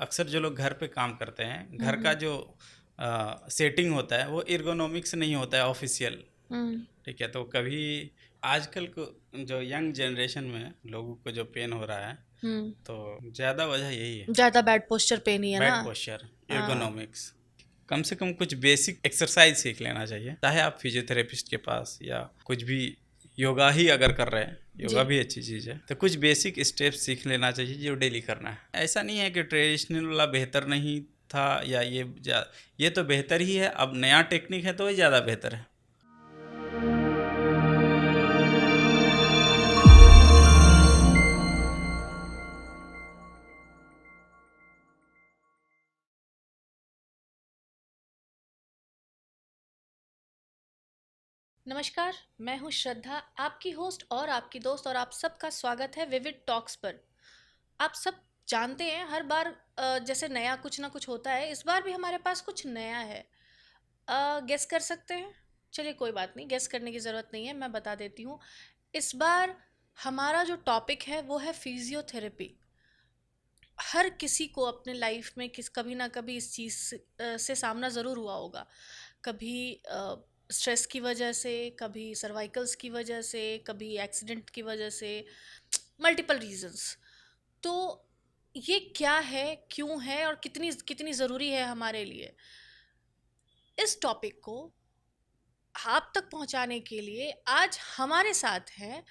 अक्सर जो लोग घर पे काम करते हैं, घर का हम्म। जो सेटिंग होता है वो एर्गोनॉमिक्स नहीं होता है ऑफिशियल। हम्म। ठीक है, तो कभी आजकल को जो यंग जनरेशन में लोगों को जो पेन हो रहा है, हम्म। तो ज़्यादा वजह यही है, ज्यादा बैड पोस्चर पे नहीं है ना। बैड पोस्चर, हाँ। एर्गोनॉमिक्स। कम से कम कुछ बेसिक एक्सरसाइज सीख लेना चाहिए, चाहे आप फिजियोथेरेपिस्ट के पास या कुछ भी, योगा ही अगर कर रहे हैं, योगा जी। भी अच्छी चीज़ है, तो कुछ बेसिक स्टेप्स सीख लेना चाहिए जो डेली करना है। ऐसा नहीं है कि ट्रेडिशनल वाला बेहतर नहीं था या ये तो बेहतर ही है, अब नया टेक्निक है तो ये ज़्यादा बेहतर है। नमस्कार, मैं हूँ श्रद्धा, आपकी होस्ट और आपकी दोस्त, और आप सबका स्वागत है विविड टॉक्स पर। आप सब जानते हैं, हर बार जैसे नया कुछ ना कुछ होता है, इस बार भी हमारे पास कुछ नया है। गेस कर सकते हैं? चलिए कोई बात नहीं, गेस करने की ज़रूरत नहीं है, मैं बता देती हूँ। इस बार हमारा जो टॉपिक है वो है फिजियोथेरेपी। हर किसी को अपने लाइफ में कभी ना कभी इस चीज़ से सामना ज़रूर हुआ होगा। कभी स्ट्रेस की वजह से, कभी सर्वाइकल्स की वजह से, कभी एक्सीडेंट की वजह से, मल्टीपल रीजंस। तो ये क्या है, क्यों है, और कितनी कितनी ज़रूरी है हमारे लिए, इस टॉपिक को आप तक पहुंचाने के लिए आज हमारे साथ हैं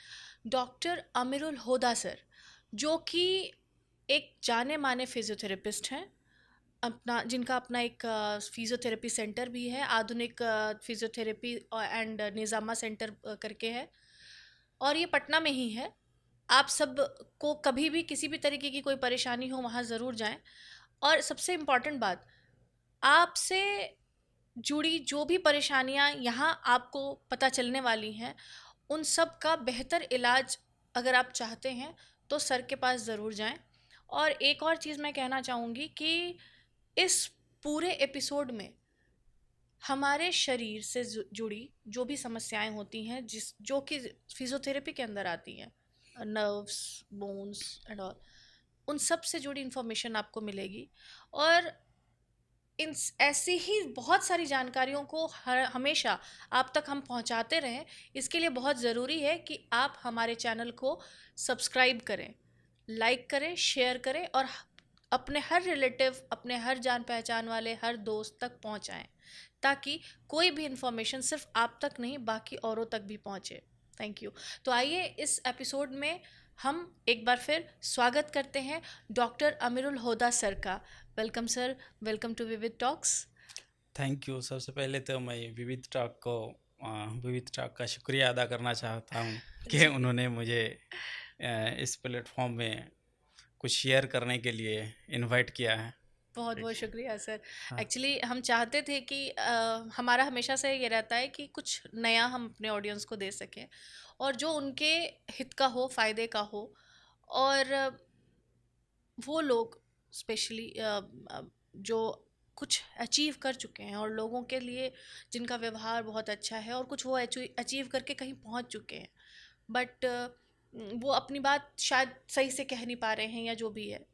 डॉक्टर अमीरुल होदा सर, जो कि एक जाने माने फिजियोथेरेपिस्ट हैं, अपना जिनका अपना एक फिजियोथेरेपी सेंटर भी है, आधुनिक फिजियोथेरेपी एंड निज़ामा सेंटर करके है, और ये पटना में ही है। आप सब को कभी भी किसी भी तरीके की कोई परेशानी हो, वहाँ ज़रूर जाएं। और सबसे इम्पॉर्टेंट बात, आपसे जुड़ी जो भी परेशानियाँ यहाँ आपको पता चलने वाली हैं, उन सब का बेहतर इलाज अगर आप चाहते हैं तो सर के पास ज़रूर जाएं। और एक और चीज़ मैं कहना चाहूँगी कि इस पूरे एपिसोड में हमारे शरीर से जुड़ी जो भी समस्याएं होती हैं, जो कि फिजियोथेरेपी के अंदर आती हैं, नर्व्स, बोन्स एंड ऑल, उन सब से जुड़ी इन्फॉर्मेशन आपको मिलेगी। और इन ऐसी ही बहुत सारी जानकारियों को हमेशा आप तक हम पहुंचाते रहें। इसके लिए बहुत ज़रूरी है कि आप हमारे चैनल को सब्सक्राइब करें, लाइक करें, शेयर करें, और अपने हर रिलेटिव, अपने हर जान पहचान वाले हर दोस्त तक पहुंचाएं, ताकि कोई भी इंफॉर्मेशन सिर्फ आप तक नहीं बाकी औरों तक भी पहुंचे। Thank you. तो आइए इस एपिसोड में हम एक बार फिर स्वागत करते हैं डॉक्टर अमीरुल होदा सर का। Welcome sir, welcome to Vivid Talks. Thank you. सबसे पहले तो मैं विविध टॉक का शुक्रिया अदा करना चाहता हूँ कि जी, उन्होंने मुझे इस प्लेटफॉर्म में कुछ शेयर करने के लिए इनवाइट किया है। बहुत बहुत ठीक। शुक्रिया सर। हाँ। एक्चुअली हम चाहते थे कि हमारा हमेशा से ये रहता है कि कुछ नया हम अपने ऑडियंस को दे सकें, और जो उनके हित का हो, फ़ायदे का हो। और वो लोग स्पेशली जो कुछ अचीव कर चुके हैं, और लोगों के लिए जिनका व्यवहार बहुत अच्छा है, और कुछ वो अचीव करके कहीं पहुंच चुके हैं, बट वो अपनी बात शायद सही से कह नहीं पा रहे हैं, या जो भी है।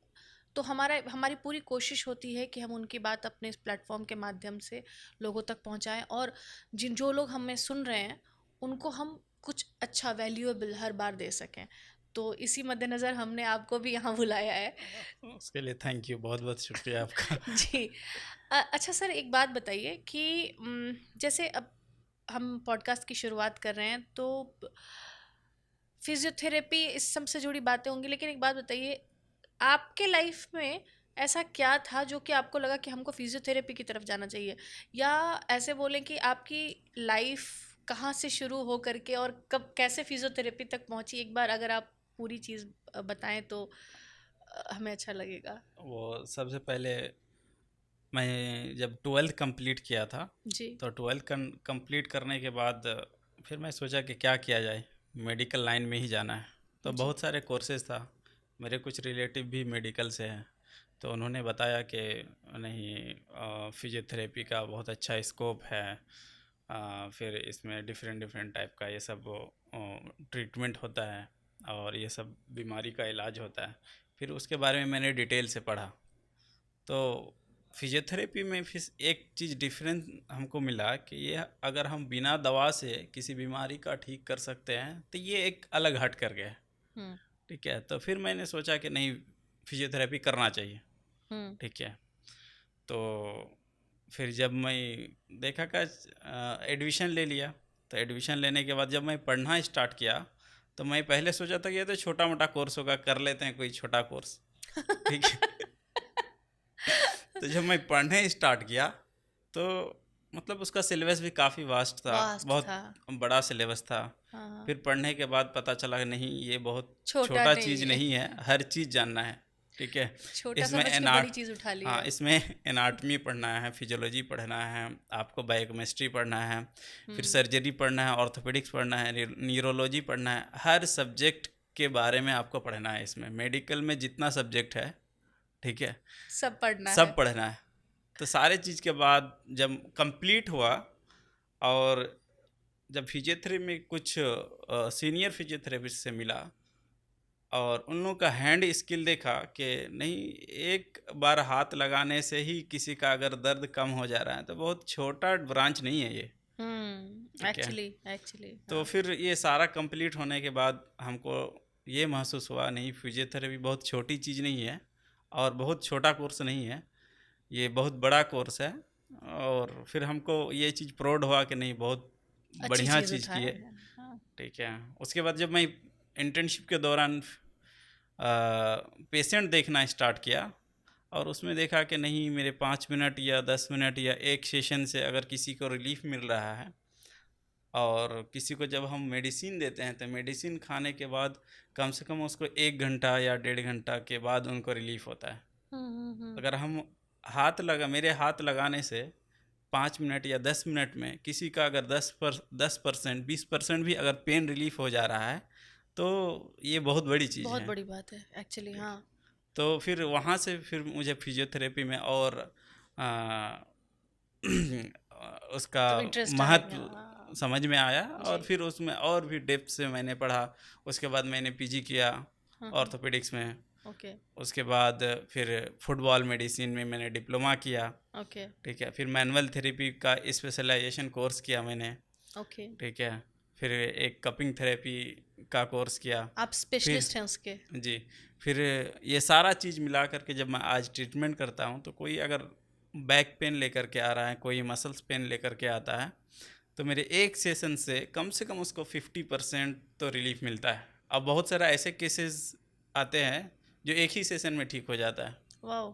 तो हमारी पूरी कोशिश होती है कि हम उनकी बात अपने इस प्लेटफॉर्म के माध्यम से लोगों तक पहुंचाएं, और जो लोग हमें सुन रहे हैं उनको हम कुछ अच्छा वैल्यूएबल हर बार दे सकें। तो इसी मद्देनज़र हमने आपको भी यहाँ बुलाया है। उसके लिए थैंक यू, बहुत बहुत शुक्रिया आपका। जी। अच्छा सर, एक बात बताइए कि जैसे अब हम पॉडकास्ट की शुरुआत कर रहे हैं, तो फिजियोथेरेपी इस सब से जुड़ी बातें होंगी, लेकिन एक बात बताइए, आपके लाइफ में ऐसा क्या था जो कि आपको लगा कि हमको फिजियोथेरेपी की तरफ जाना चाहिए? या ऐसे बोलें कि आपकी लाइफ कहाँ से शुरू हो करके और कब कैसे फिजियोथेरेपी तक पहुंची, एक बार अगर आप पूरी चीज़ बताएं तो हमें अच्छा लगेगा। वो सबसे पहले मैं जब ट्वेल्थ कंप्लीट किया था, जी। तो ट्वेल्थ कंप्लीट करने के बाद फिर मैं सोचा कि क्या किया जाए, मेडिकल लाइन में ही जाना है। तो जी। बहुत सारे कोर्सेज था, मेरे कुछ रिलेटिव भी मेडिकल से हैं, तो उन्होंने बताया कि नहीं, फिजियोथेरेपी का बहुत अच्छा स्कोप है। फिर इसमें डिफरेंट डिफरेंट टाइप का ये सब ट्रीटमेंट होता है, और ये सब बीमारी का इलाज होता है। फिर उसके बारे में मैंने डिटेल से पढ़ा, तो फिजियोथेरेपी में फिर एक चीज़ डिफरेंस हमको मिला कि ये अगर हम बिना दवा से किसी बीमारी का ठीक कर सकते हैं तो ये एक अलग हट कर गया है। हम्म। ठीक है, तो फिर मैंने सोचा कि नहीं, फिजियोथेरेपी करना चाहिए। हम्म। ठीक है, तो फिर जब मैं देखा का एडमिशन ले लिया। तो एडमिशन लेने के बाद जब मैं पढ़ना स्टार्ट किया तो मैं पहले सोचा था कि ये तो छोटा मोटा कोर्स होगा, कर लेते हैं कोई छोटा कोर्स। ठीक है। तो जब मैं पढ़ने स्टार्ट किया तो मतलब उसका सिलेबस भी काफ़ी वास्ट था, वास्ट बहुत था। बड़ा सिलेबस था। हाँ हाँ। फिर पढ़ने के बाद पता चला कि नहीं, ये बहुत छोटा छोटा नहीं चीज़ है। नहीं है, हर चीज़ जानना है। ठीक है, छोटा इसमें समझ के बड़ी चीज उठा लिया हाँ, है। इसमें एनाटमी पढ़ना है, फिजियोलॉजी पढ़ना है, आपको बायोकेमिस्ट्री पढ़ना है, फिर हम्म। सर्जरी पढ़ना है, ऑर्थोपेडिक्स पढ़ना है, न्यूरोलॉजी पढ़ना है। हर सब्जेक्ट के बारे में आपको पढ़ना है। इसमें मेडिकल में जितना सब्जेक्ट है, ठीक है, सब पढ़ना है। सब पढ़ना है। तो सारे चीज़ के बाद जब कंप्लीट हुआ और जब फिजियोथेरेपी में कुछ सीनियर फिजियोथेरेपिस्ट से मिला और उन लोगों का हैंड स्किल देखा कि नहीं, एक बार हाथ लगाने से ही किसी का अगर दर्द कम हो जा रहा है, तो बहुत छोटा ब्रांच नहीं है ये। ठीक है, एक्चुअली एक्चुअली तो हाँ। फिर ये सारा कंप्लीट होने के बाद हमको ये महसूस हुआ, नहीं, फिजियोथेरेपी बहुत छोटी चीज़ नहीं है और बहुत छोटा कोर्स नहीं है, ये बहुत बड़ा कोर्स है। और फिर हमको ये चीज़ प्राउड हुआ कि नहीं, बहुत अच्छी बढ़िया चीज चीज़ की उठाया है। है। हाँ। ठीक है, उसके बाद जब मैं इंटर्नशिप के दौरान पेशेंट देखना स्टार्ट किया और उसमें देखा कि नहीं, मेरे 5 मिनट या 10 मिनट या एक सेशन से अगर किसी को रिलीफ मिल रहा है, और किसी को जब हम मेडिसिन देते हैं तो मेडिसिन खाने के बाद कम से कम उसको 1 घंटा या 1.5 घंटा के बाद उनको रिलीफ होता है। हम्म। अगर हम मेरे हाथ लगाने से 5 मिनट या 10 मिनट में किसी का अगर 10% 20% भी अगर पेन रिलीफ हो जा रहा है, तो ये बहुत बड़ी चीज़ बहुत है। बड़ी बात है एक्चुअली ठीक हाँ। है, तो फिर वहाँ से फिर मुझे फिजियोथेरेपी में और आ, उसका तो इंटरेस्ट आ गया महत्व हाँ। समझ में आया जी। और फिर उसमें और भी डेप्थ से मैंने पढ़ा। उसके बाद मैंने पीजी किया हाँ। ऑर्थोपेडिक्स में। ओके। उसके बाद फिर फुटबॉल मेडिसिन में मैंने डिप्लोमा किया। ओके। ठीक है, फिर मैनुअल थेरेपी का स्पेशलाइजेशन कोर्स किया मैंने। ओके। ठीक है, फिर एक कपिंग थेरेपी का कोर्स किया। आप फिर स्पेशलिस्ट हैं उसके। जी, फिर ये सारा चीज़ मिला करके जब मैं आज ट्रीटमेंट करता हूँ तो कोई अगर बैक पेन लेकर के आ रहा है, कोई मसल्स पेन लेकर के आता है, तो मेरे एक सेशन से कम उसको 50% तो रिलीफ मिलता है। अब बहुत सारा ऐसे केसेस आते हैं जो एक ही सेशन में ठीक हो जाता है, वाओ।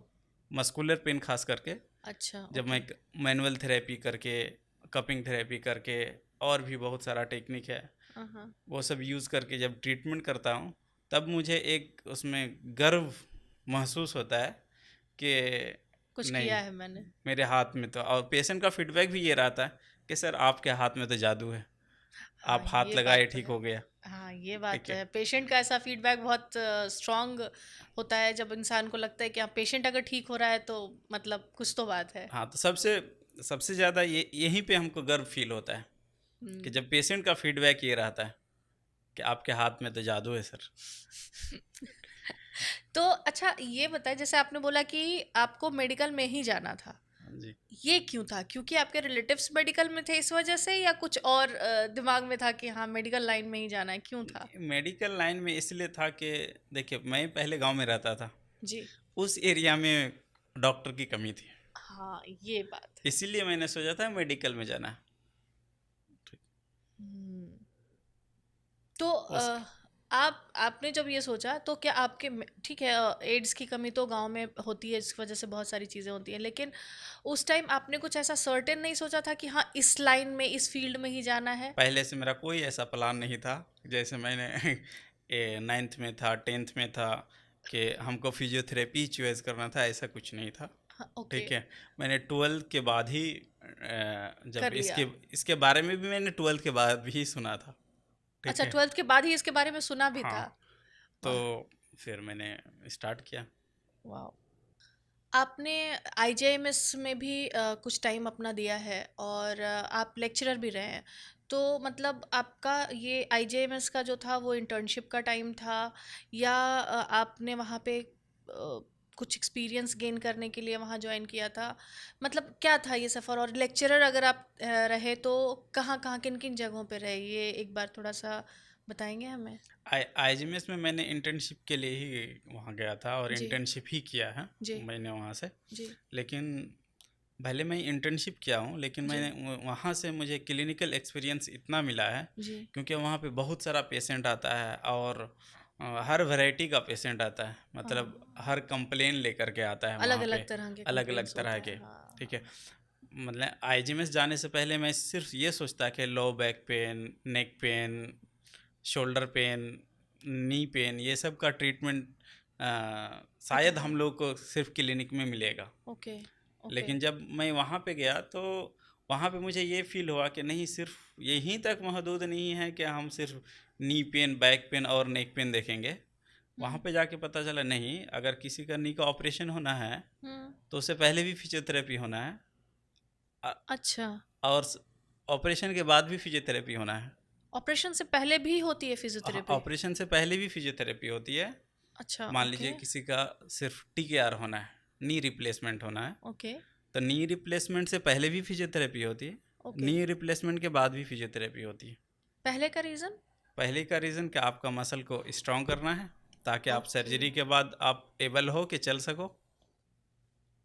मस्कुलर पेन खास करके। अच्छा जब मैं ओके। मैनुअल थेरेपी करके, कपिंग थेरेपी करके, और भी बहुत सारा टेक्निक है, हाँ। वो सब यूज़ करके जब ट्रीटमेंट करता हूँ, तब मुझे एक उसमें गर्व महसूस होता है कि कुछ किया नहीं, है मैंने। मेरे हाथ में तो, और पेशेंट का फीडबैक भी ये रहता है कि सर आपके हाथ में तो जादू है, हाँ आप हाथ ये बात लगाए तो ठीक है। हो गया। हाँ ये बात ठीक तो है, है, पेशेंट का ऐसा फीडबैक बहुत स्ट्रांग होता है जब इंसान को लगता है कि हाँ पेशेंट अगर ठीक हो रहा है तो मतलब कुछ तो बात है। हाँ, तो सबसे सबसे ज़्यादा ये यहीं पे हमको गर्व फील होता है कि हम्म। जब पेशेंट का फीडबैक ये रहता है कि आपके हाथ में तो जादू है सर। तो अच्छा ये बताएं, जैसे आपने बोला कि आपको मेडिकल में ही जाना था, हाँ जी। ये क्यों था? क्योंकि आपके रिलेटिव्स मेडिकल में थे इस वजह से, या कुछ और दिमाग में था कि हाँ मेडिकल लाइन में ही जाना है, क्यों था? मेडिकल लाइन में इसलिए था कि देखिए, मैं पहले गांव में रहता था, जी। उस एरिया में डॉक्टर की कमी थी, हाँ ये बात है। इसीलिए मैंने सोचा था मेडिकल में जाना है। ठीक। हम्म। तो उस आप आपने जब ये सोचा तो क्या आपके ठीक है, एड्स की कमी तो गांव में होती है, इस वजह से बहुत सारी चीज़ें होती हैं, लेकिन उस टाइम आपने कुछ ऐसा सर्टेन नहीं सोचा था कि हाँ इस लाइन में इस फील्ड में ही जाना है? पहले से मेरा कोई ऐसा प्लान नहीं था। जैसे मैंने 9th में था, 10th में था कि हमको फिजियोथेरेपी चॉइस करना था, ऐसा कुछ नहीं था। हाँ ओके। ठीक है, मैंने 12th के बाद ही जब कर लिया। इसके इसके बारे में भी मैंने 12th के बाद ही सुना था। ठीक अच्छा है, 12th के बाद ही इसके बारे में सुना भी हाँ, था। तो वाह। फिर मैंने स्टार्ट किया। वाह। आपने आईजेएमएस में भी कुछ टाइम अपना दिया है और आप लेक्चरर भी रहे हैं, तो मतलब आपका ये आईजेएमएस का जो था वो इंटर्नशिप का टाइम था, या आपने वहाँ पे कुछ एक्सपीरियंस गेन करने के लिए वहाँ ज्वाइन किया था? मतलब क्या था ये सफ़र? और लेक्चरर अगर आप रहे तो कहाँ-कहाँ, किन-किन जगहों पे रहे? ये एक बार थोड़ा-सा बताएँगे हमें? आईजीएमएस में मैंने इंटर्नशिप के लिए ही वहाँ गया था और जी, इंटर्नशिप ही किया है जी, मैंने वहाँ से। जी, लेकिन भले मैं इंटर्नशिप किया हूँ, लेकिन जी, मैंने वहाँ से मुझे क्लिनिकल एक्सपीरियंस इतना मिला है, जी। क्योंकि वहाँ पे बहुत सारा पेशेंट आता है और हर वैरायटी का पेशेंट आता है, मतलब हाँ, हर कंप्लेन लेकर के आता है वहाँ अलग-अलग पे, तरह के अलग अलग कंप्लेंट्स तरह होते हैं। के। हाँ, ठीक है, हाँ। मतलब आईजीएमएस जाने से पहले मैं सिर्फ ये सोचता कि low back pain, neck pen, shoulder pen, knee pain, ये सब का ट्रीटमेंट शायद इतना हम लोग को सिर्फ क्लिनिक में मिलेगा। Okay, okay. लेकिन जब मैं वहाँ पे गया तो वहाँ पे मुझे ये फील हुआ कि नहीं, सिर्फ यहीं तक महदूद नहीं है कि हम सिर्फ नी पेन, बैक पेन और नेक पेन देखेंगे। वहाँ हुँ, पे जाके पता चला नहीं, अगर किसी का नी का ऑपरेशन होना है हुँ। तो उससे पहले भी फिजियोथेरेपी होना है, अ- अच्छा, और ऑपरेशन के बाद भी फिजियोथेरेपी होना है। ऑपरेशन से पहले भी होती है फिज़ियोथेरेपी? ऑपरेशन से पहले भी फिजियोथेरेपी होती है। अच्छा, मान ओके, लीजिए किसी का सिर्फ टीकेआर होना है, नी रिप्लेसमेंट होना है, ओके, तो नी रिप्लेसमेंट से पहले भी फिजियोथेरेपी होती है, ओके। नी रिप्लेसमेंट के बाद भी फिजियोथेरेपी होती है। पहले का रीज़न? पहले का रीज़न कि आपका मसल को स्ट्रॉन्ग करना है, ताकि आप ओके, सर्जरी के बाद आप एबल हो कि चल सको।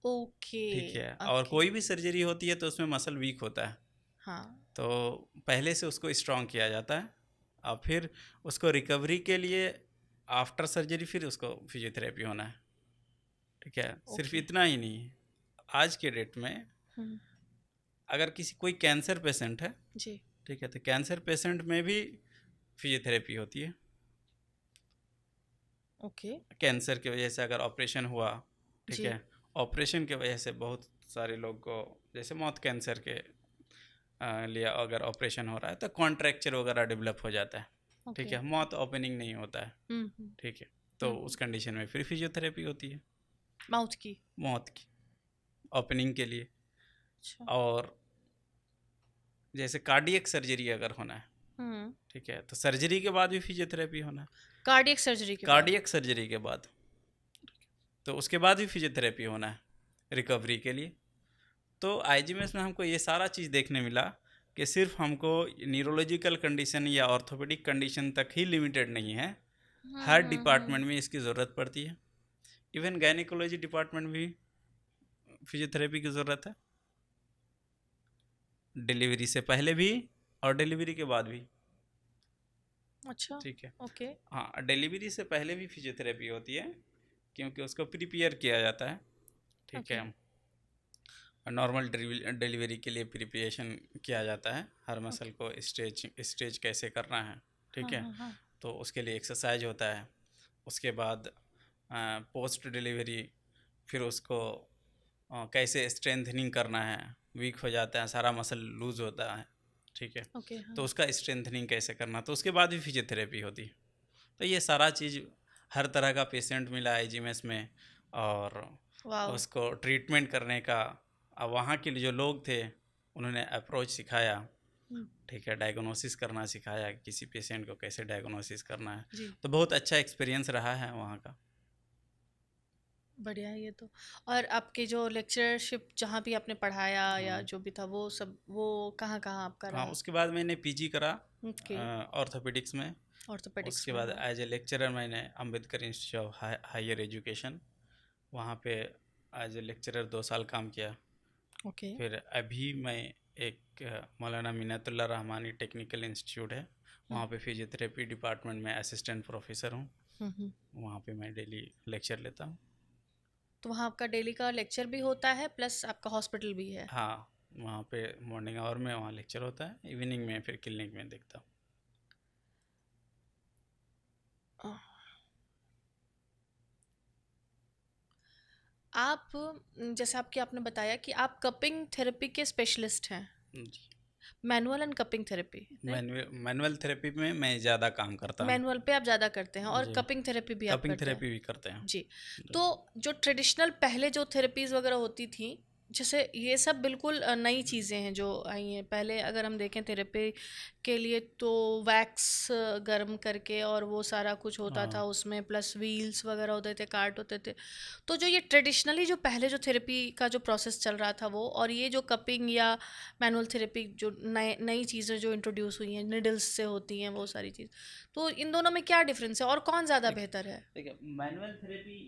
ओके, ठीक है, और ओके। कोई भी सर्जरी होती है तो उसमें मसल वीक होता है, हाँ, तो पहले से उसको स्ट्रॉन्ग किया जाता है और फिर उसको रिकवरी के लिए आफ्टर सर्जरी फिर उसको फिजियोथेरेपी होना है। ठीक है, सिर्फ ओके। इतना ही नहीं है, आज के डेट में हुँ, अगर किसी कोई कैंसर पेशेंट है, जी, ठीक है, तो कैंसर पेशेंट में भी फिजियोथेरेपी होती है। ओके, कैंसर की वजह से अगर ऑपरेशन हुआ, ठीक जी, है, ऑपरेशन की वजह से बहुत सारे लोग को, जैसे मौत कैंसर के लिए अगर ऑपरेशन हो रहा है तो कॉन्ट्रैक्चर वगैरह डेवलप हो जाता है। ठीक ओके। है, मौत ओपनिंग नहीं होता है। हुँ, हुँ, ठीक है, तो हुँ, उस हुँ। कंडीशन में फिर फिजियोथेरेपी होती है, माउथ की? मौत की ओपनिंग के लिए। अच्छा। और जैसे कार्डियक सर्जरी अगर होना है, हुँ, ठीक है, तो सर्जरी के बाद भी फिजियोथेरेपी होना है। कार्डियक सर्जरी के बाद? कार्डियक सर्जरी के बाद, तो उसके बाद भी फिजियोथेरेपी होना है रिकवरी के लिए। तो आईजीएमएस में हमको ये सारा चीज़ देखने मिला कि सिर्फ हमको न्यूरोलॉजिकल कंडीशन या ऑर्थोपेडिक कंडीशन तक ही लिमिटेड नहीं है, हुँ, हर हुँ, डिपार्टमेंट हुँ। में इसकी ज़रूरत पड़ती है। इवन गायनिकोलॉजी डिपार्टमेंट में भी फिजियोथेरेपी की ज़रूरत है, डिलीवरी से पहले भी और डिलीवरी के बाद भी। अच्छा, ठीक है, ओके, हाँ, डिलीवरी से पहले भी फिजियोथेरेपी होती है, क्योंकि उसको प्रिपेयर किया जाता है। ठीक ओके, है, नॉर्मल डिलीवरी के लिए प्रिपरेशन किया जाता है, हर मसल ओके। को स्ट्रेच स्ट्रेच कैसे करना है। ठीक हाँ, है, हाँ, हाँ। तो उसके लिए एक्सरसाइज होता है। उसके बाद पोस्ट डिलीवरी फिर उसको कैसे स्ट्रेंथनिंग करना है, वीक हो जाता है, सारा मसल लूज होता है। ठीक है, ओके, तो हाँ। उसका स्ट्रेंथनिंग कैसे करना, तो उसके बाद भी फिजियोथेरेपी होती है। तो ये सारा चीज़, हर तरह का पेशेंट मिला आईजीएमएस में, और वॉव! उसको ट्रीटमेंट करने का, अब वहाँ के जो लोग थे उन्होंने अप्रोच सिखाया। हुँ, ठीक है, डायग्नोसिस करना सिखाया कि किसी पेशेंट को कैसे डायग्नोसिस करना है। जी, तो बहुत अच्छा एक्सपीरियंस रहा है वहाँ का। बढ़िया है ये तो। और आपकी जो लेक्चरशिप जहाँ भी आपने पढ़ाया या हाँ, जो भी था वो सब वो कहाँ-कहाँ आपका हाँ, रहा? उसके बाद मैंने पीजी करा ओके, ऑर्थोपेडिक्स में। ऑर्थोपेडिक्स उसके में, बाद हाँ। एज ए लेक्चरर मैंने Ambedkar institute of higher education, वहाँ पे एज ए लेक्चरर 2 साल काम किया। ओके, फिर अभी मैं एक मौलाना मिन्नतुल्लाह रहमानी टेक्निकल इंस्टीट्यूट है, हुँ, वहाँ पे फिजियोथेरेपी डिपार्टमेंट में असिस्टेंट प्रोफेसर हूँ। हुँ, हुँ। वहाँ पे मैं डेली लेक्चर लेता हूँ। तो वहाँ आपका डेली का लेक्चर भी होता है प्लस आपका हॉस्पिटल भी है? हाँ, वहाँ पे मॉर्निंग आवर में वहाँ लेक्चर होता है, इवनिंग में फिर क्लिनिक में देखता हूँ। अ, आप जैसे आपकी आपने बताया कि आप कपिंग थेरेपी के स्पेशलिस्ट हैं। जी, manual and cupping therapy, right? Manual therapy में मैं ज़्यादा काम करता हूँ। मैनुअल पे आप ज़्यादा करते हैं और जी, कपिंग थेरेपी भी आप कपिंग करते हैं। थेरेपी भी करते हैं। जी। जी। तो जो ट्रेडिशनल पहले जो थेरेपीज़ वगैरह होती थी, जैसे ये सब बिल्कुल नई चीज़ें हैं जो आई हैं। पहले अगर हम देखें थेरेपी के लिए तो वैक्स गर्म करके और वो सारा कुछ होता था हाँ उसमें, प्लस व्हील्स वगैरह होते थे, कार्ड होते थे। तो जो ये ट्रेडिशनली जो पहले जो थेरेपी का जो प्रोसेस चल रहा था वो, और ये जो कपिंग या मैनुअल थेरेपी जो नए नई चीज़ें जो इंट्रोड्यूस हुई हैं, निडल्स से होती हैं वो सारी चीज़, तो इन दोनों में क्या डिफरेंस है और कौन ज़्यादा देखिए बेहतर है? देखिए मैनुअल थेरेपी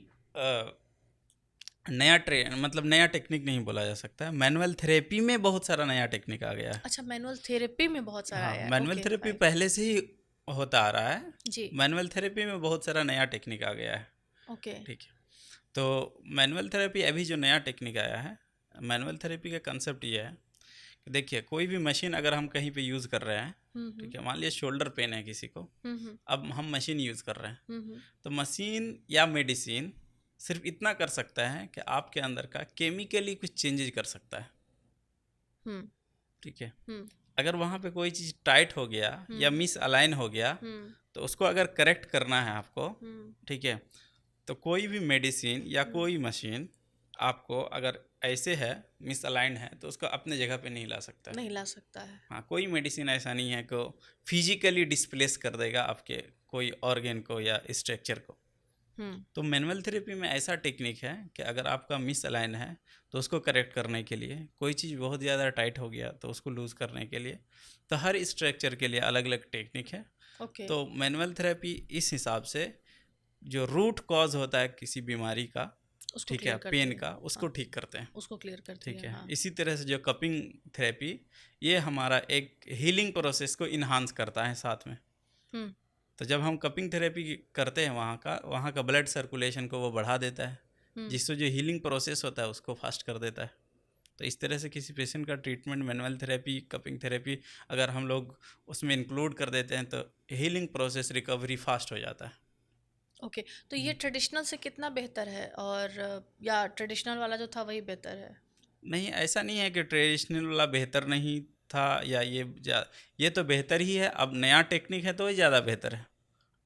नया मतलब नया टेक्निक नहीं बोला जा सकता है। मैनुअल थेरेपी में बहुत सारा नया टेक्निक आ गया है। अच्छा, मैनुअल थेरेपी में बहुत सारा हाँ, आया है। Manual okay, therapy right. पहले से ही होता आ रहा है। जी। मैनुअल थेरेपी में बहुत सारा नया टेक्निक आ गया है। ओके। ठीक है। तो मैनुअल थेरेपी अभी जो नया टेक्निक आया है, मैनुअल थेरेपी का कंसेप्ट ये है कि देखिए कोई भी मशीन अगर हम कहीं पे यूज़ कर रहे हैं, हम्म। ठीक है, मान लीजिए शोल्डर पेन है किसी को, हम्म। अब हम मशीन यूज़ कर रहे हैं, हम्म। तो मशीन या मेडिसिन सिर्फ इतना कर सकता है कि आपके अंदर का केमिकली कुछ चेंजेज कर सकता है। हम्म। ठीक है। हम्म। अगर वहाँ पे कोई चीज़ टाइट हो गया या हम्म। मिस अलाइन हो गया, हम्म। तो उसको अगर करेक्ट करना है आपको, हम्म। ठीक है, तो कोई भी मेडिसिन या हम्म। कोई मशीन आपको अगर ऐसे है, मिस अलाइंड है, तो उसको अपने जगह पे नहीं ला सकता है। नहीं ला सकता है। हाँ, कोई मेडिसिन ऐसा नहीं है कि फिजिकली डिस्प्लेस कर देगा आपके कोई ऑर्गेन को या स्ट्रक्चर को। हम्म। तो मैनुअल थेरेपी में ऐसा टेक्निक है कि अगर आपका मिस अलाइन है तो उसको करेक्ट करने के लिए, कोई चीज़ बहुत ज़्यादा टाइट हो गया तो उसको लूज़ करने के लिए, तो हर स्ट्रक्चर के लिए अलग अलग टेक्निक है। ओके। तो मैनुअल थेरेपी इस हिसाब से जो रूट कॉज होता है किसी बीमारी का, उसको ठीक है, क्लियर करती पेन है। का, उसको हाँ, ठीक करते हैं। उसको क्लियर करती ठीक है। है। हाँ। इसी तरह से जो कपिंग थेरेपी, ये हमारा एक हीलिंग प्रोसेस को इन्हांस करता है साथ में। हम्म। तो जब हम कपिंग थेरेपी करते हैं, वहाँ का ब्लड सर्कुलेशन को वो बढ़ा देता है, हम्म। जिससे जो हीलिंग प्रोसेस होता है उसको फास्ट कर देता है। तो इस तरह से किसी पेशेंट का treatment manual therapy, cupping therapy अगर हम लोग उसमें इंक्लूड कर देते हैं तो हीलिंग प्रोसेस, रिकवरी फास्ट हो जाता है। ओके, तो ये ट्रेडिशनल से कितना बेहतर है, और या ट्रेडिशनल वाला जो था वही बेहतर है? नहीं, ऐसा नहीं है कि ट्रेडिशनल वाला बेहतर नहीं था या ये तो बेहतर ही है। अब नया टेक्निक है तो ये ज़्यादा बेहतर है।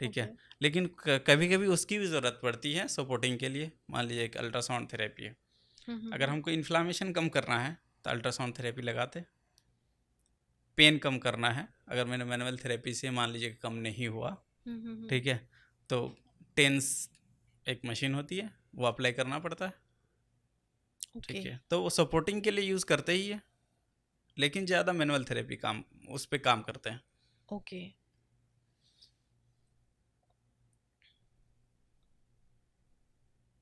ठीक ओके। है। लेकिन कभी कभी उसकी भी ज़रूरत पड़ती है सपोर्टिंग के लिए। मान लीजिए एक अल्ट्रासाउंड थेरेपी है, अगर हम्म। हमको इन्फ्लामेशन कम करना है तो अल्ट्रासाउंड थेरेपी लगाते। पेन कम करना है, अगर मैंने मैनुअल थेरेपी से मान लीजिए कि कम नहीं हुआ, हम्म। ठीक है, तो टेंस एक मशीन होती है, वो अप्लाई करना पड़ता है। ओके। ठीक है, तो वो सपोर्टिंग के लिए यूज़ करते ही है, लेकिन ज़्यादा मैनुअल थेरेपी काम उस पे काम करते हैं। ओके।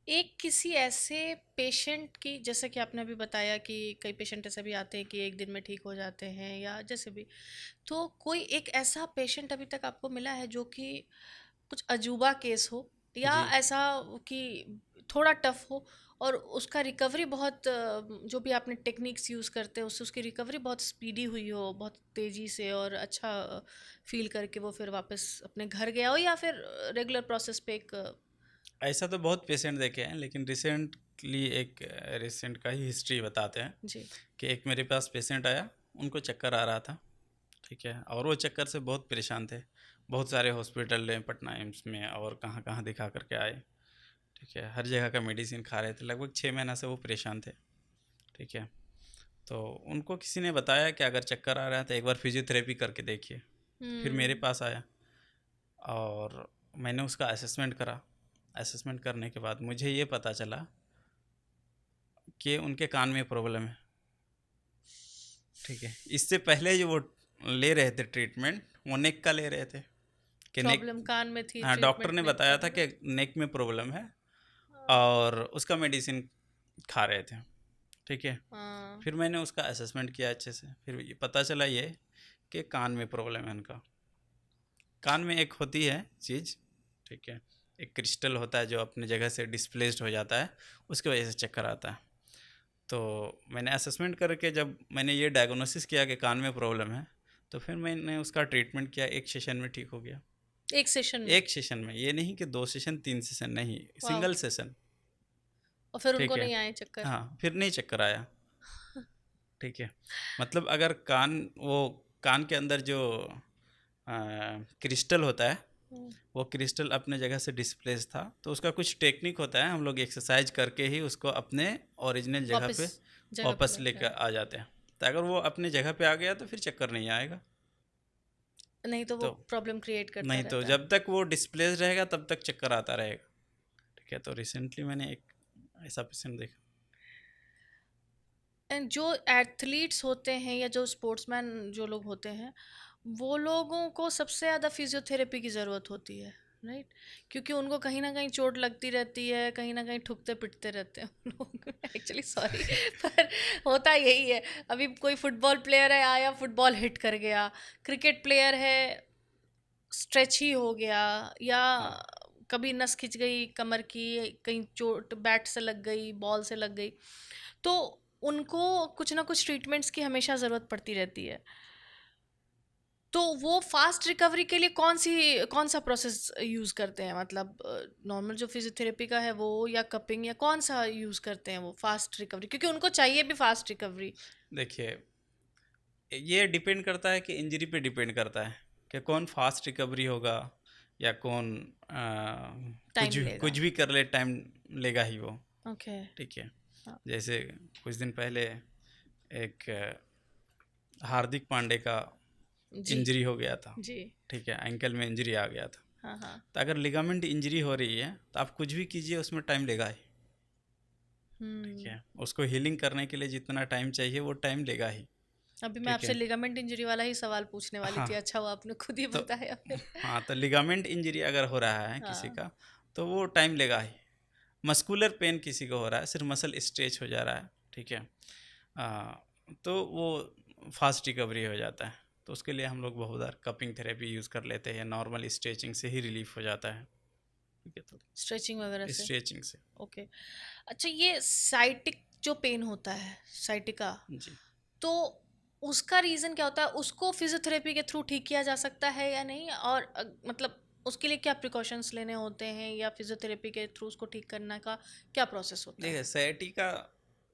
एक किसी ऐसे पेशेंट की, जैसे कि आपने अभी बताया कि कई पेशेंट ऐसे भी आते हैं कि एक दिन में ठीक हो जाते हैं या जैसे भी, तो कोई एक ऐसा पेशेंट अभी तक आपको मिला है जो कि कुछ अजूबा केस हो, या जी। ऐसा कि थोड़ा टफ हो और उसका रिकवरी बहुत जो भी आपने टेक्निक्स यूज़ करते हैं उससे उसकी रिकवरी बहुत स्पीडी हुई हो, बहुत तेज़ी से, और अच्छा फील करके वो फिर वापस अपने घर गया हो, या फिर रेगुलर प्रोसेस पे एक ऐसा तो बहुत पेशेंट देखे हैं, लेकिन रिसेंटली एक रिसेंट का ही हिस्ट्री बताते हैं जी। कि एक मेरे पास पेशेंट आया, उनको चक्कर आ रहा था। ठीक है, और वो चक्कर से बहुत परेशान थे। बहुत सारे हॉस्पिटल हैं पटना एम्स में और कहाँ कहाँ दिखा करके आए। ठीक है, हर जगह का मेडिसिन खा रहे थे, लगभग 6 महीना से वो परेशान थे। ठीक है, तो उनको किसी ने बताया कि अगर चक्कर आ रहा है तो एक बार फिजियोथेरेपी करके देखिए। फिर मेरे हम्म। पास आया और मैंने उसका असेसमेंट करा। असेसमेंट करने के बाद मुझे ये पता चला कि उनके कान में प्रॉब्लम है। ठीक है, इससे पहले जो वो ले रहे थे ट्रीटमेंट, वो नेक का ले रहे थे कि नेक। प्रॉब्लम कान में थी, हाँ, डॉक्टर ट्रीटमेंट ने नेक का बताया था था। कि नेक में प्रॉब्लम है हाँ। और उसका मेडिसिन खा रहे थे। ठीक है, हाँ। फिर मैंने उसका असेसमेंट किया अच्छे से, फिर ये पता चला ये कि कान में प्रॉब्लम है उनका। कान में एक होती है चीज़, ठीक है, एक क्रिस्टल होता है जो अपने जगह से डिस्प्लेस्ड हो जाता है, उसकी वजह से चक्कर आता है। तो मैंने असेसमेंट करके जब मैंने ये डायग्नोसिस किया कि कान में प्रॉब्लम है, तो फिर मैंने उसका ट्रीटमेंट किया, एक सेशन में ठीक हो गया। एक सेशन में? एक सेशन में, ये नहीं कि 2 सेशन 3 सेशन, नहीं, वाह। Single session. और फिर उनको ठीक है। नहीं आए चक्कर? हाँ, फिर नहीं चक्कर आया। ठीक है, मतलब अगर कान, वो कान के अंदर जो क्रिस्टल होता है, वो क्रिस्टल अपने जगह से डिस्प्लेस था, तो उसका कुछ टेक्निक होता है, हम लोग एक्सरसाइज करके ही उसको अपने ओरिजिनल जगह वापस पे जगह पे वापस लेके लेकर आए। आ जाते हैं। तो अगर वो अपने जगह पे आ गया तो फिर चक्कर नहीं आएगा। नहीं तो वो तो प्रॉब्लम क्रिएट करता नहीं, तो रहता है। जब तक वो डिस्प्लेस रहेगा तब तक चक्कर आता रहेगा। ठीक है, तो रिसेंटली मैंने एक ऐसा पेशेंट देखा। एंड जो एथलीट्स होते हैं या जो स्पोर्ट्समैन जो लोग होते हैं, वो लोगों को सबसे ज़्यादा फिजियोथेरेपी की ज़रूरत होती है, राइट? क्योंकि उनको कहीं ना कहीं चोट लगती रहती है, कहीं ना कहीं ठुकते पिटते रहते हैं उन लोग। एक्चुअली सॉरी, पर होता यही है। अभी कोई फुटबॉल प्लेयर है, आया फुटबॉल हिट कर गया, क्रिकेट प्लेयर है, स्ट्रेच ही हो गया, या हाँ, कभी नस खिंच गई कमर की, कहीं चोट बैट से लग गई, बॉल से लग गई, तो उनको कुछ ना कुछ ट्रीटमेंट्स की हमेशा ज़रूरत पड़ती रहती है। तो वो फास्ट रिकवरी के लिए कौन सा प्रोसेस यूज़ करते हैं? मतलब नॉर्मल जो फिजियोथेरेपी का है वो, या कपिंग, या कौन सा यूज़ करते हैं वो फास्ट रिकवरी, क्योंकि उनको चाहिए भी फास्ट रिकवरी। देखिए, ये डिपेंड करता है कि इंजरी पे डिपेंड करता है कि कौन फास्ट रिकवरी होगा या कौन टाइम लेगा। कुछ भी कर ले, टाइम लेगा ही वो। ओके। ठीक है, हाँ। जैसे कुछ दिन पहले एक हार्दिक पांडे का जी। इंजरी हो गया था। जी। ठीक है, एंकल में इंजरी आ गया था। हाँ हाँ। तो अगर लिगामेंट इंजरी हो रही है तो आप कुछ भी कीजिए, उसमें टाइम लेगा ही। ठीक हम्म। है, उसको हीलिंग करने के लिए जितना टाइम चाहिए वो टाइम लेगा ही। अभी मैं ठीक आपसे है, लिगामेंट इंजरी वाला ही सवाल पूछने वाली हाँ। थी, अच्छा हुआ आपने खुद ही तो बताया फिर। हाँ, तो लिगामेंट इंजरी अगर हो रहा है किसी हाँ। का तो वो टाइम लेगा ही। मस्कुलर पेन किसी को हो रहा है, सिर्फ मसल स्ट्रेच हो जा रहा है। ठीक है, आ, तो वो फास्ट रिकवरी हो जाता है। तो उसके लिए हम लोग बहुत बार कपिंग थेरेपी यूज़ कर लेते हैं, नॉर्मल स्ट्रेचिंग से ही रिलीफ हो जाता है। ठीक है, तो स्ट्रेचिंग वगैरह से। स्ट्रेचिंग से। ओके। अच्छा, ये साइटिक जो पेन होता है, साइटिका, जी, तो उसका रीज़न क्या होता है? उसको फिजियोथेरेपी के थ्रू ठीक किया जा सकता है या नहीं? और मतलब उसके लिए क्या प्रिकॉशंस लेने होते हैं, या फिजियोथेरेपी के थ्रू उसको ठीक करने का क्या प्रोसेस होता देखिए है? सयाटिका,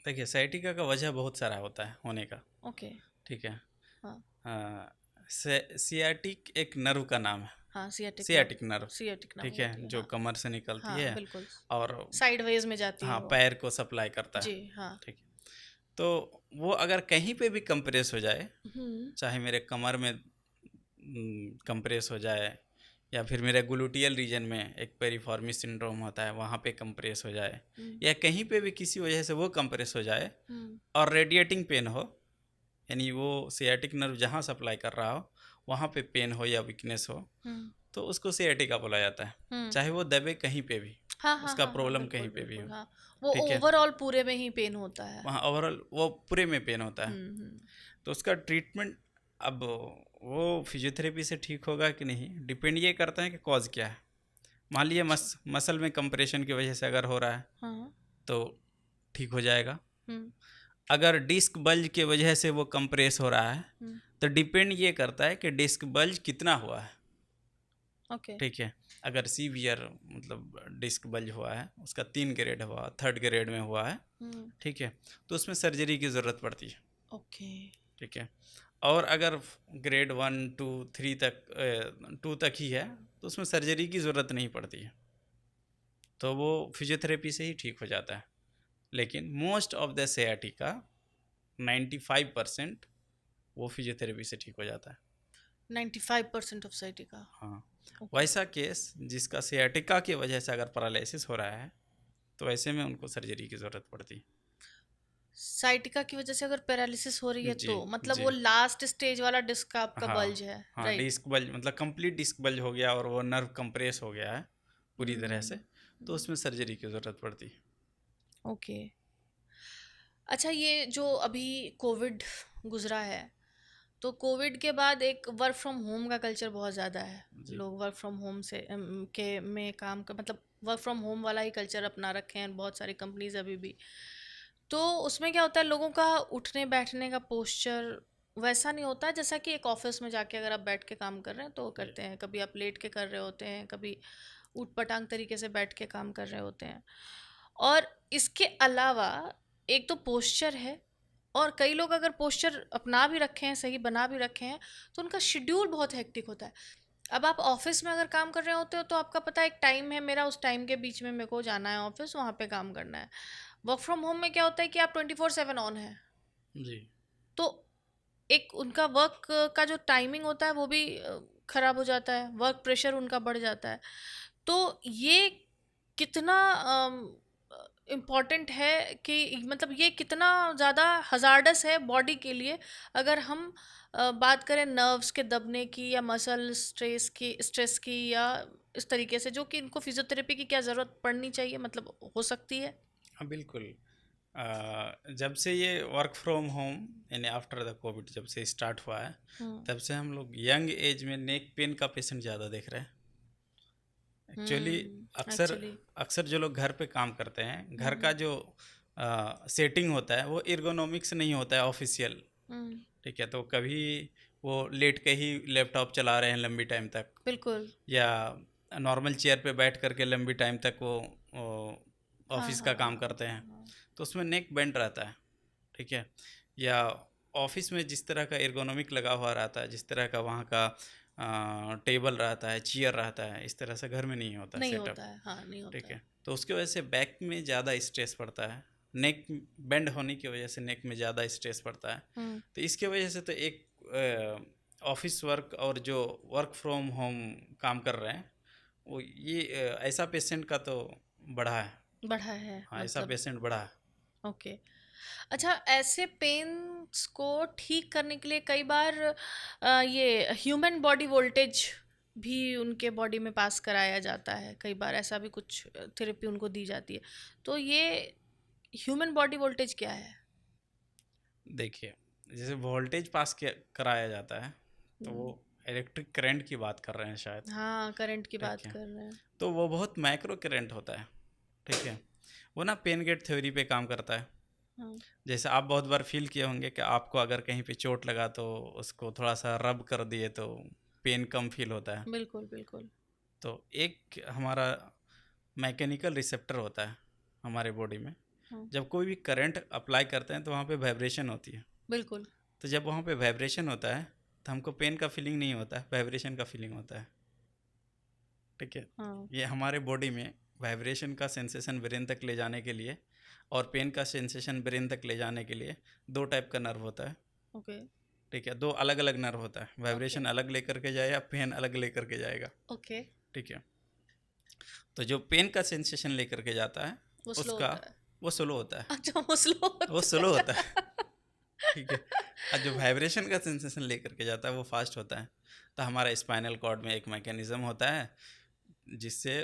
देखिए सयाटिका का वजह बहुत सारा होता है होने का। ओके। ठीक है, हाँ। सियाटिक एक नर्व का नाम है, हाँ, sciatic nerve. Sciatic nerve. Sciatic nerve ठीक है, होती है, जो हाँ। कमर से निकलती हाँ, है बिल्कुल। और साइडवेज में जाती है हाँ वो। पैर को सप्लाई करता है। जी, हाँ। ठीक है, तो वो अगर कहीं पे भी कंप्रेस हो जाए, हुँ। चाहे मेरे कमर में कंप्रेस हो जाए, या फिर मेरे ग्लूटियल रीजन में एक पेरिफॉर्मिस सिंड्रोम होता है वहाँ पे कंप्रेस हो जाए, हुँ। या कहीं पे भी किसी वजह से वो कंप्रेस हो जाए हुँ। और रेडिएटिंग पेन हो, यानी वो सियाटिक नर्व जहाँ सप्लाई कर रहा हो वहाँ पे पेन हो या वीकनेस हो, हुँ। तो उसको सियाटिका बोला जाता है। हुँ। चाहे वो दबे कहीं पे भी, हाँ, हाँ, उसका हाँ, हाँ, प्रॉब्लम कहीं बिल्कुल, पे भी बिल्कुल, हो। हाँ। वो ठीक है, ओवरऑल पूरे में ही पेन होता है। वहाँ ओवरऑल वो पूरे में पेन होता है। हुँ, हुँ। तो उसका ट्रीटमेंट, अब वो फिजियोथेरेपी से ठीक होगा कि नहीं, डिपेंड ये करता है कि कॉज क्या है। मान लीजिए अच्छा। मसल में कंप्रेशन की वजह से अगर हो रहा है हाँ। तो ठीक हो जाएगा। हुँ। अगर डिस्क बल्ज की वजह से वो कंप्रेस हो रहा है हुँ। तो डिपेंड ये करता है कि डिस्क बल्ज कितना हुआ है। ओके। ठीक है, अगर सीवियर मतलब डिस्क बल्ज हुआ है, उसका 3 ग्रेड हुआ, थर्ड ग्रेड में हुआ है, हुँ। ठीक है, तो उसमें सर्जरी की ज़रूरत पड़ती है। ओके। ठीक है, और अगर ग्रेड 1 2 3 तक 2 तक ही है तो उसमें सर्जरी की ज़रूरत नहीं पड़ती है, तो वो फिजियोथेरेपी से ही ठीक हो जाता है। लेकिन मोस्ट ऑफ द sciatica 95% वो फिजियोथेरेपी से ठीक हो जाता है। 95% ऑफ साइटिका। हाँ, ओके। वैसा केस जिसका sciatica की वजह से अगर पैरालिसिस हो रहा है तो ऐसे में उनको सर्जरी की ज़रूरत पड़ती है। साइटिका की वजह से अगर पैरालिसिस हो रही है जी, तो मतलब वो जी। लास्ट स्टेज वाला डिस्क का आपका हाँ, बल्ज है, हाँ, राइट? डिस्क बल्ज मतलब कंप्लीट डिस्क बल्ज हो गया और वो नर्व कंप्रेस हो गया है पूरी तरह से, हुँ। तो हुँ। उसमें सर्जरी की ज़रूरत पड़ती है। ओके। अच्छा, ये जो अभी कोविड गुज़रा है, तो कोविड के बाद एक वर्क फ्रॉम होम का कल्चर बहुत ज़्यादा है। जी, लोग वर्क फ्रॉम होम से के में काम कर, मतलब वर्क फ्रॉम होम वाला ही कल्चर अपना रखे हैं बहुत सारी कंपनीज अभी भी। तो उसमें क्या होता है, लोगों का उठने बैठने का पोस्चर वैसा नहीं होता है जैसा कि एक ऑफिस में जाके अगर आप बैठ के काम कर रहे हैं तो जी, करते हैं। कभी आप लेट के कर रहे होते हैं, कभी ऊट पटांग तरीके से बैठ के काम कर रहे होते हैं। और इसके अलावा एक तो पोस्चर है, और कई लोग अगर पोस्चर अपना भी रखे हैं, सही बना भी रखे हैं, तो उनका शेड्यूल बहुत हेक्टिक होता है। अब आप ऑफिस में अगर काम कर रहे होते हो तो आपका पता है एक टाइम है, मेरा उस टाइम के बीच में मेरे को जाना है ऑफिस, वहाँ पे काम करना है। वर्क फ्रॉम होम में क्या होता है कि आप 24/7 ऑन है। जी। तो एक उनका वर्क का जो टाइमिंग होता है वो भी खराब हो जाता है, वर्क प्रेशर उनका बढ़ जाता है। तो ये कितना इम्पॉर्टेंट है कि मतलब ये कितना ज़्यादा हजार्डस है बॉडी के लिए, अगर हम बात करें नर्व्स के दबने की या मसल स्ट्रेस की या इस तरीके से, जो कि इनको फिजियोथेरेपी की क्या ज़रूरत पड़नी चाहिए, मतलब हो सकती है। हाँ बिल्कुल। जब से ये वर्क फ्रॉम होम यानी आफ्टर द कोविड जब से स्टार्ट हुआ है, हम्म। तब से हम लोग यंग एज में नेक पेन का पेशेंट ज़्यादा देख रहे हैं। एक्चुअली अक्सर एक्चुअली। अक्सर जो लोग घर पे काम करते हैं, घर हम्म। का जो सेटिंग होता है वो एर्गोनॉमिक्स नहीं होता है ऑफिशियल। हम्म। ठीक है, तो कभी वो लेट के ही लैपटॉप चला रहे हैं लंबी टाइम तक, बिल्कुल। या नॉर्मल चेयर पे बैठ करके लंबी टाइम तक वो हाँ ऑफिस का हाँ काम हाँ करते हैं, हाँ। तो उसमें नेक बेंड रहता है। ठीक है, या ऑफिस में जिस तरह का एर्गोनॉमिक लगा हुआ रहता है, जिस तरह का वहाँ का टेबल रहता है, चेयर रहता है, इस तरह से घर में नहीं होता नहीं सेटअप। होता है, हाँ नहीं होता ठीक है। है, तो उसकी वजह से बैक में ज़्यादा स्ट्रेस पड़ता है, नेक बेंड होने की वजह से नेक में ज़्यादा स्ट्रेस पड़ता है। हम्म। तो इसके वजह से तो एक ऑफिस वर्क और जो वर्क फ्रॉम होम काम कर रहे हैं, वो ये ऐसा पेशेंट का तो बढ़ा है। बढ़ा है हाँ, ऐसा मतलब। पेशेंट बढ़ा है। ओके। अच्छा, ऐसे पेन्स को ठीक करने के लिए कई बार ये ह्यूमन बॉडी वोल्टेज भी उनके बॉडी में पास कराया जाता है, कई बार ऐसा भी कुछ थेरेपी उनको दी जाती है। तो ये ह्यूमन बॉडी वोल्टेज क्या है? देखिए, जैसे वोल्टेज पास किया कराया जाता है, तो वो हम्म। इलेक्ट्रिक करंट की बात कर रहे हैं शायद। हाँ, करंट की ठीक बात है, कर रहे हैं। तो वो बहुत माइक्रो करंट होता है। ठीक है, वो ना पेन गेट थ्योरी पे काम करता है। हाँ। जैसे आप बहुत बार फील किए होंगे कि आपको अगर कहीं पे चोट लगा तो उसको थोड़ा सा रब कर दिए तो पेन कम फील होता है। बिल्कुल बिल्कुल। तो एक हमारा मैकेनिकल रिसेप्टर होता है हमारे बॉडी में। हाँ। जब कोई भी करंट अप्लाई करते हैं तो वहाँ पे वाइब्रेशन होती है। बिल्कुल। तो जब वहाँ पे वाइब्रेशन होता है तो हमको पेन का फीलिंग नहीं होता है, वाइब्रेशन का फीलिंग होता है। ठीक है, हाँ। ये हमारे बॉडी में वाइब्रेशन का सेंसेशन ब्रेन तक ले जाने के लिए और पेन का सेंसेशन ब्रेन तक ले जाने के लिए दो टाइप का नर्व होता है। ओके। ठीक है, दो अलग अलग नर्व होता है, ओके। वाइब्रेशन अलग लेकर के जाएगा, पेन अलग लेकर के जाएगा। ओके। ठीक है, तो जो पेन का सेंसेशन लेकर के जाता है वो स्लो उसका होता है। वो स्लो होता है। अच्छा, वो स्लो वो होता स्लो होता है। है। ठीक है, और जो वाइब्रेशन का सेंसेशन लेकर के जाता है वो फास्ट होता है। तो हमारा स्पाइनल कॉर्ड में एक मैकेनिज्म होता है जिससे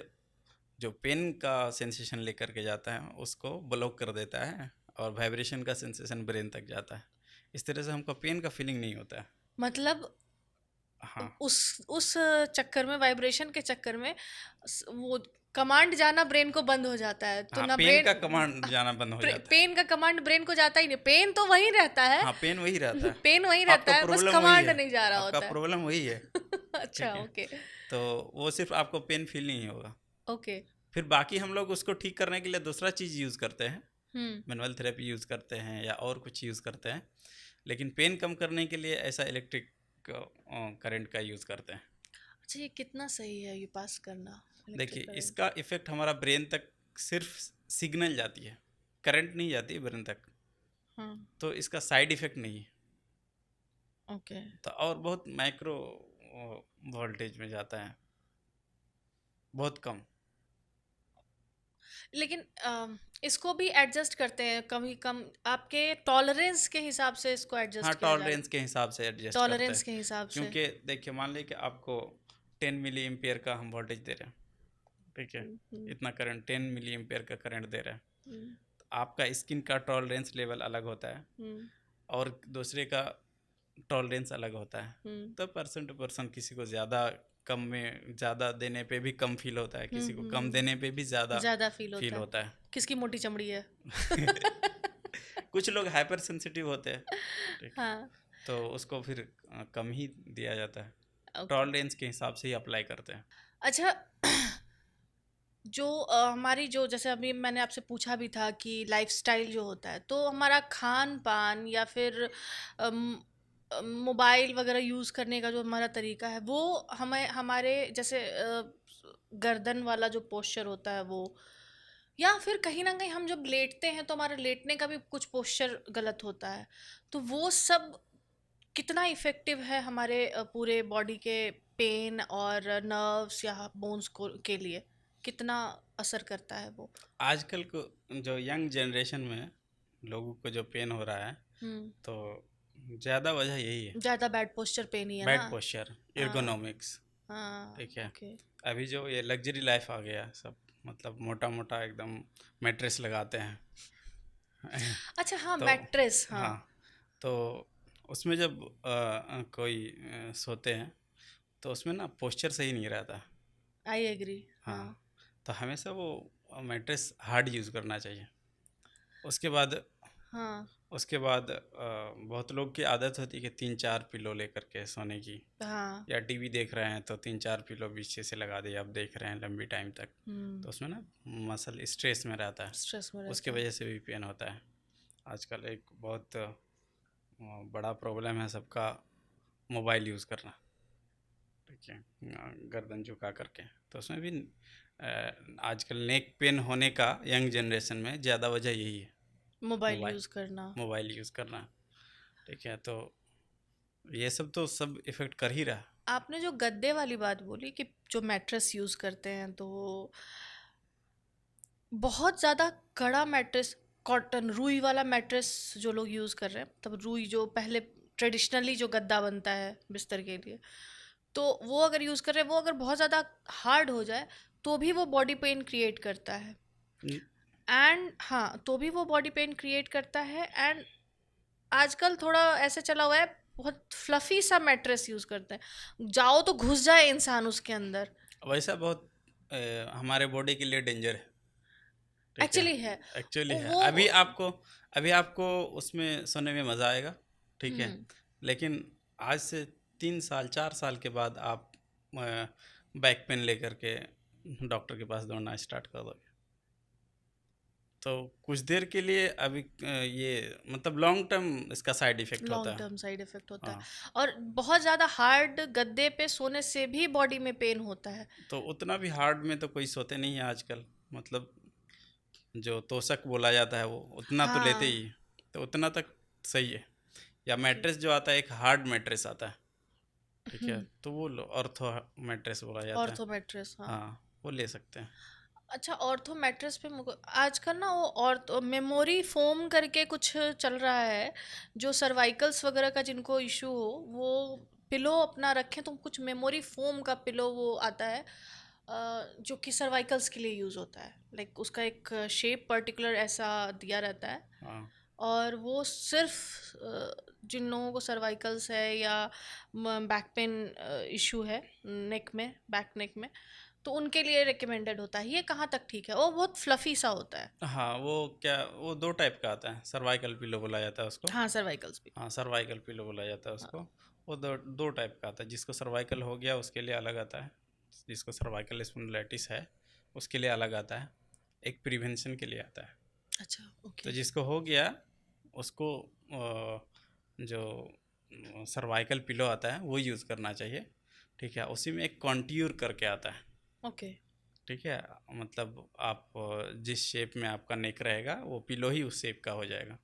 जो पेन का सेंसेशन लेकर के जाता है उसको ब्लॉक कर देता है और वाइब्रेशन का सेंसेशन ब्रेन तक जाता है। इस तरह से हमको पेन का फीलिंग नहीं होता है। मतलब हाँ। उस चक्कर में, वाइब्रेशन के चक्कर में वो कमांड जाना ब्रेन को बंद हो जाता है, तो हाँ, ना पेन ब्रेन का कमांड जाना बंद हो जाता है। पेन का कमांड ब्रेन को जाता ही नहीं, पेन तो वही रहता है। हाँ, पेन वही रहता है। पेन वही आपका रहता है, बस प्रॉब्लम वही कमांड है। नहीं जा रहा आपका होता है। प्रॉब्लम वही है। अच्छा, ठीक है, ओके। तो वो सिर्फ आपको पेन फील नहीं होगा। ओके। फिर बाकी हम लोग उसको ठीक करने के लिए दूसरा चीज़ यूज़ करते हैं, हम्म। मैनुअल थेरेपी यूज़ करते हैं या और कुछ यूज़ करते हैं। लेकिन पेन कम करने के लिए ऐसा इलेक्ट्रिक करंट का यूज़ करते हैं। अच्छा, ये कितना सही है ये पास करना, इलेक्ट्रिक देखिए, करंट? इसका इफ़ेक्ट हमारा ब्रेन तक सिर्फ सिग्नल जाती है, करंट नहीं जाती है ब्रेन तक। हाँ। तो इसका साइड इफ़ेक्ट नहीं है। ओके। तो और बहुत माइक्रो वोल्टेज में जाता है, बहुत कम। लेकिन इसको भी एडजस्ट करते हैं कभी कम, आपके टॉलरेंस के हिसाब से इसको हाँ, एडजस्ट किया जाता टॉलरेंस के हिसाब से है, एडजस्ट करते टॉलरेंस हैं। के हिसाब से। क्योंकि देखिए, मान लीजिए कि आपको 10 मिली एम्पियर का हम वोल्टेज दे रहे हैं। ठीक है, हम्म। इतना करंट 10 मिली एम्पियर का करंट दे रहे हैं। हम्म। तो आपका स्किन का टॉलरेंस लेवल अलग होता है हम्म। और दूसरे का टॉलरेंस अलग होता है। हम्म। तो पर्सन टू पर्सन किसी को ज़्यादा कम में ज़्यादा देने पे भी कम फील होता है, किसी को कम देने पे भी ज़्यादा ज्यादा फील फील होता है। होता है। किसकी मोटी चमड़ी है? कुछ लोग हाइपर सेंसिटिव होते हैं। ठीक है, हाँ। तो उसको फिर कम ही दिया जाता है, ओके। टॉलरेंस के हिसाब से ही अप्लाई करते हैं। अच्छा, जो हमारी जो, जैसे अभी मैंने आपसे पूछा भी था कि लाइफस्टाइल जो होता है, तो हमारा खान पान या फिर मोबाइल वगैरह यूज़ करने का जो हमारा तरीका है वो हमें हमारे जैसे गर्दन वाला जो पोस्चर होता है वो, या फिर कहीं ना कहीं हम जब लेटते हैं तो हमारा लेटने का भी कुछ पोस्चर गलत होता है, तो वो सब कितना इफेक्टिव है हमारे पूरे बॉडी के पेन और नर्व्स या बोन्स को के लिए, कितना असर करता है वो? आजकल को जो यंग जनरेशन में लोगों को जो पेन हो रहा है, हम्म। तो ज़्यादा वजह यही है। ज़्यादा बैड पोस्चर पेन ही है ना? बैड पोस्चर, हाँ। एर्गोनॉमिक्स। हाँ। ठीक है। ओके। अभी जो ये लग्जरी लाइफ आ गया सब, मतलब मोटा मोटा एकदम मैट्रेस लगाते हैं। अच्छा, हाँ, तो मैट्रेस, हाँ। हाँ, तो उसमें जब कोई सोते हैं तो उसमें ना पोस्चर सही नहीं रहता। आई एग्री, हाँ। हाँ, तो हमेशा वो मैट्रेस हार्ड यूज़ करना चाहिए। उसके बाद हाँ। उसके बाद बहुत लोग की आदत होती है कि 3-4 पिलो लेकर के सोने की, हाँ। या टीवी देख रहे हैं तो 3-4 पिलो पीछे से लगा दिए, आप देख रहे हैं लंबी टाइम तक, हम्म। तो उसमें ना मसल स्ट्रेस में रहता है। स्ट्रेस में उसके रहता है। वजह से भी पेन होता है। आजकल एक बहुत बड़ा प्रॉब्लम है सबका, मोबाइल यूज़ करना। ठीक है। गर्दन झुका करके, तो उसमें भी आजकल नेक पेन होने का यंग जनरेशन में ज़्यादा वजह यही है, मोबाइल मोबाइल यूज़ करना। मोबाइल यूज़ करना। ठीक है, तो ये सब तो सब इफ़ेक्ट कर ही रहा है। आपने जो गद्दे वाली बात बोली कि जो मैट्रेस यूज़ करते हैं तो बहुत ज़्यादा कड़ा मैट्रेस, कॉटन रुई वाला मैट्रेस जो लोग यूज़ कर रहे हैं, तब रुई जो पहले ट्रेडिशनली जो गद्दा बनता है बिस्तर के लिए, तो वो अगर यूज़ कर रहे हैं, वो अगर बहुत ज़्यादा हार्ड हो जाए तो भी वो बॉडी पेन क्रिएट करता है। जी। एंड हाँ, तो भी वो बॉडी पेन क्रिएट करता है। एंड आजकल थोड़ा ऐसे चला हुआ है, बहुत फ्लफी सा मैट्रेस यूज़ करते हैं, जाओ तो घुस जाए इंसान उसके अंदर। वैसा बहुत हमारे बॉडी के लिए डेंजर है। ठीक है, एक्चुअली है एक्चुअली है। वो। अभी आपको उसमें सोने में मज़ा आएगा। ठीक है, हम्म। लेकिन आज से 3 साल 4 साल के बाद आप बैक पेन लेकर के डॉक्टर के पास दौड़ना स्टार्ट कर दोगे। तो कुछ देर के लिए अभी ये मतलब लॉन्ग टर्म इसका साइड इफ़ेक्ट होता लॉन्ग है। टर्म साइड इफेक्ट होता है। हाँ, और बहुत ज़्यादा हार्ड गद्दे पे सोने से भी बॉडी में पेन होता है। तो उतना भी हार्ड में तो कोई सोते नहीं है आजकल। मतलब जो तोशक बोला जाता है वो उतना तो लेते हाँ। ही है, तो उतना तक सही है। या ओके। मैट्रेस जो आता है, एक हार्ड मैट्रेस आता है। ठीक है, तो वो ऑर्थो मैट्रेस बोला जाता है। ऑर्थो मैट्रेस, हाँ। हाँ, वो ले सकते हैं। अच्छा, ऑर्थो मैट्रेस पे मुझको आजकल ना वो ऑर्थो मेमोरी फोम करके कुछ चल रहा है, जो सर्वाइकल्स वगैरह का जिनको इशू हो वो पिलो अपना रखें तो कुछ मेमोरी फोम का पिलो वो आता है, जो कि सर्वाइकल्स के लिए यूज़ होता है। लाइक उसका एक शेप पर्टिकुलर ऐसा दिया रहता है, हाँ, और वो सिर्फ जिन लोगों को सर्वाइकल्स है या बैक पेन इशू है नेक में, बैक नेक में, तो उनके लिए रिकमेंडेड होता है। ये कहाँ तक ठीक है? वो बहुत फ्लफी सा होता है। हाँ, वो 2 टाइप का आता है। सर्वाइकल पिलो बोला जाता है उसको। हाँ, सर्वाइकल्स भी। हाँ, सर्वाइकल पिलो बोला जाता है हाँ। उसको। वो दो टाइप का आता है। जिसको सर्वाइकल हो गया उसके लिए अलग आता है। जिसको सर्वाइकल स्पॉन्डिलाइटिस है उसके लिए अलग आता है। एक प्रिवेंशन के लिए आता है। अच्छा, तो ओके। जिसको हो गया उसको जो सर्वाइकल पिलो आता है वो यूज़ करना चाहिए। ठीक है, उसी में एक कॉन्ट्यूर करके आता है। ओके। ठीक है, मतलब आप जिस शेप में आपका नेक रहेगा वो पिलो ही उस शेप का हो जाएगा।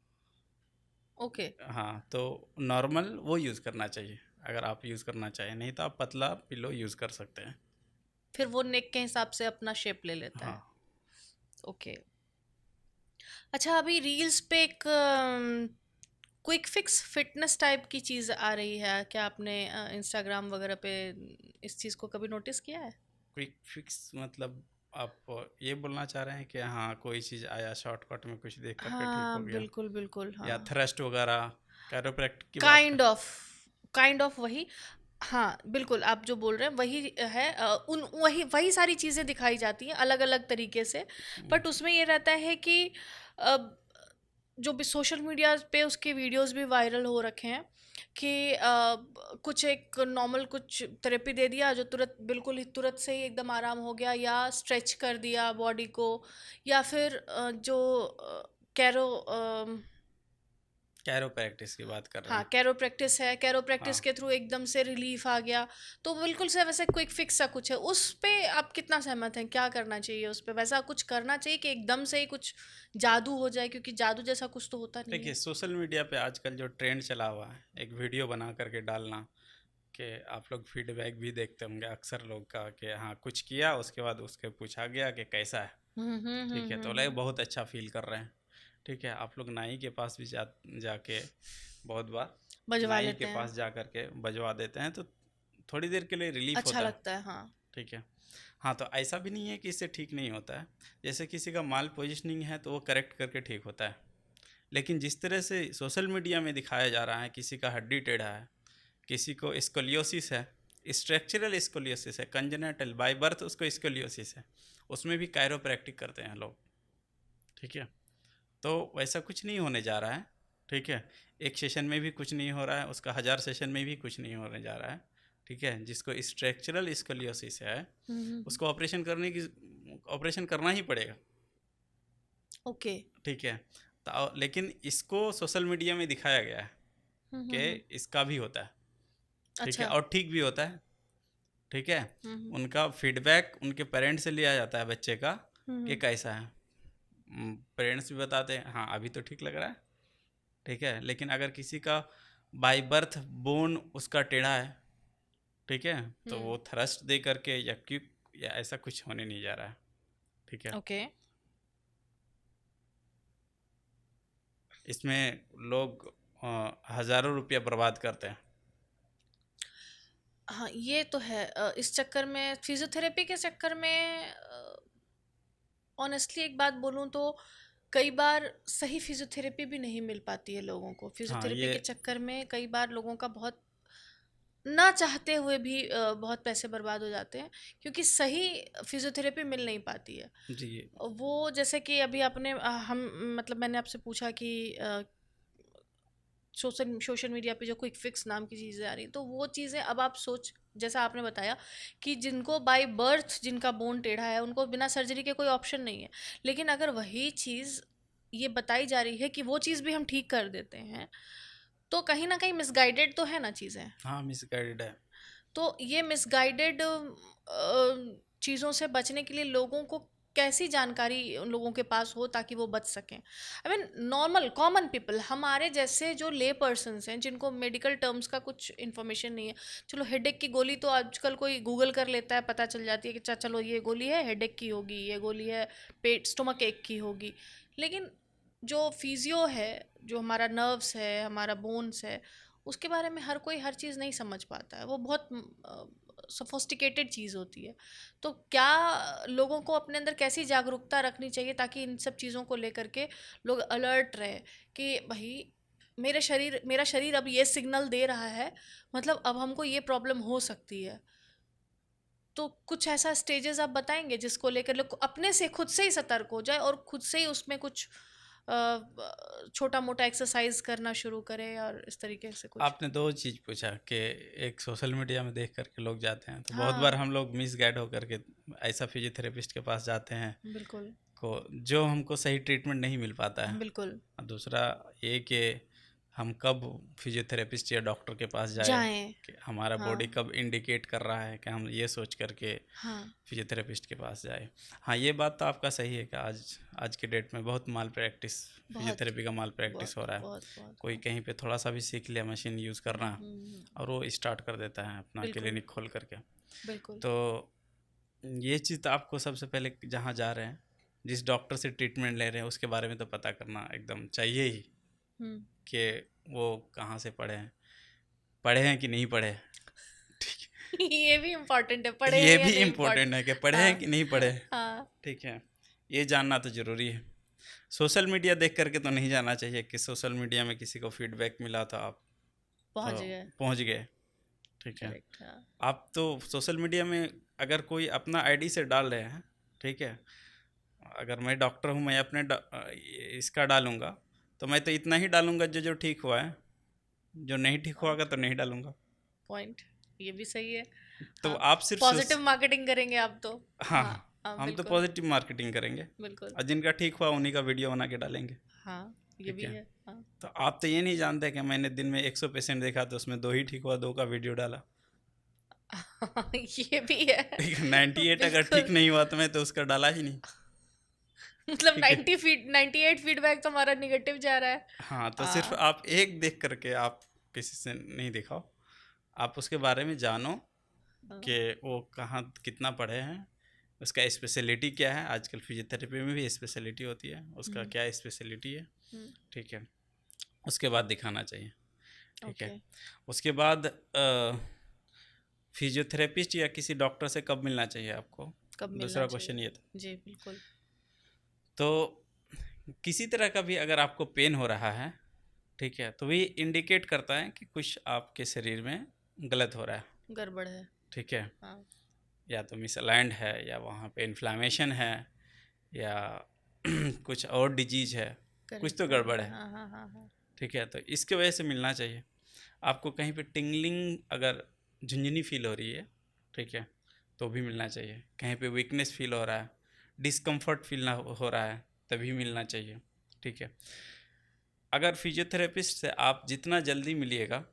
ओके। हाँ, तो नॉर्मल वो यूज़ करना चाहिए अगर आप यूज़ करना चाहें, नहीं तो आप पतला पिलो यूज़ कर सकते हैं। फिर वो नेक के हिसाब से अपना शेप ले लेता हाँ, है। ओके। अच्छा, अभी रील्स पे एक क्विक फिक्स फिटनेस टाइप की चीज़ आ रही है, क्या आपने इंस्टाग्राम वगैरह पे इस चीज़ को कभी नोटिस किया है? क्विक फिक्स मतलब आप ये बोलना चाह रहे हैं कि हाँ, कोई चीज़ आया शॉर्टकट में कुछ देख करके ठीक हो हाँ, गया, बिल्कुल बिल्कुल, या हाँ। थ्रस्ट वगैरह, कैरोप्रैक्ट की बात कर। काइंड ऑफ वही। हाँ, बिल्कुल, आप जो बोल रहे हैं वही है। उन वही वही सारी चीज़ें दिखाई जाती हैं अलग अलग तरीके से। हम्म, बट उसमें ये रहता है कि अ, जो भी सोशल मीडिया पे उसके वीडियोस भी वायरल हो रखे हैं कि कुछ एक नॉर्मल कुछ थेरेपी दे दिया जो तुरंत, बिल्कुल ही तुरंत से ही एकदम आराम हो गया, या स्ट्रेच कर दिया बॉडी को, या फिर जो कैरो कैरोप्रैक्टिस की बात कर रहे हाँ, हैं। कैरोप्रैक्टिस है, कैरोप्रैक्टिस हाँ, के थ्रू एकदम से रिलीफ आ गया, तो बिल्कुल से वैसे क्विक फिक्स सा कुछ है, उस पे आप कितना सहमत हैं? क्या करना चाहिए उस पे? वैसा कुछ करना चाहिए कि एकदम से ही कुछ जादू हो जाए? क्योंकि जादू जैसा कुछ तो होता नहीं देखिए है। सोशल मीडिया पे आजकल जो ट्रेंड चला हुआ है, एक वीडियो बना करके डालना, कि आप लोग फीडबैक भी देखते होंगे अक्सर लोग का, कि हाँ कुछ किया उसके बाद उसके पूछा गया कि कैसा है। ठीक है, तो लोग बहुत अच्छा फील कर रहे हैं। ठीक है, आप लोग नाई के पास भी जाके बहुत बार बजवा नाई के लेते हैं। पास जा करके बजवा देते हैं, तो थोड़ी देर के लिए रिलीफ अच्छा होता है। लगता है, हाँ। ठीक है। हाँ, तो ऐसा भी नहीं है कि इससे ठीक नहीं होता है। जैसे किसी का माल पोजिशनिंग है तो वो करेक्ट करके ठीक होता है। लेकिन जिस तरह से सोशल मीडिया में दिखाया जा रहा है, किसी का हड्डी टेढ़ा है, किसी को स्कोलियोसिस है, स्ट्रक्चरल स्कोलियोसिस है, कंजेनेटल बाय बर्थ उसको स्कोलियोसिस है, उसमें भी कायरोप्रैक्टिक करते हैं लोग। ठीक है, तो वैसा कुछ नहीं होने जा रहा है। ठीक है, एक सेशन में भी कुछ नहीं हो रहा है, उसका 1000 सेशन में भी कुछ नहीं होने जा रहा है। ठीक है, जिसको स्ट्रक्चरल स्कोलियोसिस है उसको ऑपरेशन करना ही पड़ेगा। ओके। ठीक है, तो लेकिन इसको सोशल मीडिया में दिखाया गया है कि इसका भी होता है। ठीक है, अच्छा। और ठीक भी होता है। ठीक है, हम्म उनका फीडबैक उनके पेरेंट्स से लिया जाता है बच्चे का, कि हम्म कैसा है। पेरेंट्स भी बताते हैं हाँ अभी तो ठीक लग रहा है। ठीक है, लेकिन अगर किसी का बाय बर्थ बोन उसका टेढ़ा है, ठीक है, तो वो थ्रस्ट दे करके या क्यों, या ऐसा कुछ होने नहीं जा रहा है। ठीक है, ओके। इसमें लोग हज़ारों रुपया बर्बाद करते हैं। हाँ, ये तो है। इस चक्कर में, फिजियोथेरेपी के चक्कर में, ऑनेस्टली एक बात बोलूँ तो कई बार सही फिजियोथेरेपी भी नहीं मिल पाती है लोगों को। हाँ फिजियोथेरेपी ये, के चक्कर में कई बार लोगों का बहुत ना चाहते हुए भी बहुत पैसे बर्बाद हो जाते हैं, क्योंकि सही फिजियोथेरेपी मिल नहीं पाती है। जी, वो जैसे कि अभी आपने हम मतलब मैंने आपसे पूछा कि सोशल सोशल मीडिया पे जो क्विक फिक्स नाम की चीज़ें आ रही हैं, तो वो चीज़ें अब आप सोच, जैसा आपने बताया कि जिनको बाय बर्थ जिनका बोन टेढ़ा है उनको बिना सर्जरी के कोई ऑप्शन नहीं है, लेकिन अगर वही चीज़ ये बताई जा रही है कि वो चीज़ भी हम ठीक कर देते हैं, तो कहीं ना कहीं मिसगाइडेड तो है ना चीज़ें। हाँ मिसगाइडेड है। तो ये मिसगाइडेड चीज़ों से बचने के लिए लोगों को कैसी जानकारी उन लोगों के पास हो ताकि वो बच सकें? I mean normal common people, हमारे जैसे जो ले पर्सन्स हैं जिनको मेडिकल टर्म्स का कुछ इन्फॉर्मेशन नहीं है। चलो हेडेक की गोली तो आजकल कोई गूगल कर लेता है, पता चल जाती है कि चलो ये गोली है हेडेक की होगी, ये गोली है पेट स्टोमक एक की होगी। लेकिन जो फिजियो है, जो हमारा नर्व्स है, हमारा बोन्स है, उसके बारे में हर कोई हर चीज़ नहीं समझ पाता है। वो बहुत सोफोस्टिकेटेड चीज़ होती है। तो क्या लोगों को अपने अंदर कैसी जागरूकता रखनी चाहिए ताकि इन सब चीज़ों को लेकर के लोग अलर्ट रहे कि भाई मेरा शरीर अब ये सिग्नल दे रहा है, मतलब अब हमको ये प्रॉब्लम हो सकती है। तो कुछ ऐसा स्टेजेस आप बताएंगे जिसको लेकर लोग अपने से खुद से ही सतर्क हो जाए और खुद से ही उसमें कुछ छोटा मोटा एक्सरसाइज करना शुरू करे और इस तरीके से कुछ। आपने दो चीज़ पूछा कि एक सोशल मीडिया में देख करके लोग जाते हैं, तो बहुत बार हाँ, हम लोग मिसगाइड होकर के ऐसा फिजियोथेरेपिस्ट के पास जाते हैं बिल्कुल को जो हमको सही ट्रीटमेंट नहीं मिल पाता है। बिल्कुल। और दूसरा ये कि हम कब फिजियोथेरेपिस्ट या डॉक्टर के पास जाए, जाएं। कि हमारा बॉडी हाँ कब इंडिकेट कर रहा है कि हम ये सोच करके हाँ। फिजियोथेरेपिस्ट के पास जाए। हाँ ये बात तो आपका सही है कि आज आज के डेट में बहुत माल प्रैक्टिस, बहुत फिजियोथेरेपी का माल प्रैक्टिस बहुत हो रहा है। बहुत बहुत कोई बहुत। कहीं पे थोड़ा सा भी सीख लिया मशीन यूज़ करना, और वो स्टार्ट कर देता है अपना बिल्कुल क्लिनिक खोल करके। बिल्कुल। तो ये चीज़ तो आपको सबसे पहले जहाँ जा रहे हैं, जिस डॉक्टर से ट्रीटमेंट ले रहे हैं उसके बारे में तो पता करना एकदम चाहिए ही, हम्म। कि वो कहाँ से पढ़े हैं कि नहीं पढ़े। ठीक ये भी इम्पोर्टेंट है, है, पढ़े ये हैं या भी नहीं इम्पोर्टेंट इम्पोर्टेंट। है कि पढ़े हैं हाँ कि नहीं पढ़े। हाँ। ठीक है, ये जानना तो ज़रूरी है। सोशल मीडिया देख करके तो नहीं जाना चाहिए कि सोशल मीडिया में किसी को फीडबैक मिला तो आप पहुंच तो गए। पहुंच गए। ठीक है, करेक्ट, हाँ। आप तो सोशल मीडिया में अगर कोई अपना आईडी से डाल रहे हैं, ठीक है, अगर मैं डॉक्टर हूँ, मैं अपने इसका डालूंगा, तो मैं तो इतना ही डालूंगा जो जो ठीक हुआ है, जो नहीं ठीक हुआ पॉइंट तो नहीं डालूंगा। पॉइंट, ये भी सही है। तो हाँ, आप सिर्फ पॉजिटिव मार्केटिंग करेंगे आप तो। हाँ हाँ हाँ, हाँ, हम तो बिल्कुल पॉजिटिव मार्केटिंग करेंगे, बिल्कुल। और जिनका ठीक हुआ उन्हीं का वीडियो बना के डालेंगे। हाँ, ये ठीक भी है, है। हाँ। तो आप तो ये नहीं जानते कि मैंने दिन में 100 पेशेंट देखा तो उसमें 2 ही ठीक हुआ, 2 का वीडियो डाला। ये भी है। ठीक है, 98 अगर बिल्कुल। ठीक नहीं हुआ तो मैं तो उसका डाला ही नहीं। मतलब ठीक है। 98 फीडबैक तो हमारा निगेटिव जा रहा है। हाँ, तो सिर्फ हाँ। आप एक देख करके आप किसी से नहीं दिखाओ, आप उसके बारे में जानो हाँ। कि वो कहाँ कितना पढ़े हैं, उसका स्पेशलिटी क्या है। आजकल फिजियोथेरेपी में भी स्पेशलिटी होती है, उसका हम्म। क्या स्पेशलिटी है। हम्म। ठीक है, उसके बाद दिखाना चाहिए। ठीक है, ओके। उसके बाद फिजियोथेरेपिस्ट या किसी डॉक्टर से कब मिलना चाहिए आपको, कब मिलना दूसरा चाहिए? क्वेश्चन ये था। जी बिल्कुल। तो किसी तरह का भी अगर आपको पेन हो रहा है, ठीक है, तो ये इंडिकेट करता है कि कुछ आपके शरीर में गलत हो रहा है। गड़बड़ है। ठीक है, हाँ। या तो मिसअलाइंड है, या वहाँ पे इन्फ्लामेशन है, या कुछ और डिजीज है, कुछ करेक्ट। तो हाँ गड़बड़ हाँ है। हाँ हाँ हाँ हाँ। ठीक है, तो इसके वजह से मिलना चाहिए। आपको कहीं पे टिंगलिंग अगर झुंझुनी फील हो रही है, ठीक है, तो भी मिलना चाहिए। कहीं पे वीकनेस फील हो रहा है, डिस्कम्फर्ट फील ना हो रहा है, तभी मिलना चाहिए। ठीक है, अगर फिजियोथेरेपिस्ट से आप जितना जल्दी मिलिएगा,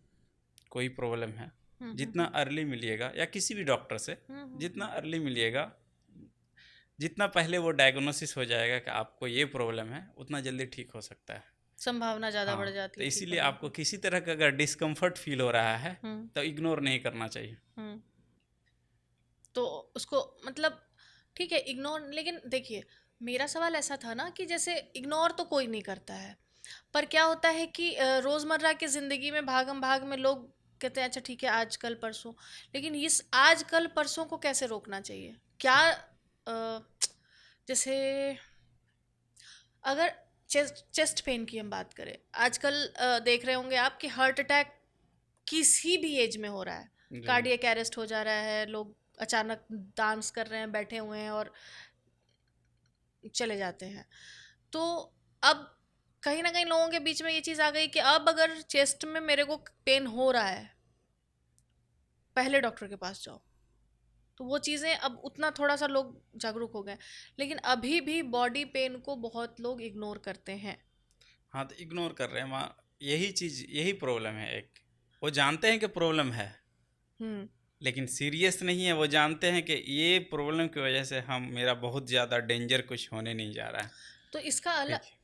कोई प्रॉब्लम है, जितना हम्म। अर्ली मिलिएगा, या किसी भी डॉक्टर से जितना हम्म। अर्ली मिलिएगा, जितना पहले वो डायग्नोसिस हो जाएगा कि आपको ये प्रॉब्लम है, उतना जल्दी ठीक हो सकता है। संभावना ज़्यादा बढ़ हाँ, जाती तो है ठीक इसीलिए होने आपको की। किसी तरह का अगर डिस्कम्फर्ट फील हो रहा है हम्म। तो इग्नोर नहीं करना चाहिए। हम्म। तो उसको मतलब ठीक है इग्नोर, लेकिन देखिए मेरा सवाल ऐसा था ना कि जैसे इग्नोर तो कोई नहीं करता है, पर क्या होता है कि रोज़मर्रा की ज़िंदगी में भागम भाग में लोग कहते हैं अच्छा ठीक है आज कल परसों, लेकिन इस आज कल परसों को कैसे रोकना चाहिए? क्या जैसे अगर चेस्ट पेन की हम बात करें, आजकल देख रहे होंगे आप कि हार्ट अटैक किसी भी एज में हो रहा है, जी। कार्डियक अरेस्ट हो जा रहा है, लोग अचानक डांस कर रहे हैं, बैठे हुए हैं और चले जाते हैं। तो अब कहीं ना कहीं लोगों के बीच में ये चीज़ आ गई कि अब अगर चेस्ट में मेरे को पेन हो रहा है, पहले डॉक्टर के पास जाओ। तो वो चीज़ें अब उतना थोड़ा सा लोग जागरूक हो गए, लेकिन अभी भी बॉडी पेन को बहुत लोग इग्नोर करते हैं। हाँ, तो इग्नोर कर रहे हैं वहाँ, यही चीज़, यही प्रॉब्लम है एक। वो जानते हैं कि प्रॉब्लम है, हम्म। लेकिन सीरियस नहीं है। वो जानते हैं कि ये प्रॉब्लम की वजह से हम मेरा बहुत ज़्यादा डेंजर कुछ होने नहीं जा रहा है। तो ठीक है।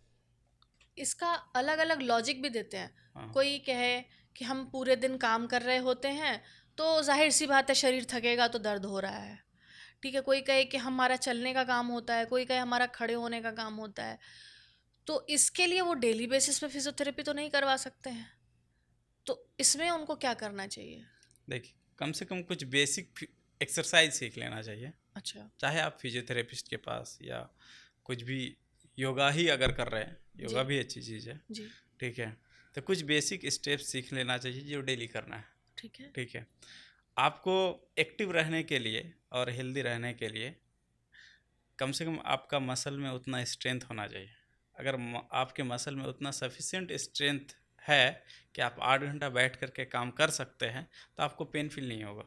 इसका अलग अलग लॉजिक भी देते हैं। हाँ। कोई कहे कि हम पूरे दिन काम कर रहे होते हैं, तो जाहिर सी बात है शरीर थकेगा तो दर्द हो रहा है। ठीक है, कोई कहे कि हमारा चलने का काम होता है, कोई कहे हमारा खड़े होने का काम होता है। तो इसके लिए वो डेली बेसिस पे फिजियोथेरेपी तो नहीं करवा सकते हैं, तो इसमें उनको क्या करना चाहिए? देखिए, कम से कम कुछ बेसिक एक्सरसाइज सीख लेना चाहिए। अच्छा। चाहे आप फिजियोथेरेपिस्ट के पास या कुछ भी, योगा ही अगर कर रहे हैं, जी। योगा भी अच्छी चीज़ है। जी। ठीक है, तो कुछ बेसिक स्टेप्स सीख लेना चाहिए जो डेली करना है। ठीक है। ठीक है, आपको एक्टिव रहने के लिए और हेल्दी रहने के लिए कम से कम आपका मसल में उतना स्ट्रेंथ होना चाहिए। अगर आपके मसल में उतना सफिशिएंट स्ट्रेंथ है कि आप 8 घंटा बैठ करके काम कर सकते हैं, तो आपको पेन फील नहीं होगा।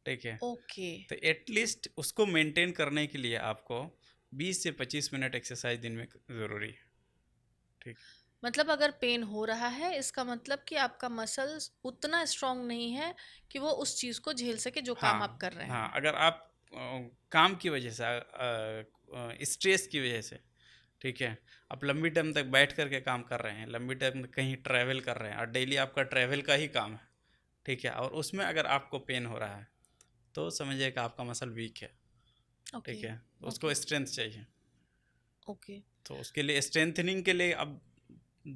ठीक है, ओके। तो एटलीस्ट उसको मेंटेन करने के लिए आपको 20 से 25 मिनट एक्सरसाइज दिन में ज़रूरी है। ठीक। मतलब अगर पेन हो रहा है इसका मतलब कि आपका मसल्स उतना स्ट्रांग नहीं है कि वो उस चीज़ को झेल सके जो काम आप हाँ, कर रहे हाँ, हैं। अगर आप काम की वजह से, स्ट्रेस की वजह से, ठीक है, आप लंबी टाइम तक बैठ करके काम कर रहे हैं, लंबी टाइम तक कहीं ट्रैवल कर रहे हैं और डेली आपका ट्रैवल का ही काम है, ठीक है, और उसमें अगर आपको पेन हो रहा है, तो समझिए कि आपका मसल वीक है। ओके। ठीक है, तो ओके। उसको स्ट्रेंथ चाहिए। ओके। तो उसके लिए स्ट्रेंथनिंग के लिए अब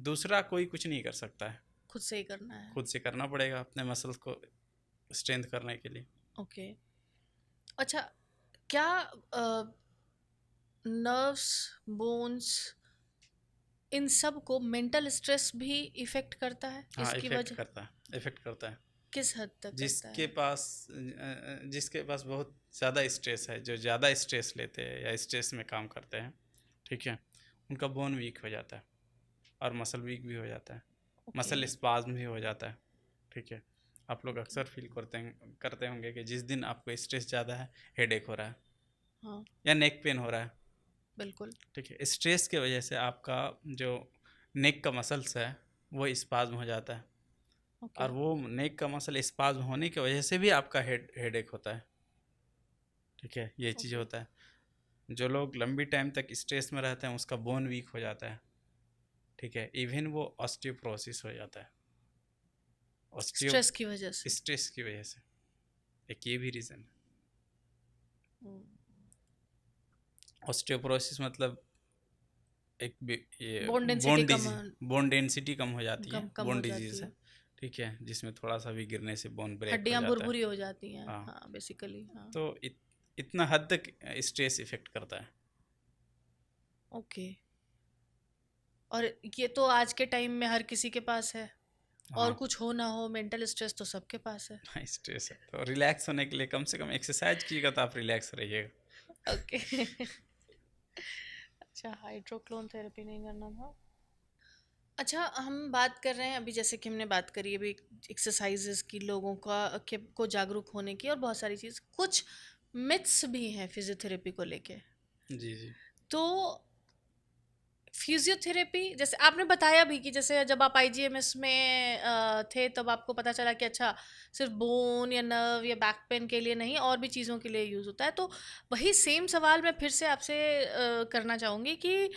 दूसरा कोई कुछ नहीं कर सकता है, खुद से ही करना है। खुद से करना पड़ेगा अपने मसल्स को स्ट्रेंथ करने के लिए। ओके। अच्छा, क्या नर्व्स, बोन्स, इन सब को मेंटल स्ट्रेस भी इफेक्ट करता है हाँ, इसकी इफ़ेक्ट वजह? करता है, इफ़ेक्ट करता है। किस हद तक करता जिसके है? पास जिसके पास बहुत ज़्यादा स्ट्रेस है, जो ज़्यादा स्ट्रेस लेते हैं या स्ट्रेस में काम करते हैं, ठीक है, उनका बोन वीक हो जाता है और मसल वीक भी हो जाता है, ओके। मसल स्पाज्म भी हो जाता है। ठीक है, आप लोग ओके। अक्सर फील करते होंगे कि जिस दिन आपको स्ट्रेस ज़्यादा है, हेडेक हो रहा है हाँ। या नेक पेन हो रहा है। बिल्कुल। ठीक है, स्ट्रेस की वजह से आपका जो नेक का मसल्स है वो स्पाज्म हो जाता है, ओके। और वो नेक का मसल स्पाज्म होने की वजह से भी आपका हेडेक होता है। ठीक है, ये चीज़ ओके। होता है। जो लोग लंबी टाइम तक स्ट्रेस में रहते हैं उसका बोन वीक हो जाता है। ठीक है, इवन वो ऑस्टियोप्रोसिस हो जाता है, ऑस्टियो स्ट्रेस की वजह से। स्ट्रेस की वजह से। एक ये भी रीज़न है। ऑस्टियोप्रोसिस मतलब ये बोन डेंसिटी बोन कम डिजीज, बोन डेंसिटी कम हो जाती है, कम कम बोन हो डिजीज जाती है। है। ठीक है, जिसमें थोड़ा सा भी गिरने से बोन ब्रेक हो हड्डियां जाता है। भुरभुरी हो जाती हैं, हाँ, हाँ बेसिकली, हाँ। तो इतना हद तक स्ट्रेस इफेक्ट करता है। ओके। और ये तो आज के टाइम में हर किसी के पास है, और हाँ, कुछ हो ना हो मेंटल स्ट्रेस तो सबके पास है। स्ट्रेस है तो रिलैक्स होने के लिए कम से कम एक्सरसाइज कीजिएगा तो आप रिलैक्स रहिएगा। ओके। अच्छा, हाइड्रोक्लोन थेरेपी नहीं करना था। अच्छा, हम बात कर रहे हैं अभी, जैसे कि हमने बात करी अभी एक्सरसाइजेस की, लोगों का को जागरूक होने की, और बहुत सारी चीज़, कुछ मिथ्स भी हैं फिजियोथेरेपी को लेके। जी जी। तो फिजियोथेरेपी, जैसे आपने बताया भी कि जैसे जब आप आईजीएमएस में थे तब आपको पता चला कि अच्छा, सिर्फ बोन या नर्व या बैक पेन के लिए नहीं, और भी चीज़ों के लिए यूज़ होता है। तो वही सेम सवाल मैं फिर से आपसे करना चाहूँगी कि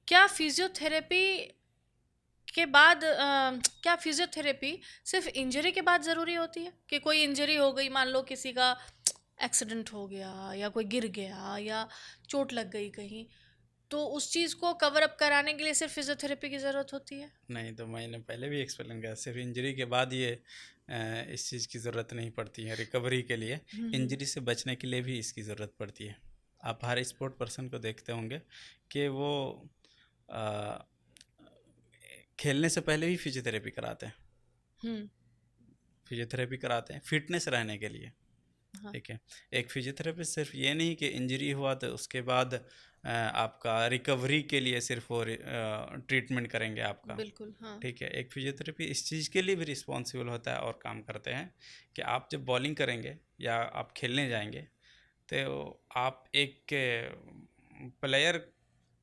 क्या फिजियोथेरेपी के बाद क्या फिजियोथेरेपी सिर्फ इंजरी के बाद ज़रूरी होती है, कि कोई इंजरी हो गई, मान लो किसी का एक्सीडेंट हो गया, या कोई गिर गया, या चोट लग गई कहीं, तो उस चीज़ को कवर अप कराने के लिए सिर्फ फिजियोथेरेपी की ज़रूरत होती है? नहीं, तो मैंने पहले भी एक्सप्लेन किया, सिर्फ इंजरी के बाद ये इस चीज़ की ज़रूरत नहीं पड़ती है रिकवरी के लिए। हम्म। इंजरी से बचने के लिए भी इसकी ज़रूरत पड़ती है। आप हर स्पोर्ट पर्सन को देखते होंगे कि वो अ, खेलने से पहले भी फिजियोथेरेपी कराते हैं। हम्म। फिजियोथेरेपी कराते हैं फिटनेस रहने के लिए। हाँ। ठीक है, एक फिजियोथेरेपिस्ट सिर्फ ये नहीं कि इंजरी हुआ तो उसके बाद आपका रिकवरी के लिए सिर्फ वो ट्रीटमेंट करेंगे आपका। बिल्कुल, हाँ। ठीक है, एक फिजियोथेरेपी इस चीज़ के लिए भी रिस्पॉन्सिबल होता है और काम करते हैं कि आप जब बॉलिंग करेंगे या आप खेलने जाएंगे तो आप एक प्लेयर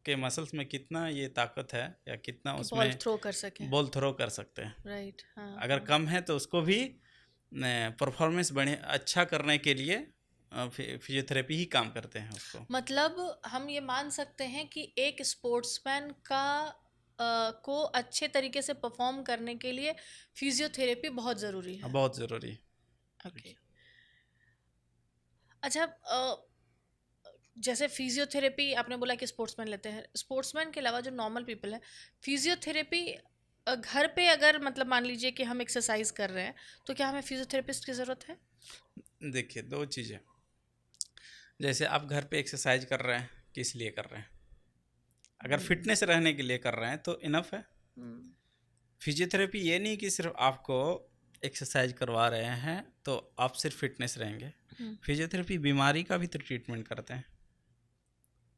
के मसल्स में कितना ये ताकत है या कितना कि बॉल उसमें थ्रो कर सकें। बॉल थ्रो कर सकते हैं। राइट, हाँ अगर हाँ। कम है तो उसको भी परफॉर्मेंस बढ़े अच्छा करने के लिए फिजियोथेरेपी ही काम करते हैं उसको। मतलब हम ये मान सकते हैं कि एक स्पोर्ट्समैन का को अच्छे तरीके से परफॉर्म करने के लिए फिजियोथेरेपी बहुत ज़रूरी है। बहुत ज़रूरी है। ओके। अच्छा, जैसे फिजियोथेरेपी आपने बोला कि स्पोर्ट्समैन लेते हैं, स्पोर्ट्समैन के अलावा जो नॉर्मल पीपल है, फिजियोथेरेपी घर पे अगर मतलब मान लीजिए कि हम एक्सरसाइज कर रहे हैं, तो क्या हमें फिजियोथेरेपिस्ट की ज़रूरत है? देखिए, दो चीज़ें, जैसे आप घर पे एक्सरसाइज कर रहे हैं किस लिए कर रहे हैं? अगर हम्म। फिटनेस रहने के लिए कर रहे हैं तो इनफ है। हम्म। फिजियोथेरेपी ये नहीं कि सिर्फ आपको एक्सरसाइज करवा रहे हैं तो आप सिर्फ फिटनेस रहेंगे। हम्म। फिजियोथेरेपी बीमारी का भी तो ट्रीटमेंट करते हैं।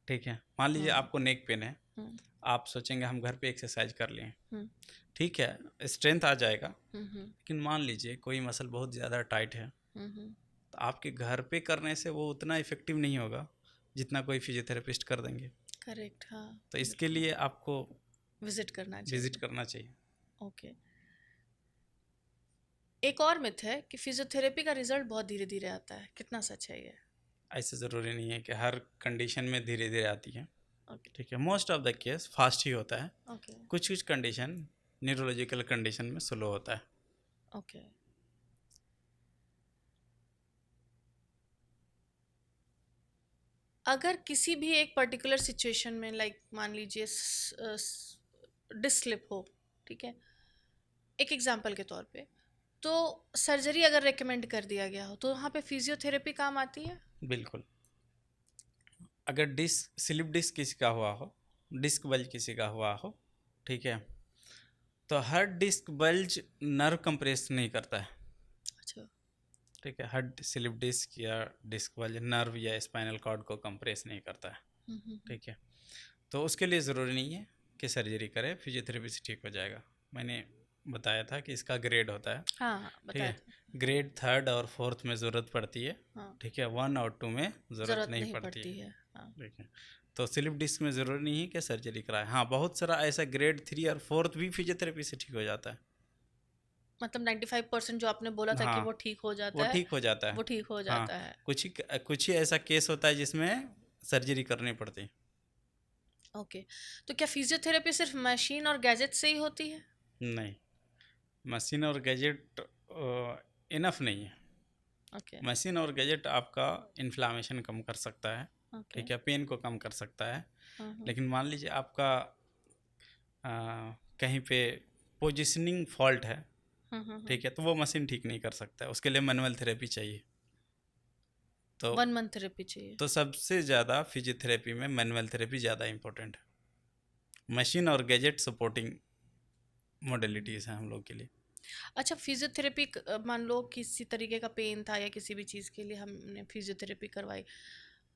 ठीक है, मान लीजिए हम्म। आपको नेक पेन है, हम्म। आप सोचेंगे हम घर पे एक्सरसाइज कर लें। हम्म। ठीक है, स्ट्रेंथ आ जाएगा, हम्म। लेकिन मान लीजिए कोई मसल बहुत ज़्यादा टाइट है, हम्म। तो आपके घर पे करने से वो उतना इफेक्टिव नहीं होगा जितना कोई फिजियोथेरेपिस्ट कर देंगे। करेक्ट, हाँ। तो इसके बिल्कुल, लिए आपको विजिट करना विजिट चाहिए। करना चाहिए। ओके। एक और मिथ है कि फिजियोथेरेपी का रिजल्ट बहुत धीरे धीरे आता है, कितना सच है ये? ऐसे ज़रूरी नहीं है कि हर कंडीशन में धीरे धीरे आती है। ओके। ठीक है, most of the case fast ही होता है। ओके। कुछ कुछ कंडीशन न्यूरोलॉजिकल कंडीशन में स्लो होता है। ओके। अगर किसी भी एक पर्टिकुलर सिचुएशन में, लाइक मान लीजिए डिस्क स्लिप हो, ठीक है, एक एग्जांपल के तौर पे, तो सर्जरी अगर रेकमेंड कर दिया गया हो तो वहाँ पे फिजियोथेरेपी काम आती है? बिल्कुल। अगर डिस्क स्लिप डिस्क किसी का हुआ हो, डिस्क बल्ज किसी का हुआ हो, ठीक है, तो हर डिस्क बल्ज नर्व कंप्रेस नहीं करता है। अच्छा। ठीक है, हर स्लिप डिस्क या डिस्क बल्ज नर्व या स्पाइनल कॉर्ड को कंप्रेस नहीं करता है। हम्म। ठीक है, तो उसके लिए ज़रूरी नहीं है कि सर्जरी करे, फिजियोथेरेपी से ठीक हो जाएगा। मैंने बताया था कि इसका ग्रेड होता है। हाँ हाँ, ठीक बताया है, था। ग्रेड थर्ड और फोर्थ में ज़रूरत पड़ती है। हाँ, ठीक है, वन और टू में ज़रूरत ज़रूरत नहीं नहीं पड़ती है। पड़ती है, हाँ। ठीक है, तो स्लिप डिस्क में ज़रूरी नहीं है कि सर्जरी कराए। हाँ, बहुत सारा ऐसा ग्रेड 3 और 4 भी फिजियोथेरेपी से ठीक हो जाता है। मतलब 95% जो आपने बोला था कि वो हाँ, ठीक हो वो जाता है, ठीक हो जाता वो है। ठीक हो हाँ, जाता है। कुछ ही ऐसा केस होता है जिसमें सर्जरी करनी पड़ती है। ओके। तो क्या फिजियोथेरेपी सिर्फ मशीन और गैजेट से ही होती है? नहीं, मशीन और गैजेट इनफ नहीं है। ओके। मशीन और गैजेट आपका इन्फ्लामेशन कम कर सकता है, ओके। ठीक है, पेन को कम कर सकता है। हम्म। लेकिन मान लीजिए आपका अ, कहीं पे पोजिशनिंग फॉल्ट है, हम्म। ठीक है, तो वो मशीन ठीक नहीं कर सकता है, उसके लिए मैनुअल थेरेपी चाहिए। तो 1 मंथ थेरेपी चाहिए? तो सबसे ज़्यादा फिजियोथेरेपी में मैनुअल थेरेपी ज़्यादा इंपॉर्टेंट है। मशीन और गैजेट सपोर्टिंग मॉडलिटीज़ हैं हम लोग के लिए। अच्छा, फिजियोथेरेपी मान लो किसी तरीके का पेन था या किसी भी चीज़ के लिए हमने फिजियोथेरेपी करवाई,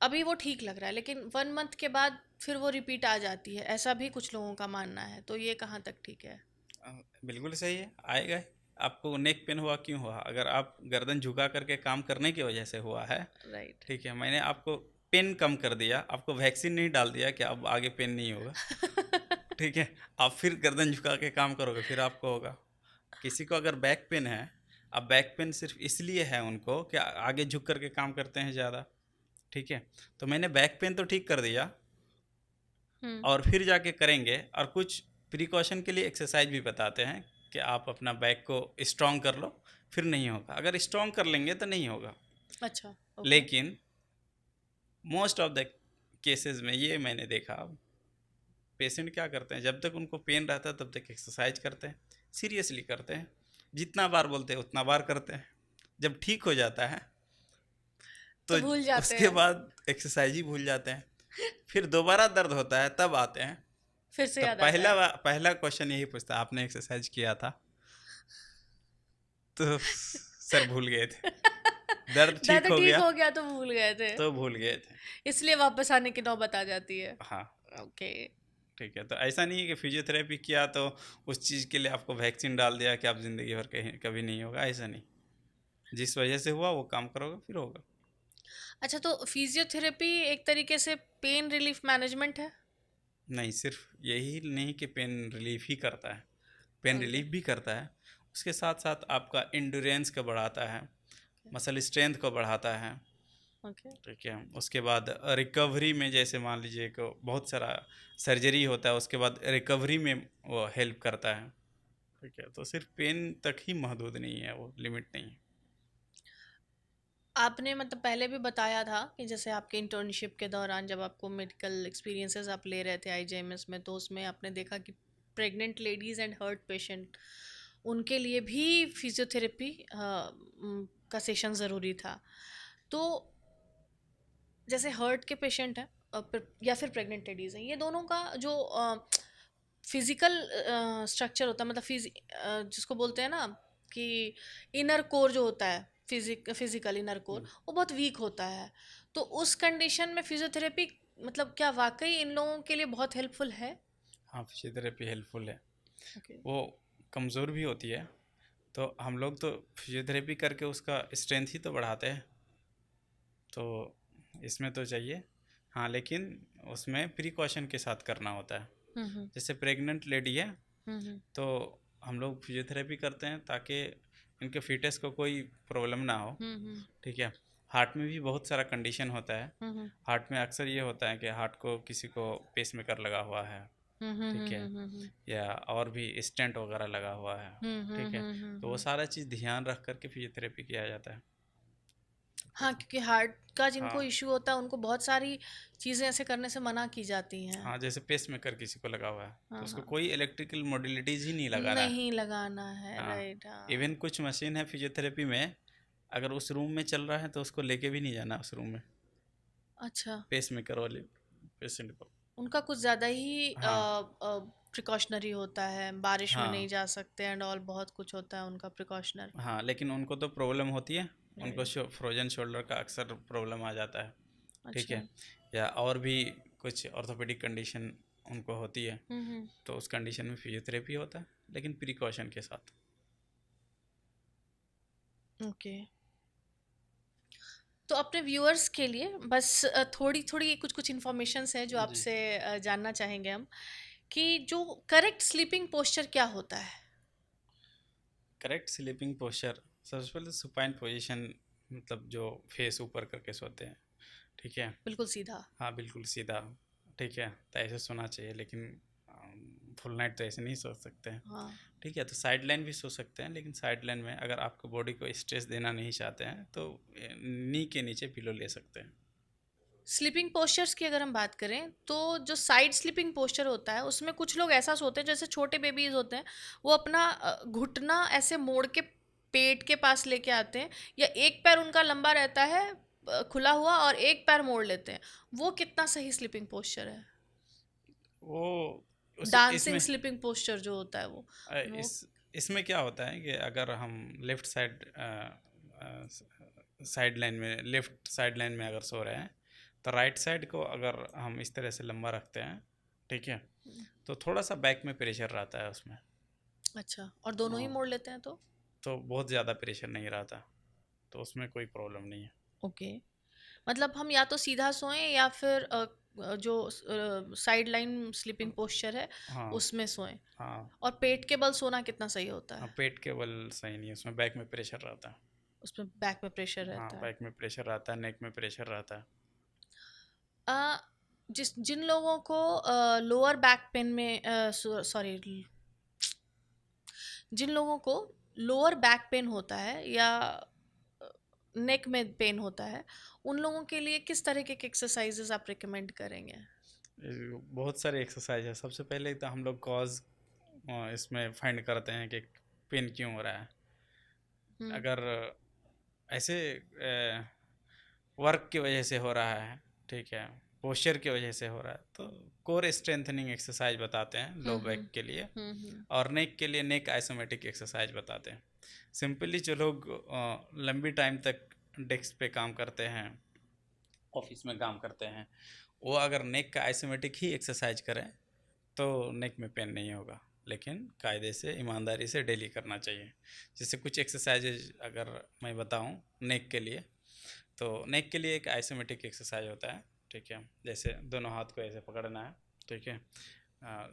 अभी वो ठीक लग रहा है, लेकिन 1 मंथ के बाद फिर वो रिपीट आ जाती है, ऐसा भी कुछ लोगों का मानना है, तो ये कहाँ तक ठीक है? अ, बिल्कुल सही है, आएगा ही। आपको नेक पेन हुआ क्यों हुआ? अगर आप गर्दन झुका करके काम करने की वजह से हुआ है, राइट। ठीक है, मैंने आपको पेन कम कर दिया, आपको वैक्सीन नहीं डाल दिया कि अब आगे पेन नहीं होगा, ठीक है, आप फिर गर्दन झुका के काम करोगे, फिर आपको होगा। किसी को अगर बैक पेन है, अब बैक पेन सिर्फ इसलिए है उनको कि आगे झुक करके काम करते हैं ज़्यादा, ठीक है, तो मैंने बैक पेन तो ठीक कर दिया, हम्म। और फिर जाके करेंगे, और कुछ प्रिकॉशन के लिए एक्सरसाइज भी बताते हैं कि आप अपना बैक को स्ट्रॉन्ग कर लो, फिर नहीं होगा। अगर स्ट्रॉन्ग कर लेंगे तो नहीं होगा। अच्छा। ओके। लेकिन मोस्ट ऑफ द केसेस में ये मैंने देखा, पेशेंट क्या करते हैं, जब तक उनको पेन रहता है तब तक एक्सरसाइज करते हैं, सीरियसली करते हैं, जितना बार बोलते हैं उतना बार करते हैं। जब ठीक हो जाता है तो तो भूल जाते उसके हैं। बाद एक्सरसाइज ही भूल जाते हैं। फिर दोबारा दर्द होता है तब आते हैं। फिर से तो याद आता है। पहला क्वेश्चन यही पूछता है, आपने एक्सरसाइज किया था? तो सर भूल गए थे। दर्द ठीक दर्द हो ठीक गया हो गया तो भूल गए थे, तो भूल गए थे। इसलिए वापस आने की नौबत आ जाती है। हाँ, ओके। ठीक है, तो ऐसा नहीं है कि फिजियोथेरेपी किया तो उस चीज़ के लिए आपको वैक्सीन डाल दिया कि आप ज़िंदगी भर कहीं कभी नहीं होगा, ऐसा नहीं। जिस वजह से हुआ वो काम करोगे फिर होगा। अच्छा, तो फिजियोथेरेपी एक तरीके से पेन रिलीफ मैनेजमेंट है? नहीं, सिर्फ यही नहीं कि पेन रिलीफ ही करता है, पेन ओके। रिलीफ भी करता है, उसके साथ साथ आपका एंडोरेंस को बढ़ाता है, मसल स्ट्रेंथ को बढ़ाता है, ओके। ठीक है। उसके बाद रिकवरी में, जैसे मान लीजिए कि बहुत सारा सर्जरी होता है, उसके बाद रिकवरी में वो हेल्प करता है, ठीक है। तो सिर्फ पेन तक ही महदूद नहीं है, वो लिमिट नहीं है। आपने मतलब पहले भी बताया था कि जैसे आपके इंटर्नशिप के दौरान जब आपको मेडिकल एक्सपीरियंसेस आप ले रहे थे आईजीएमएस में, तो उसमें आपने देखा कि pregnant ladies and heart patient, उनके लिए भी फिजियोथेरेपी का सेशन ज़रूरी था। तो जैसे हर्ट के पेशेंट हैं या फिर प्रेग्नेंट लेडीज़ हैं, ये दोनों का जो फिजिकल स्ट्रक्चर होता है, मतलब जिसको बोलते हैं ना कि इनर कोर जो होता है, फिजिकल इनर कोर, हम्म। वो बहुत वीक होता है। तो उस कंडीशन में फिजियोथेरेपी मतलब क्या वाकई इन लोगों के लिए बहुत हेल्पफुल है? हाँ, फिजियोथेरेपी हेल्पफुल है। ओके। वो कमज़ोर भी होती है, तो हम लोग तो फिजियोथेरेपी करके उसका स्ट्रेंथ ही तो बढ़ाते हैं, तो इसमें तो चाहिए। हाँ, लेकिन उसमें प्रिकॉशन के साथ करना होता है। हम्म। जैसे प्रेग्नेंट लेडी है, हम्म। तो हम लोग फिजियोथेरेपी करते हैं ताकि इनके फीटस को कोई प्रॉब्लम ना हो, हम्म। ठीक है। हार्ट में भी बहुत सारा कंडीशन होता है। हम्म। हार्ट में अक्सर ये होता है कि हार्ट को किसी को पेसमेकर लगा हुआ है, हम्म। ठीक है, हम्म। या और भी स्टेंट वगैरह लगा हुआ है, ठीक है। तो वो हम्म। सारा चीज़ ध्यान रख करके फिजियोथेरेपी किया जाता है। हाँ, क्योंकि हार्ट का जिनको हाँ, इशू होता है उनको बहुत सारी चीज़ें ऐसे करने से मना की जाती हैं। हाँ, जैसे पेसमेकर किसी को लगा हुआ है, तो हाँ उसको हाँ। कोई इलेक्ट्रिकल मॉड्यूलिटीज़ ही नहीं लगाना है। नहीं लगाना है, हाँ, राइट, इवन हाँ। कुछ मशीन है फिजियोथेरेपी में, अगर उस रूम में चल रहा है तो उसको लेके भी नहीं जाना उस रूम में, अच्छा। पेसमेकर वाले पेशेंट को। उनका कुछ ज़्यादा ही हाँ, प्रिकॉशनरी होता है, बारिश में नहीं हाँ, जा सकते एंड ऑल, बहुत कुछ होता है उनका प्रिकॉशनर। हाँ, लेकिन उनको तो प्रॉब्लम होती है, उनको राइट। फ्रोजन शोल्डर का अक्सर प्रॉब्लम आ जाता है, ठीक अच्छा। है, या और भी कुछ ऑर्थोपेडिक कंडीशन उनको होती है, हम्म। तो उस कंडीशन में फिजियोथेरेपी होता है, लेकिन प्रिकॉशन के साथ। ओके। तो अपने व्यूअर्स के लिए बस थोड़ी थोड़ी कुछ कुछ इन्फॉर्मेशंस है जो जी। आपसे जानना चाहेंगे हम, कि जो करेक्ट स्लीपिंग पोस्चर क्या होता है। करेक्ट स्लीपिंग पोस्चर, सबसे पहले सुपाइन पोजीशन, मतलब जो फेस ऊपर करके सोते हैं, ठीक है। बिल्कुल सीधा। हाँ बिल्कुल सीधा, ठीक है, तो ऐसे सोना चाहिए, लेकिन फुल नाइट तो ऐसे नहीं सो सकते हैं, हाँ। ठीक है। तो साइड लाइन भी सो सकते हैं, लेकिन साइड लाइन में अगर आपको बॉडी को स्ट्रेस देना नहीं चाहते हैं तो नी के नीचे पिलो ले सकते हैं। स्लीपिंग पोस्चर्स की अगर हम बात करें तो जो साइड स्लीपिंग पोस्चर होता है उसमें कुछ लोग ऐसा सोते हैं, जैसे छोटे बेबीज होते हैं, वो अपना घुटना ऐसे मोड़ के पेट के पास लेके आते हैं, या एक पैर उनका लंबा रहता है खुला हुआ, और एक पैर मोड़ लेते हैं। वो कितना सही स्लीपिंग पोस्चर है? वो उस डांसिंग इसमें स्लीपिंग पोस्चर जो होता है वो। इस इसमें क्या होता है कि अगर हम लेफ्ट साइड साइड लाइन में, लेफ्ट साइड लाइन में अगर सो रहे हैं, तो राइट साइड को अगर हम इस तरह से लंबा रखते हैं, ठीक है, तो थोड़ा सा बैक में प्रेशर रहता है उसमें। अच्छा, और दोनों ही हाँ, मोड़ लेते हैं तो बहुत ज़्यादा प्रेशर नहीं रहता, तो उसमें कोई प्रॉब्लम नहीं है। ओके। मतलब हम या तो सीधा सोएं या फिर जो साइड लाइन स्लीपिंग पोस्चर है हाँ। उसमें सोएं। हाँ। और पेट के बल सोना कितना सही होता हाँ है? पेट के बल सही नहीं है, उसमें बैक में प्रेशर रहता है। उसमें बैक में प्रेशर हाँ रहता है। बैक में प्रेशर रहता है, नेक में प्रेशर रहता है। अ, जिन लोगों को लोअर बैक पेन में, सॉरी, जिन लोगों को लोअर बैक पेन होता है या नेक में पेन होता है, उन लोगों के लिए किस तरीके के एक्सरसाइजेस आप रिकमेंड करेंगे? बहुत सारे एक्सरसाइज है। सबसे पहले तो हम लोग कॉज इसमें फाइंड करते हैं कि पेन क्यों हो रहा है। हम्म। अगर ऐसे वर्क की वजह से हो रहा है, ठीक है, पोस्चर की वजह से हो रहा है, तो कोर स्ट्रेंथनिंग एक्सरसाइज बताते हैं लो हम्म। बैक के लिए। हम्म। और नेक के लिए नेक आइसोमेटिक एक्सरसाइज बताते हैं। सिंपली जो लोग लंबी टाइम तक डेस्क पे काम करते हैं, ऑफिस में काम करते हैं, वो अगर नेक का आइसोमेटिक ही एक्सरसाइज करें तो नेक में पेन नहीं होगा, लेकिन कायदे से ईमानदारी से डेली करना चाहिए। जैसे कुछ एक्सरसाइजेज अगर मैं बताऊं नेक के लिए, तो नेक के लिए एक आइसोमेटिक एक्सरसाइज होता है, ठीक है। जैसे दोनों हाथ को ऐसे पकड़ना है, ठीक है,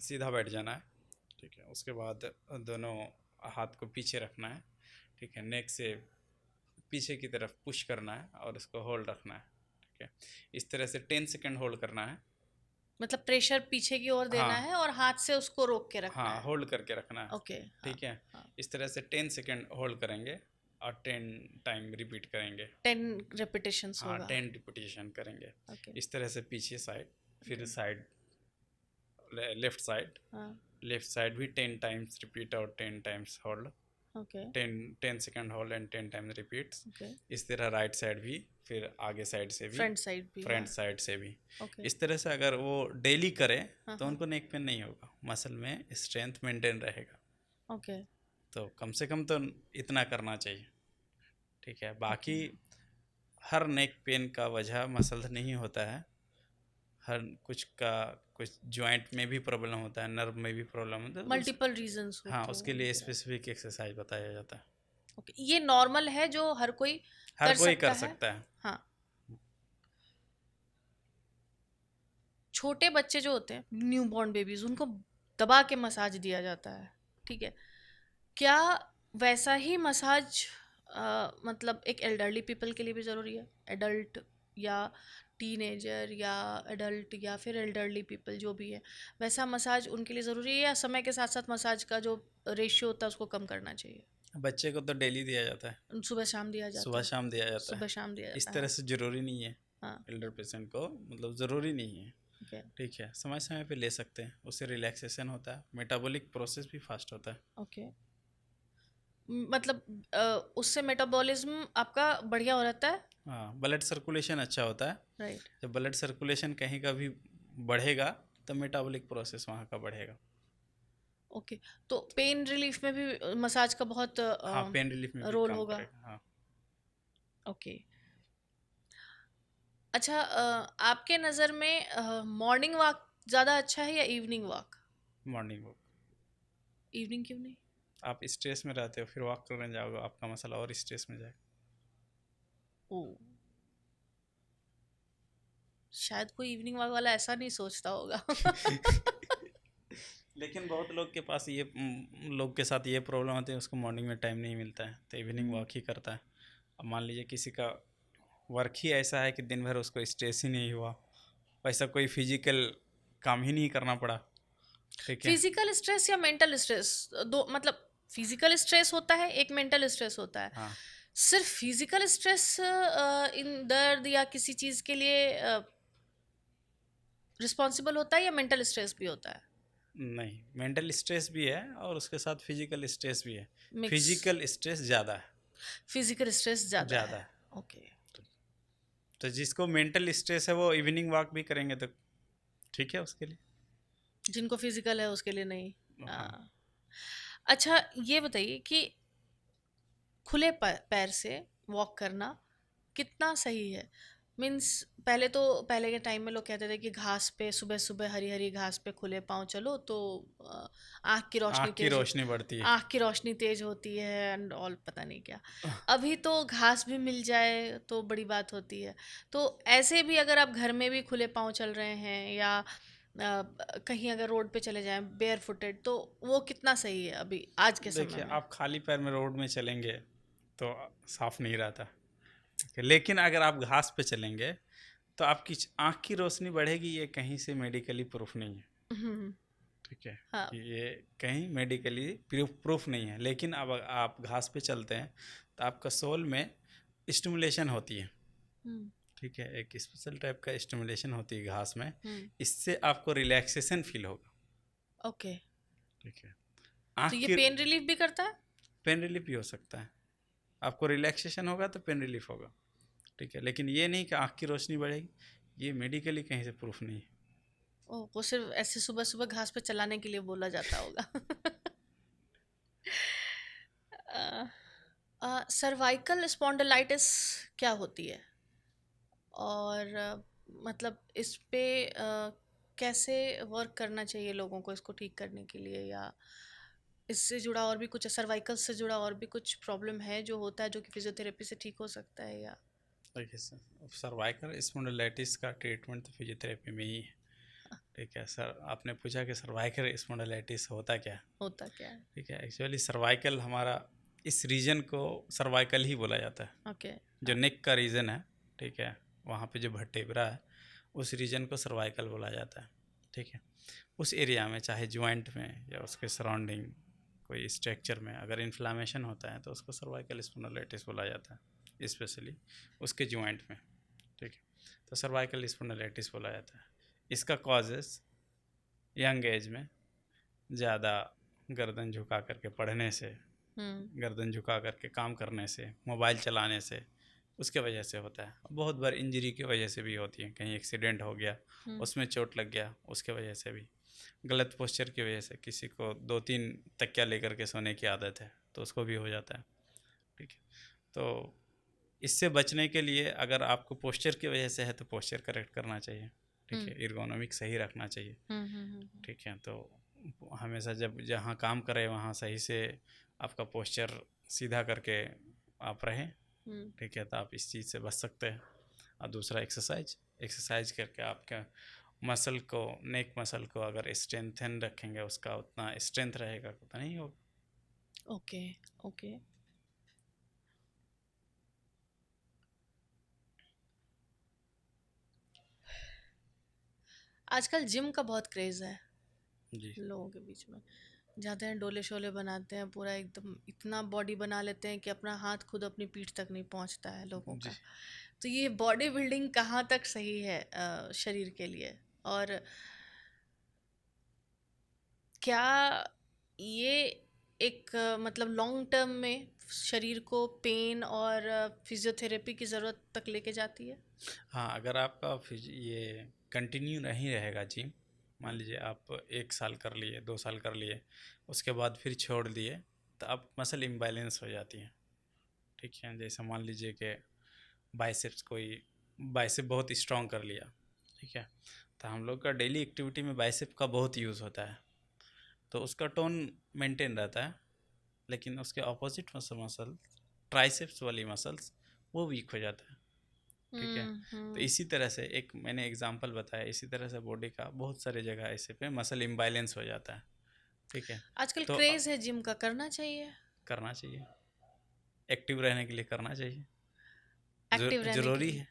सीधा बैठ जाना है, ठीक है। उसके बाद दोनों हाथ को पीछे रखना है, ठीक है, नेक से पीछे की तरफ पुश करना है और इसको होल्ड रखना है, ठीक है। इस तरह से 10 सेकेंड होल्ड करना है। मतलब प्रेशर पीछे की ओर देना हाँ। है और हाथ से उसको रोक के रखना हाँ है। होल्ड करके रखना है, ओके। हाँ। ठीक है। हाँ। इस तरह से 10 सेकेंड होल्ड करेंगे और 10 टाइम रिपीट करेंगे। 10 रेपिटेशंस हाँ होगा। 10 रिपीटिशन करेंगे। ओके। इस तरह से पीछे साइड, फिर ओके। साइड, लेफ्ट साइड, हाँ। लेफ्ट साइड भी 10 टाइम्स रिपीट और 10 times hold, okay. 10 10 second hold and 10 times repeats. Okay. इस तरह राइट साइड भी, फिर आगे साइड से भी, फ्रंट साइड भी, हाँ। फ्रंट साइड से भी। ओके। इस तरह से अगर वो डेली करें हाँ तो हाँ। उनको नेक पेन नहीं होगा, मसल में स्ट्रेंथ मेंटेन रहेगा। ओके। तो कम से कम तो इतना करना चाहिए, ठीक है। ओके। बाकी हर नेक पेन का वजह मसल नहीं होता है, हर कुछ का कुछ जॉइंट में भी प्रॉब्लम होता है, नर्व में भी प्रॉब्लम होता है, तो मल्टीपल रीजंस हाँ होते उसके लिए हैं। स्पेसिफिक एक्सरसाइज बताया जाता है। ओके, ये नॉर्मल है जो हर कोई हर कर कोई सकता कर है। सकता है। हाँ। छोटे बच्चे जो होते हैं, न्यू बॉर्न बेबीज, उनको दबा के मसाज दिया जाता है, ठीक है। क्या वैसा ही मसाज मतलब एक एल्डरली पीपल के लिए भी ज़रूरी है? एडल्ट या टीनेजर या एडल्ट या फिर एल्डरली पीपल जो भी है, वैसा मसाज उनके लिए ज़रूरी है, या समय के साथ साथ मसाज का जो रेशियो होता है उसको कम करना चाहिए? बच्चे को तो डेली दिया जाता है, सुबह शाम दिया जाता सुबह है। शाम दिया जाता है। सुबह शाम दिया इस जाता है, तरह हाँ। से ज़रूरी नहीं है हाँ। एल्डर पेशेंट को, मतलब ज़रूरी नहीं है, ओके। ठीक है। समय समय पे ले सकते हैं, उससे रिलैक्सेशन होता है, मेटाबॉलिक प्रोसेस भी फास्ट होता है। ओके। मतलब उससे मेटाबॉलिज्म आपका बढ़िया हो रहता है। हाँ ब्लड सर्कुलेशन अच्छा होता है। राइट। जब ब्लड सर्कुलेशन कहीं का भी बढ़ेगा तो मेटाबॉलिक प्रोसेस वहाँ का बढ़ेगा। ओके। तो पेन रिलीफ में भी मसाज का बहुत हाँ पेन रिलीफ में भी रोल काम होगा। करेगा, हाँ। ओके। अच्छा, आपके नज़र में मॉर्निंग वॉक ज़्यादा अच्छा है या evening walk? Morning walk. Evening क्यों नहीं? आप स्ट्रेस में रहते हो, फिर वॉक करने जाओगे, आपका मसला और स्ट्रेस में जाएगा। ओ। शायद कोई इवनिंग वॉक वाला ऐसा नहीं सोचता होगा। लेकिन बहुत लोग के पास ये लोग के साथ ये प्रॉब्लम होती है, उसको मॉर्निंग में टाइम नहीं मिलता है तो इवनिंग हम्म, वॉक ही करता है। अब मान लीजिए किसी का वर्क ही ऐसा है कि दिन भर उसको स्ट्रेस ही नहीं हुआ, वैसा कोई फिजिकल काम ही नहीं करना पड़ा, ठीक है। फिजिकल स्ट्रेस या मेंटल स्ट्रेस, दो मतलब फिजिकल स्ट्रेस होता है, एक मेंटल स्ट्रेस होता है। हाँ, सिर्फ फिजिकल स्ट्रेस इन दर्द या किसी चीज के लिए रिस्पॉन्सिबल होता है, या मेंटल स्ट्रेस भी होता है? नहीं, मेंटल स्ट्रेस भी है और उसके साथ फिजिकल स्ट्रेस भी है। मिक्स। फिजिकल स्ट्रेस ज़्यादा है। फिजिकल स्ट्रेस ज्यादा ज़्यादा है। है। ओके। तो जिसको मेंटल स्ट्रेस है वो इवनिंग वॉक भी करेंगे तो ठीक है उसके लिए। जिनको फिजिकल है उसके लिए नहीं। हाँ, हाँ। अच्छा, ये बताइए कि खुले पैर से वॉक करना कितना सही है? मीन्स पहले तो, पहले के टाइम में लोग कहते थे कि घास पे सुबह सुबह हरी हरी घास पे खुले पाँव चलो तो आँख की रोशनी आँख की तेज, रोशनी बढ़ती है। आँख की रोशनी तेज होती है एंड ऑल, पता नहीं क्या। अभी तो घास भी मिल जाए तो बड़ी बात होती है। तो ऐसे भी अगर आप घर में भी खुले पाँव चल रहे हैं, या कहीं अगर रोड पे चले जाएं बेयर फुटेड, तो वो कितना सही है अभी आज के समय देखिए, में? आप खाली पैर में रोड में चलेंगे तो साफ नहीं रहता, ठीक है। लेकिन अगर आप घास पे चलेंगे तो आपकी आँख की रोशनी बढ़ेगी, ये कहीं से मेडिकली प्रूफ नहीं है, हम्म। ठीक है। हाँ। ये कहीं मेडिकली प्रूफ नहीं है। लेकिन अब आप घास पे चलते हैं तो आपका सोल में स्टिमुलेशन होती है, हम्म। ठीक है। एक स्पेशल टाइप का स्टिमुलेशन होती है घास में। हम्म। इससे आपको रिलैक्सेशन फील होगा, ओके। ठीक है। तो आँख ये की पेन रिलीफ भी करता है? पेन रिलीफ भी हो सकता है। आपको रिलैक्सेशन होगा तो पेन रिलीफ होगा, ठीक है। लेकिन ये नहीं कि आँख की रोशनी बढ़ेगी, ये मेडिकली कहीं से प्रूफ नहीं है। ओह, वो सिर्फ ऐसे सुबह सुबह घास पे चलाने के लिए बोला जाता होगा। सर्वाइकल स्पॉन्डिलाइटिस क्या होती है? और मतलब इस पे कैसे वर्क करना चाहिए लोगों को इसको ठीक करने के लिए, या इससे जुड़ा और भी कुछ, सर्वाइकल से जुड़ा और भी कुछ प्रॉब्लम है जो होता है जो कि फिजियोथेरेपी से ठीक हो सकता है, या? देखिए सर, सर्वाइकल स्पॉन्डिलाइटिस का ट्रीटमेंट तो फिजियोथेरेपी में ही है, ठीक है। सर, आपने पूछा कि सर्वाइकल स्पॉन्डिलाइटिस होता क्या है, होता क्या है? ठीक है। एक्चुअली सर्वाइकल हमारा इस रीजन को सर्वाइकल ही बोला जाता है, ओके। जो नेक का रीजन है, ठीक है। वहाँ पे जो भट्टेबरा है उस रीजन को सर्वाइकल बोला जाता है, ठीक है। उस एरिया में चाहे जॉइंट में या उसके सराउंडिंग कोई स्ट्रक्चर में अगर इन्फ्लामेशन होता है तो उसको सर्वाइकल स्पॉन्डिलाइटिस बोला जाता है, स्पेशली उसके जॉइंट में, ठीक है। तो सर्वाइकल स्पॉन्डिलाइटिस बोला जाता है। इसका कॉजेस यंग एज में ज़्यादा गर्दन झुका करके पढ़ने से, हम्म। गर्दन झुका करके काम करने से, मोबाइल चलाने से, उसके वजह से होता है। बहुत बार इंजरी की वजह से भी होती है, कहीं एक्सीडेंट हो गया हम्म। उसमें चोट लग गया उसके वजह से भी, गलत पोस्चर की वजह से, किसी को 2-3 तकिया लेकर के सोने की आदत है तो उसको भी हो जाता है, ठीक है। तो इससे बचने के लिए अगर आपको पोस्चर की वजह से है तो पोस्चर करेक्ट करना चाहिए, ठीक हम्म। है। इर्गोनॉमिक सही रखना चाहिए, हम्म। ठीक है। तो हमेशा जब जहाँ काम करें वहाँ सही से आपका पोस्चर सीधा करके आप रहें, हम्म। ठीक है। तो आप इस चीज़ से बच सकते हैं। और दूसरा एक्सरसाइज, एक्सरसाइज करके आपका मसल को, नेक मसल को अगर स्ट्रेंथन रखेंगे उसका उतना स्ट्रेंथ रहेगा, उतना नहीं होगा। ओके। ओके। आजकल जिम का बहुत क्रेज है जी, लोगों के बीच में। जाते हैं, डोले शोले बनाते हैं, पूरा एकदम इतना बॉडी बना लेते हैं कि अपना हाथ खुद अपनी पीठ तक नहीं पहुंचता है लोगों जी। का। तो ये बॉडी बिल्डिंग कहाँ तक सही है शरीर के लिए? और क्या ये एक मतलब लॉन्ग टर्म में शरीर को पेन और फिजियोथेरेपी की ज़रूरत तक लेके जाती है? हाँ, अगर आपका ये कंटिन्यू नहीं रहेगा जिम, मान लीजिए आप 1 साल कर लिए, 2 साल कर लिए, उसके बाद फिर छोड़ दिए, तो आप मसल इम्बैलेंस हो जाती है, ठीक है। जैसे मान लीजिए कि बाइसेप्स, कोई बाइसेप बहुत स्ट्रॉन्ग कर लिया, ठीक है। तो हम लोग का डेली एक्टिविटी में बाइसेप का बहुत यूज़ होता है, तो उसका टोन मेंटेन रहता है। लेकिन उसके ऑपोजिट मसल मसल ट्राइसेप्स वाली मसल्स वो वीक हो जाता है, ठीक है। तो हम्म। इसी तरह से एक मैंने एग्जांपल बताया, इसी तरह से बॉडी का बहुत सारी जगह ऐसे पे मसल इम्बैलेंस हो जाता है। ठीक है। आजकल तो क्रेज है जिम का, करना चाहिए। करना चाहिए, एक्टिव रहने के लिए करना चाहिए, एक्टिव रहने के जरूरी लिए, है।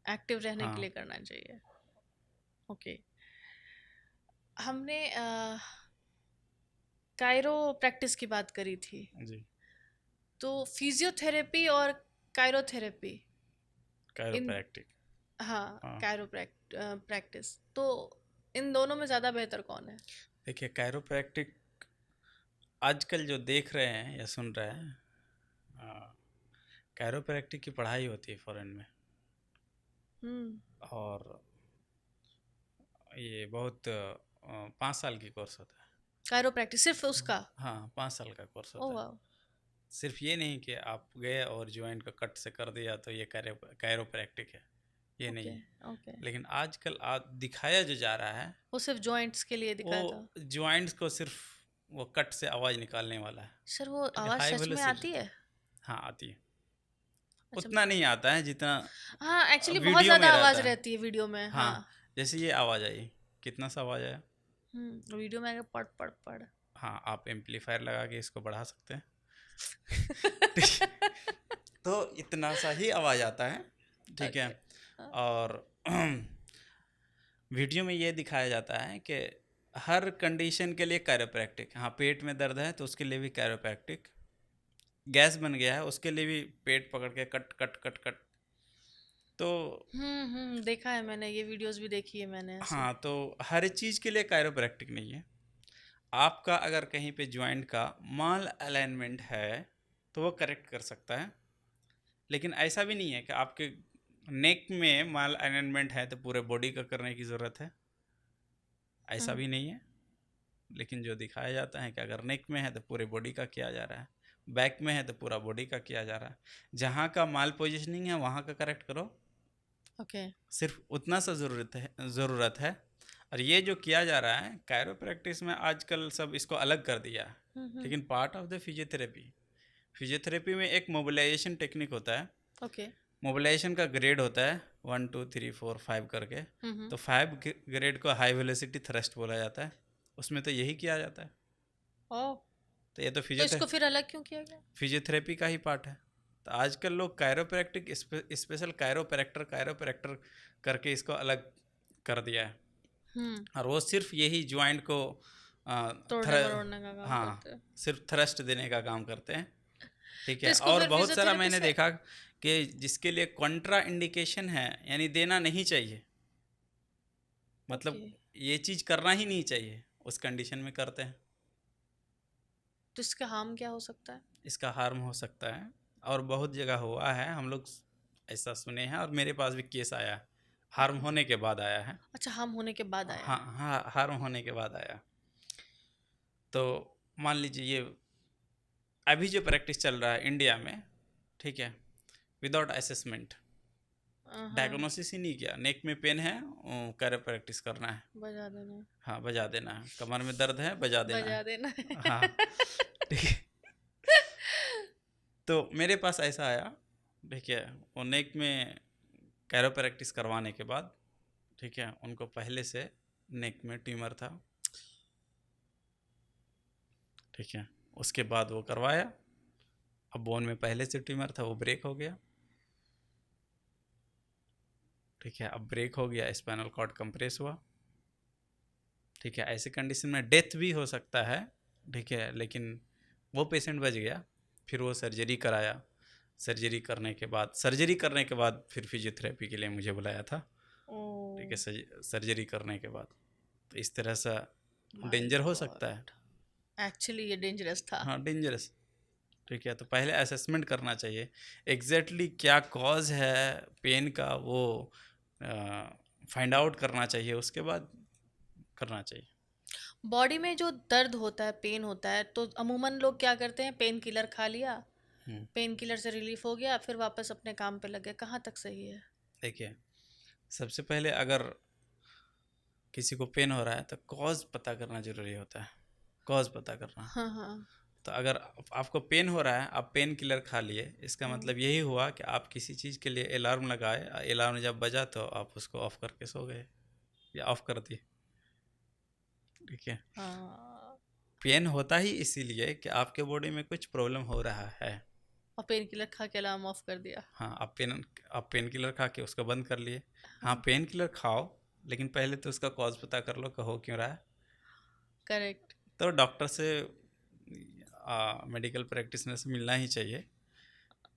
एक्टिव रहने के हाँ लिए करना चाहिए। ओके। हमने कायरो प्रैक्टिस की बात करी थी, जी। तो फिजियोथेरेपी और कायरोथेरेपी, इन, कायरोप्रैक्टिक। हाँ, हाँ कायरो प्रैक्टिस, तो इन दोनों में ज़्यादा बेहतर कौन है? देखिए, कायरोप्रैक्टिक आजकल जो देख रहे हैं या सुन रहे हैं, कायरोप्रैक्टिक की पढ़ाई होती है फॉरेन में, हम्म। और ये बहुत 5 साल की कोर्स होता है। कायरो प्रैक्टिस सिर्फ उसका? हाँ, 5 साल का कोर्स ओ होता है। वाह। सिर्फ ये नहीं कि आप गए और ज्वाइंट का कट से कर दिया तो ये कायरोप्रैक्टिक है, ये नहीं ओके। है। ओके। लेकिन आजकल आप दिखाया जो जा रहा है, वो सिर्फ जॉइंट्स के लिए वो दिखाया था? ज्वाइंट्स को सिर्फ वो कट से आवाज़ निकालने वाला है। सर वो ठीक है, आवाज़ हाई सच में वेलोसिटी। आती है? हाँ आती है, अच्छा। उतना नहीं आता है जितना हाँ, एक्चुअली बहुत वीडियो में ज़्यादा आवाज़ रहता है। रहती है वीडियो में, हाँ। हाँ, जैसे ये आवाज़ आई, कितना सा आवाज़ आया। वीडियो में आएगा पड़ पड़ पड़। हाँ, आप एम्पलीफायर लगा के इसको बढ़ा सकते हैं। ठीक है? तो इतना सा ही आवाज़ आता है। ठीक है। ओके। और वीडियो में ये दिखाया जाता है कि हर कंडीशन के लिए कैरोप्रैक्टिक, हाँ पेट में दर्द है तो उसके लिए भी कैरोप्रैक्टिक, गैस बन गया है उसके लिए भी पेट पकड़ के कट कट कट कट। तो देखा है मैंने, ये वीडियोस भी देखी है मैंने ऐसी। हाँ, तो हर चीज़ के लिए कैरोप्रैक्टिक नहीं है। आपका अगर कहीं पे जॉइंट का माल अलाइनमेंट है तो वो करेक्ट कर सकता है, लेकिन ऐसा भी नहीं है कि आपके नेक में माल अलाइनमेंट है तो पूरे बॉडी का करने की ज़रूरत है, ऐसा हम्म। भी नहीं है। लेकिन जो दिखाया जाता है कि अगर नेक में है तो पूरे बॉडी का किया जा रहा है, बैक में है तो पूरा बॉडी का किया जा रहा है। जहाँ का माल पोजिशनिंग है वहाँ का करेक्ट करो, ओके। सिर्फ उतना सा ज़रूरत है। और ये जो किया जा रहा है कायरो प्रैक्टिस में आजकल सब इसको अलग कर दिया है, हम्म। लेकिन part of the physiotherapy. Physiotherapy में एक मोबिलाइजेशन टेक्निक होता है। ओके। मोबिलाइजेशन का ग्रेड होता है 1 2 3 4 5 करके। हम्म। तो 5 ग्रेड को हाई वेलोसिटी थ्रस्ट बोला जाता है, उसमें तो यही किया जाता है। ओ, तो ये तो तो इसको फिर अलग क्यों किया गया? फिजियोथेरेपी का ही पार्ट है। तो आजकल लोग कायरोप्रैक्टिक स्पेशल कायरोप्रैक्टर करके इसको अलग कर दिया है। हम्म। और वो सिर्फ यही ज्वाइंट को तोड़ने थ्र मरोड़ने का काम हाँ, करते हैं? सिर्फ थ्रस्ट देने का काम करते हैं। ठीक तो है। इसको और फिर बहुत सारा फिजियोथेरेपी मैंने से? देखा कि जिसके लिए कॉन्ट्रा इंडिकेशन है, यानी देना नहीं चाहिए, ओके। मतलब ये चीज़ करना ही नहीं चाहिए, उस कंडीशन में करते हैं। तो इसका हार्म क्या हो सकता है? इसका हार्म हो सकता है, और बहुत जगह हुआ है, हम लोग ऐसा सुने हैं, और मेरे पास भी केस आया है, हार्म ओके। होने के बाद आया है। अच्छा, हार्म होने के बाद आया हाँ है? हाँ, हार्म होने के बाद आया। तो मान लीजिए ये अभी जो प्रैक्टिस चल रहा है इंडिया में, ठीक है, विदाउट असेसमेंट, हाँ। डायग्नोसिस ही नहीं किया, नेक में पेन है, कैरो प्रैक्टिस करना है। बजा देना। हाँ, बजा देना है, कमर में दर्द है बजा देना बजा है। देना है। हाँ, ठीक है। तो मेरे पास ऐसा आया, ठीक है, वो नेक में कैरो प्रैक्टिस करवाने के बाद, ठीक है, उनको पहले से नेक में ट्यूमर था। ठीक है, उसके बाद वो करवाया, अब बोन में पहले से ट्यूमर था, वो ब्रेक हो गया। ठीक है, अब ब्रेक हो गया, स्पाइनल कॉर्ड कंप्रेस हुआ। ठीक है, ऐसे कंडीशन में डेथ भी हो सकता है। ठीक है, लेकिन वो पेशेंट बच गया। फिर वो सर्जरी कराया, सर्जरी करने के बाद फिर फिजियोथेरेपी के लिए मुझे बुलाया था। ओ ठीक है, सर्जरी करने के बाद, तो इस तरह से माय डेंजर हो सकता है। गॉड, एक्चुअली ये डेंजरस था। हाँ, डेंजरस। ठीक है, तो पहले असेसमेंट करना चाहिए, एग्जैक्टली क्या कॉज है पेन का, वो फाइंड आउट करना चाहिए, उसके बाद करना चाहिए। बॉडी में जो दर्द होता है, पेन होता है, तो अमूमन लोग क्या करते हैं, पेन किलर खा लिया, हम्म, पेन किलर से रिलीफ हो गया, फिर वापस अपने काम पे लग गए। कहाँ तक सही है? देखिए, सबसे पहले अगर किसी को पेन हो रहा है तो कॉज पता करना जरूरी होता है, कॉज पता करना। हाँ हाँ। तो अगर आपको पेन हो रहा है, आप पेन किलर खा लिए, इसका मतलब यही हुआ कि आप किसी चीज़ के लिए अलार्म लगाए, अलार्म जब बजा तो आप उसको ऑफ करके सो गए या ऑफ कर दिए। ठीक है। हाँ। पेन होता ही इसीलिए कि आपके बॉडी में कुछ प्रॉब्लम हो रहा है। और पेन किलर खा के अलार्म ऑफ कर दिया। हाँ, आप पेन किलर खा के उसको बंद कर लिए। हाँ, हाँ। पेन किलर खाओ, लेकिन पहले तो उसका कॉज पता कर लो कि हो क्यों रहा है। करेक्ट। तो डॉक्टर से, मेडिकल प्रैक्टिशनर से मिलना ही चाहिए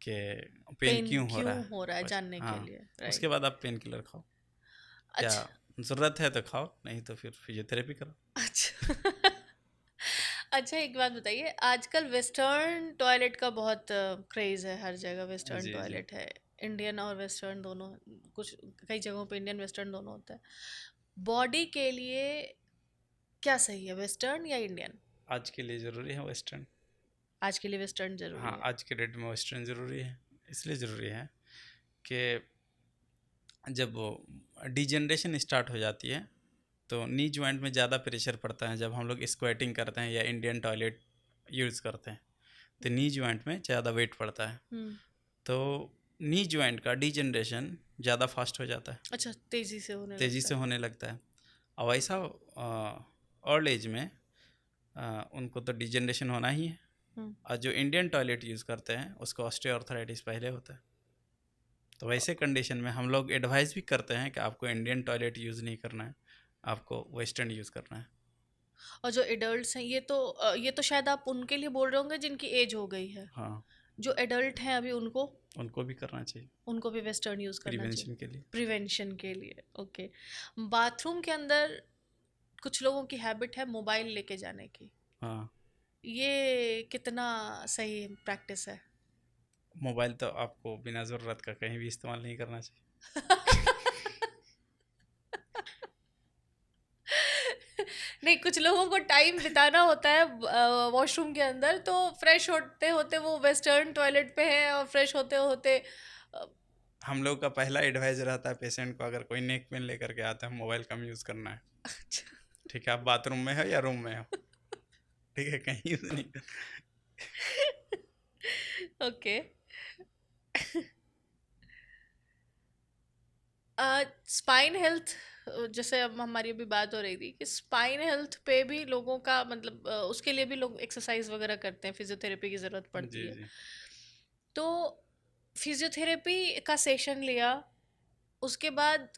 कि पेन पेन क्यों हो क्यों रहा है। हो रहा है जानने के हाँ, लिए, उसके राइट। बाद आप पेन किलर खाओ। क्या अच्छा। ज़रूरत है तो खाओ, नहीं तो फिर फिजियोथेरेपी करो। अच्छा। अच्छा, एक बात बताइए, आजकल वेस्टर्न टॉयलेट का बहुत क्रेज है, हर जगह वेस्टर्न जी जी। टॉयलेट है। इंडियन और वेस्टर्न दोनों, कुछ कई जगहों पे इंडियन वेस्टर्न दोनों होता है। बॉडी के लिए क्या सही है, वेस्टर्न या इंडियन? आज के लिए ज़रूरी है वेस्टर्न। आज के लिए वेस्टर्न जरूरी हाँ, है। आज के डेट में वेस्टर्न ज़रूरी है। इसलिए ज़रूरी है कि जब डिजनरेशन स्टार्ट हो जाती है तो नी जॉइंट में ज़्यादा प्रेशर पड़ता है। जब हम लोग स्क्वेटिंग करते हैं या इंडियन टॉयलेट यूज़ करते हैं तो नी जॉइंट में ज़्यादा वेट पड़ता है। हम्म। तो नी जॉइंट का डिजनरेशन ज़्यादा फास्ट हो जाता है, अच्छा, तेजी से होने तेज़ी लगता से है। होने लगता है। और ऐसा ओल्ड एज में उनको तो डिजनरेशन होना ही है। हम्म। और जो इंडियन टॉयलेट यूज़ करते हैं उसको ऑस्टियोआर्थराइटिस पहले होता है। तो वैसे कंडीशन में हम लोग एडवाइस भी करते हैं कि आपको इंडियन टॉयलेट यूज़ नहीं करना है, आपको वेस्टर्न यूज़ करना है। और जो एडल्ट्स हैं, ये तो शायद आप उनके लिए बोल रहे होंगे जिनकी एज हो गई है। हाँ, जो एडल्ट हैं अभी, उनको उनको भी करना चाहिए उनको भी वेस्टर्न यूज़ करना चाहिए प्रिवेंशन के लिए। प्रिवेंशन के लिए। ओके। बाथरूम के अंदर कुछ लोगों की हैबिट है मोबाइल लेके जाने की। हाँ, ये कितना सही प्रैक्टिस है? मोबाइल तो आपको बिना ज़रूरत का कहीं भी इस्तेमाल नहीं करना चाहिए। नहीं, कुछ लोगों को टाइम बिताना होता है वॉशरूम के अंदर, तो फ्रेश होते होते वो वेस्टर्न टॉयलेट पे है, और फ्रेश होते होते हम लोग का पहला एडवाइस रहता है पेशेंट को, अगर कोई नेक पेन लेकर के आता है, मोबाइल कम यूज़ करना है। अच्छा। ठीक है, आप बाथरूम में हो या रूम में हो, ठीक है, कहीं यूज़ नहीं कर। ओके। स्पाइन हेल्थ, जैसे अब हमारी अभी बात हो रही थी कि स्पाइन हेल्थ पे भी लोगों का मतलब उसके लिए भी लोग एक्सरसाइज वगैरह करते हैं, फिजियोथेरेपी की ज़रूरत पड़ती जी है। जी। तो फिजियोथेरेपी का सेशन लिया, उसके बाद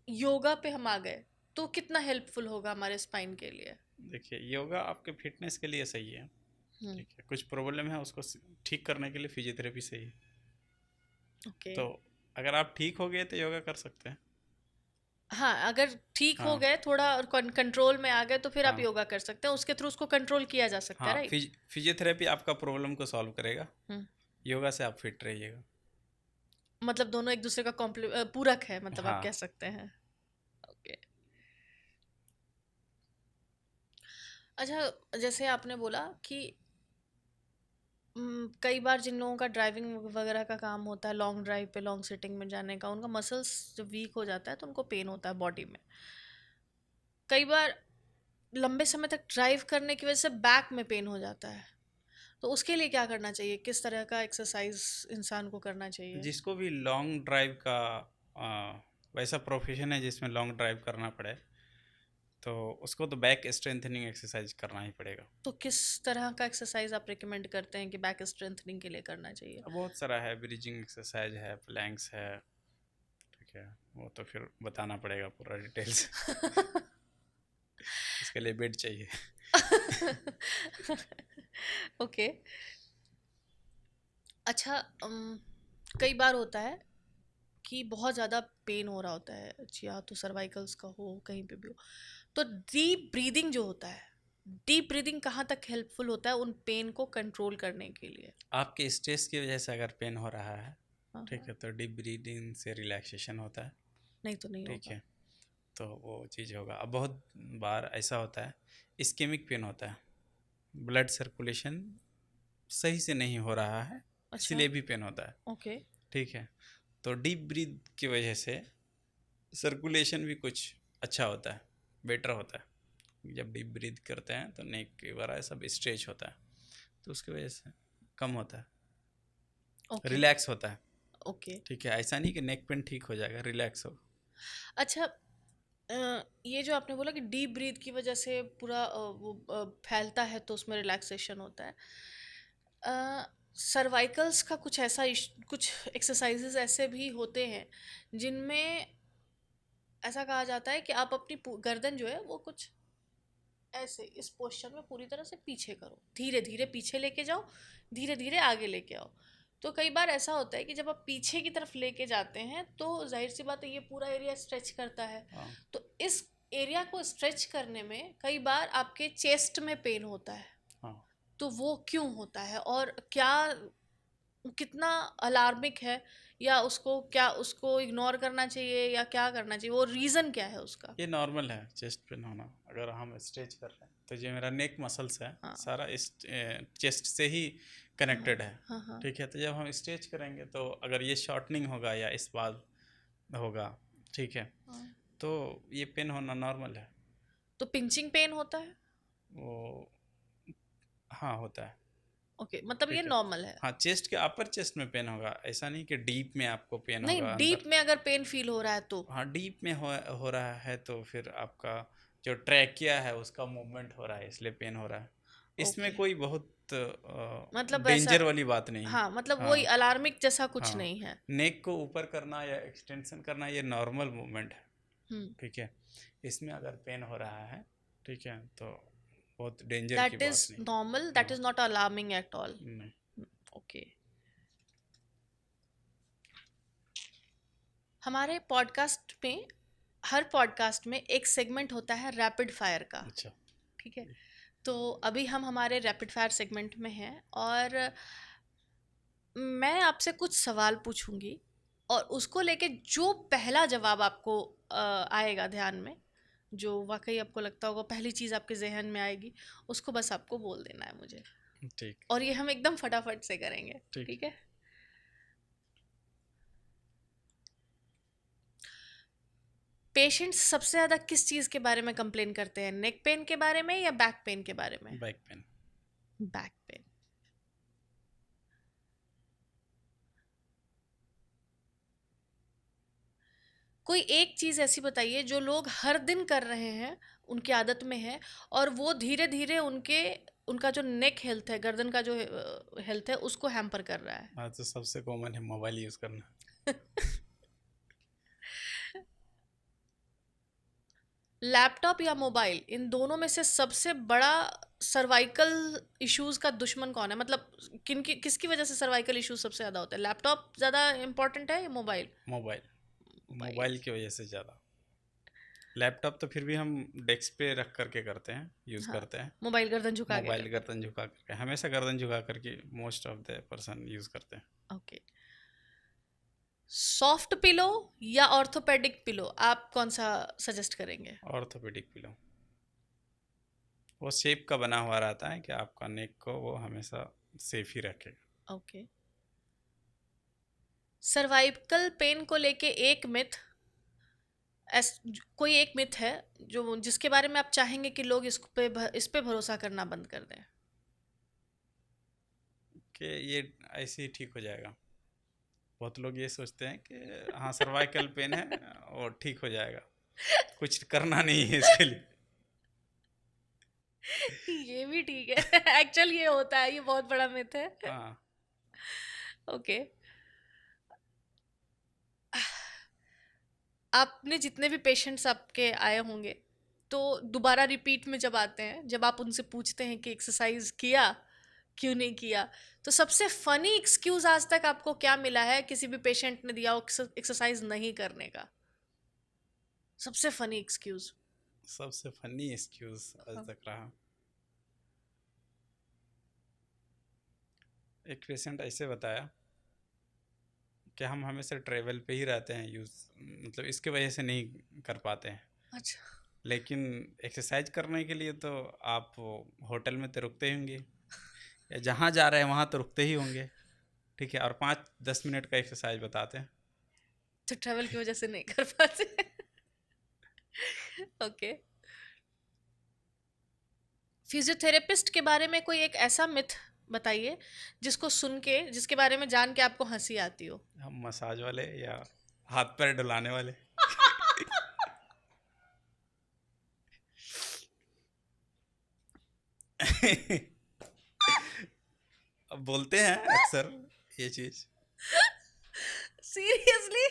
योगा पे हम आ गए, तो कितना हेल्पफुल होगा हमारे स्पाइन के लिए? देखिए, योगा आपके फिटनेस के लिए सही है। हम्म। ठीक है, कुछ प्रॉब्लम है उसको ठीक करने के लिए फिजियोथेरेपी सही है। ओके। तो अगर आप ठीक हो गए तो योगा कर सकते हैं। हाँ, अगर ठीक हो हाँ गए, थोड़ा कंट्रोल में आ गए, तो फिर आप हाँ योगा कर सकते हैं, उसके थ्रू उसको कंट्रोल किया जा सकता है, हाँ, राइट? फिजियोथेरेपी आपका प्रॉब्लम को सॉल्व करेगा, हम्म। योगा से आप फिट रहिएगा। मतलब दोनों एक दूसरे का पूरक है, मतलब आप हाँ, कह सकते हैं। ओके। अच्छा, जैसे आपने बोला कि कई बार जिन लोगों का ड्राइविंग वगैरह का काम होता है, लॉन्ग ड्राइव पे, लॉन्ग सिटिंग में जाने का, उनका मसल्स जब वीक हो जाता है तो उनको पेन होता है बॉडी में। कई बार लंबे समय तक ड्राइव करने की वजह से बैक में पेन हो जाता है, तो उसके लिए क्या करना चाहिए, किस तरह का एक्सरसाइज इंसान को करना चाहिए? जिसको भी लॉन्ग ड्राइव का वैसा प्रोफेशन है जिसमें लॉन्ग ड्राइव करना पड़े, तो उसको तो बैक स्ट्रेंथनिंग एक्सरसाइज करना ही पड़ेगा। तो किस तरह का एक्सरसाइज आप रिकमेंड करते हैं कि बैक स्ट्रेंथनिंग के लिए करना चाहिए? अब बहुत सारा है, ब्रिजिंग एक्सरसाइज है, प्लैंक्स है। ठीक है, वो तो फिर बताना पड़ेगा पूरा डिटेल्स। इसके लिए बेड चाहिए। ओके। अच्छा, कई बार होता है कि बहुत ज़्यादा पेन हो रहा होता है, या तो सर्वाइकल्स का हो, कहीं पे भी हो, तो डीप ब्रीदिंग जो होता है, डीप ब्रीदिंग कहाँ तक हेल्पफुल होता है उन पेन को कंट्रोल करने के लिए? आपके स्ट्रेस की वजह से अगर पेन हो रहा है, हाँ, ठीक हाँ। है, तो डीप ब्रीदिंग से रिलैक्सेशन होता है। नहीं तो नहीं ठीक होगा। है, तो वो चीज़ होगा। अब बहुत बार ऐसा होता है, इस्केमिक पेन होता है, ब्लड सर्कुलेशन सही से नहीं हो रहा है, अच्छा। इसलिए भी पेन होता है। ओके। ठीक है, तो डीप ब्रीथ की वजह से सर्कुलेशन भी कुछ अच्छा होता है, बेटर होता है। जब डीप ब्रीथ करते हैं तो नेक वगैरह सब स्ट्रेच होता है, तो उसकी वजह से कम होता है, ओके। रिलैक्स होता है। ओके। ठीक है, ऐसा नहीं कि नेक पेन ठीक हो जाएगा, रिलैक्स हो। अच्छा, ये जो आपने बोला कि डीप ब्रीथ की वजह से पूरा वो फैलता है तो उसमें रिलैक्सेशन होता है। सर्वाइकल्स का कुछ ऐसा कुछ एक्सरसाइजेस ऐसे भी होते हैं जिनमें ऐसा कहा जाता है कि आप अपनी गर्दन जो है वो कुछ ऐसे इस पोस्चर में पूरी तरह से पीछे करो, धीरे धीरे पीछे लेके जाओ, धीरे धीरे आगे लेके आओ। तो कई बार ऐसा होता है कि जब आप पीछे की तरफ लेके जाते हैं तो जाहिर सी बात है ये पूरा एरिया स्ट्रेच करता है। हाँ। तो इस एरिया को स्ट्रेच करने में कई बार आपके चेस्ट में पेन होता है। हाँ। तो वो क्यों होता है और क्या, कितना अलार्मिक है, या उसको इग्नोर करना चाहिए या क्या करना चाहिए, वो रीज़न क्या है उसका? ये नॉर्मल है चेस्ट पेन होना, अगर हम स्ट्रेच कर रहे हैं तो जो मेरा नेक मसल्स है हाँ। सारा इस चेस्ट से ही कनेक्टेड है। हाँ हाँ। ठीक है, तो जब हम स्ट्रेच करेंगे तो अगर ये शॉर्टनिंग होगा या इस बात होगा, ठीक है, हाँ। तो ये पेन होना नॉर्मल है। तो पिंचिंग पेन होता है? वो हाँ होता है। ओके, मतलब ये ठीक है, नॉर्मल है। हाँ चेस्ट के अपर चेस्ट में पेन होगा, ऐसा नहीं कि डीप में आपको पेन नहीं, होगा डीप अंदर। में अगर पेन फील हो रहा है तो? हाँ डीप में हो रहा है तो फिर आपका जो ट्रैकिया है उसका मूवमेंट हो रहा है इसलिए पेन हो रहा है। इसमें ओके, कोई बहुत मतलब ऐसा, डेंजर वाली बात नहीं है। हाँ मतलब वही हाँ। अलार्मिक जैसा कुछ हाँ, नहीं है। नेक को ऊपर करना या एक्सटेंशन करना ये नॉर्मल मूवमेंट है। हम्म। ठीक है, इसमें अगर पेन हो रहा है, ठीक है, तो बहुत डेंजर की दैट बात इज नहीं। नॉर्मल, दैट हाँ। Is not alarming at all. नहीं। ओके। हमारे पॉडकास्ट में, हर पॉडकास्ट में एक सेगमेंट होता है रैपिड फायर का। अच्छा। ठीक है, तो अभी हम हमारे रैपिड फायर सेगमेंट में हैं और मैं आपसे कुछ सवाल पूछूंगी और उसको लेके जो पहला जवाब आपको आएगा ध्यान में, जो वाकई आपको लगता होगा पहली चीज़ आपके जहन में आएगी, उसको बस आपको बोल देना है मुझे। ठीक। और ये हम एकदम फटाफट से करेंगे, ठीक। ठीक है? पेशेंट्स सबसे ज़्यादा किस चीज़ के बारे में कंप्लेन करते हैं, नेक पेन के बारे में या बैक पेन के बारे में? Back pain. Back pain. कोई एक चीज़ ऐसी बताइए जो लोग हर दिन कर रहे हैं, उनकी आदत में है, और वो धीरे धीरे उनका जो नेक हेल्थ है, गर्दन का जो हेल्थ है, उसको हैम्पर कर रहा है। आज तो सबसे कॉमन है मोबाइल यूज़ करना। लैपटॉप या मोबाइल, इन दोनों में से सबसे बड़ा सर्वाइकल इश्यूज का दुश्मन कौन है? मतलब किसकी वजह से सर्वाइकल इश्यूज सबसे ज़्यादा होता है? लैपटॉप ज़्यादा इम्पोर्टेंट है या मोबाइल? मोबाइल। मोबाइल। मोबाइल की वजह से ज़्यादा। लैपटॉप तो फिर भी हम डेस्क पे रख करके करते हैं, यूज़ हाँ, करते हैं। मोबाइल गर्दन झुका के मोबाइल करते गर्दन झुका करके, हमेशा गर्दन झुका करके most of the person use करते हैं। हैं। ओके। सॉफ्ट पिलो या ऑर्थोपेडिक पिलो, आप कौन सा सजेस्ट करेंगे? Orthopaedic pillow. वो शेप का बना हुआ रहता है कि आपका नेक को वो हमेशा सेफ ही रखेगा। ओके। सर्वाइकल पेन को लेके एक मिथ, कोई एक मिथ है जो जिसके बारे में आप चाहेंगे कि लोग इस पे भरोसा करना बंद कर दें? कि ये ऐसे ही ठीक हो जाएगा। बहुत लोग ये सोचते हैं कि हाँ सर्वाइकल पेन है और ठीक हो जाएगा, कुछ करना नहीं है इसके लिए। ये भी ठीक है। एक्चुअल ये होता है, ये बहुत बड़ा मिथ है। हाँ। ओके। आपने जितने भी पेशेंट्स आपके आए होंगे, तो दोबारा रिपीट में जब आते हैं, जब आप उनसे पूछते हैं कि एक्सरसाइज किया, क्यों नहीं किया, तो सबसे फनी एक्सक्यूज आज तक आपको क्या मिला है किसी भी पेशेंट ने दिया हो एक्सरसाइज नहीं करने का? सबसे फनी एक्सक्यूज। सबसे फनी एक्सक्यूज आज हाँ। तक रहा, एक पेशेंट ऐसे बताया कि हम हमेशा ट्रेवल पे ही रहते हैं, यूज़ मतलब इसके वजह से नहीं कर पाते हैं, अच्छा। लेकिन एक्सरसाइज करने के लिए तो आप होटल में तो रुकते ही होंगे या जहाँ जा रहे हैं वहाँ तो रुकते ही होंगे। ठीक है, और 5-10 मिनट का एक्सरसाइज बताते हैं। तो ट्रेवल की वजह से नहीं कर पाते। ओके। फिजियोथेरेपिस्ट के बारे में कोई एक ऐसा मिथ बताइए, जिसको सुन के, जिसके बारे में जान के आपको हंसी आती हो। हम मसाज वाले या हाथ पैर डुलाने वाले? अब बोलते हैं अक्सर ये चीज। सीरियसली?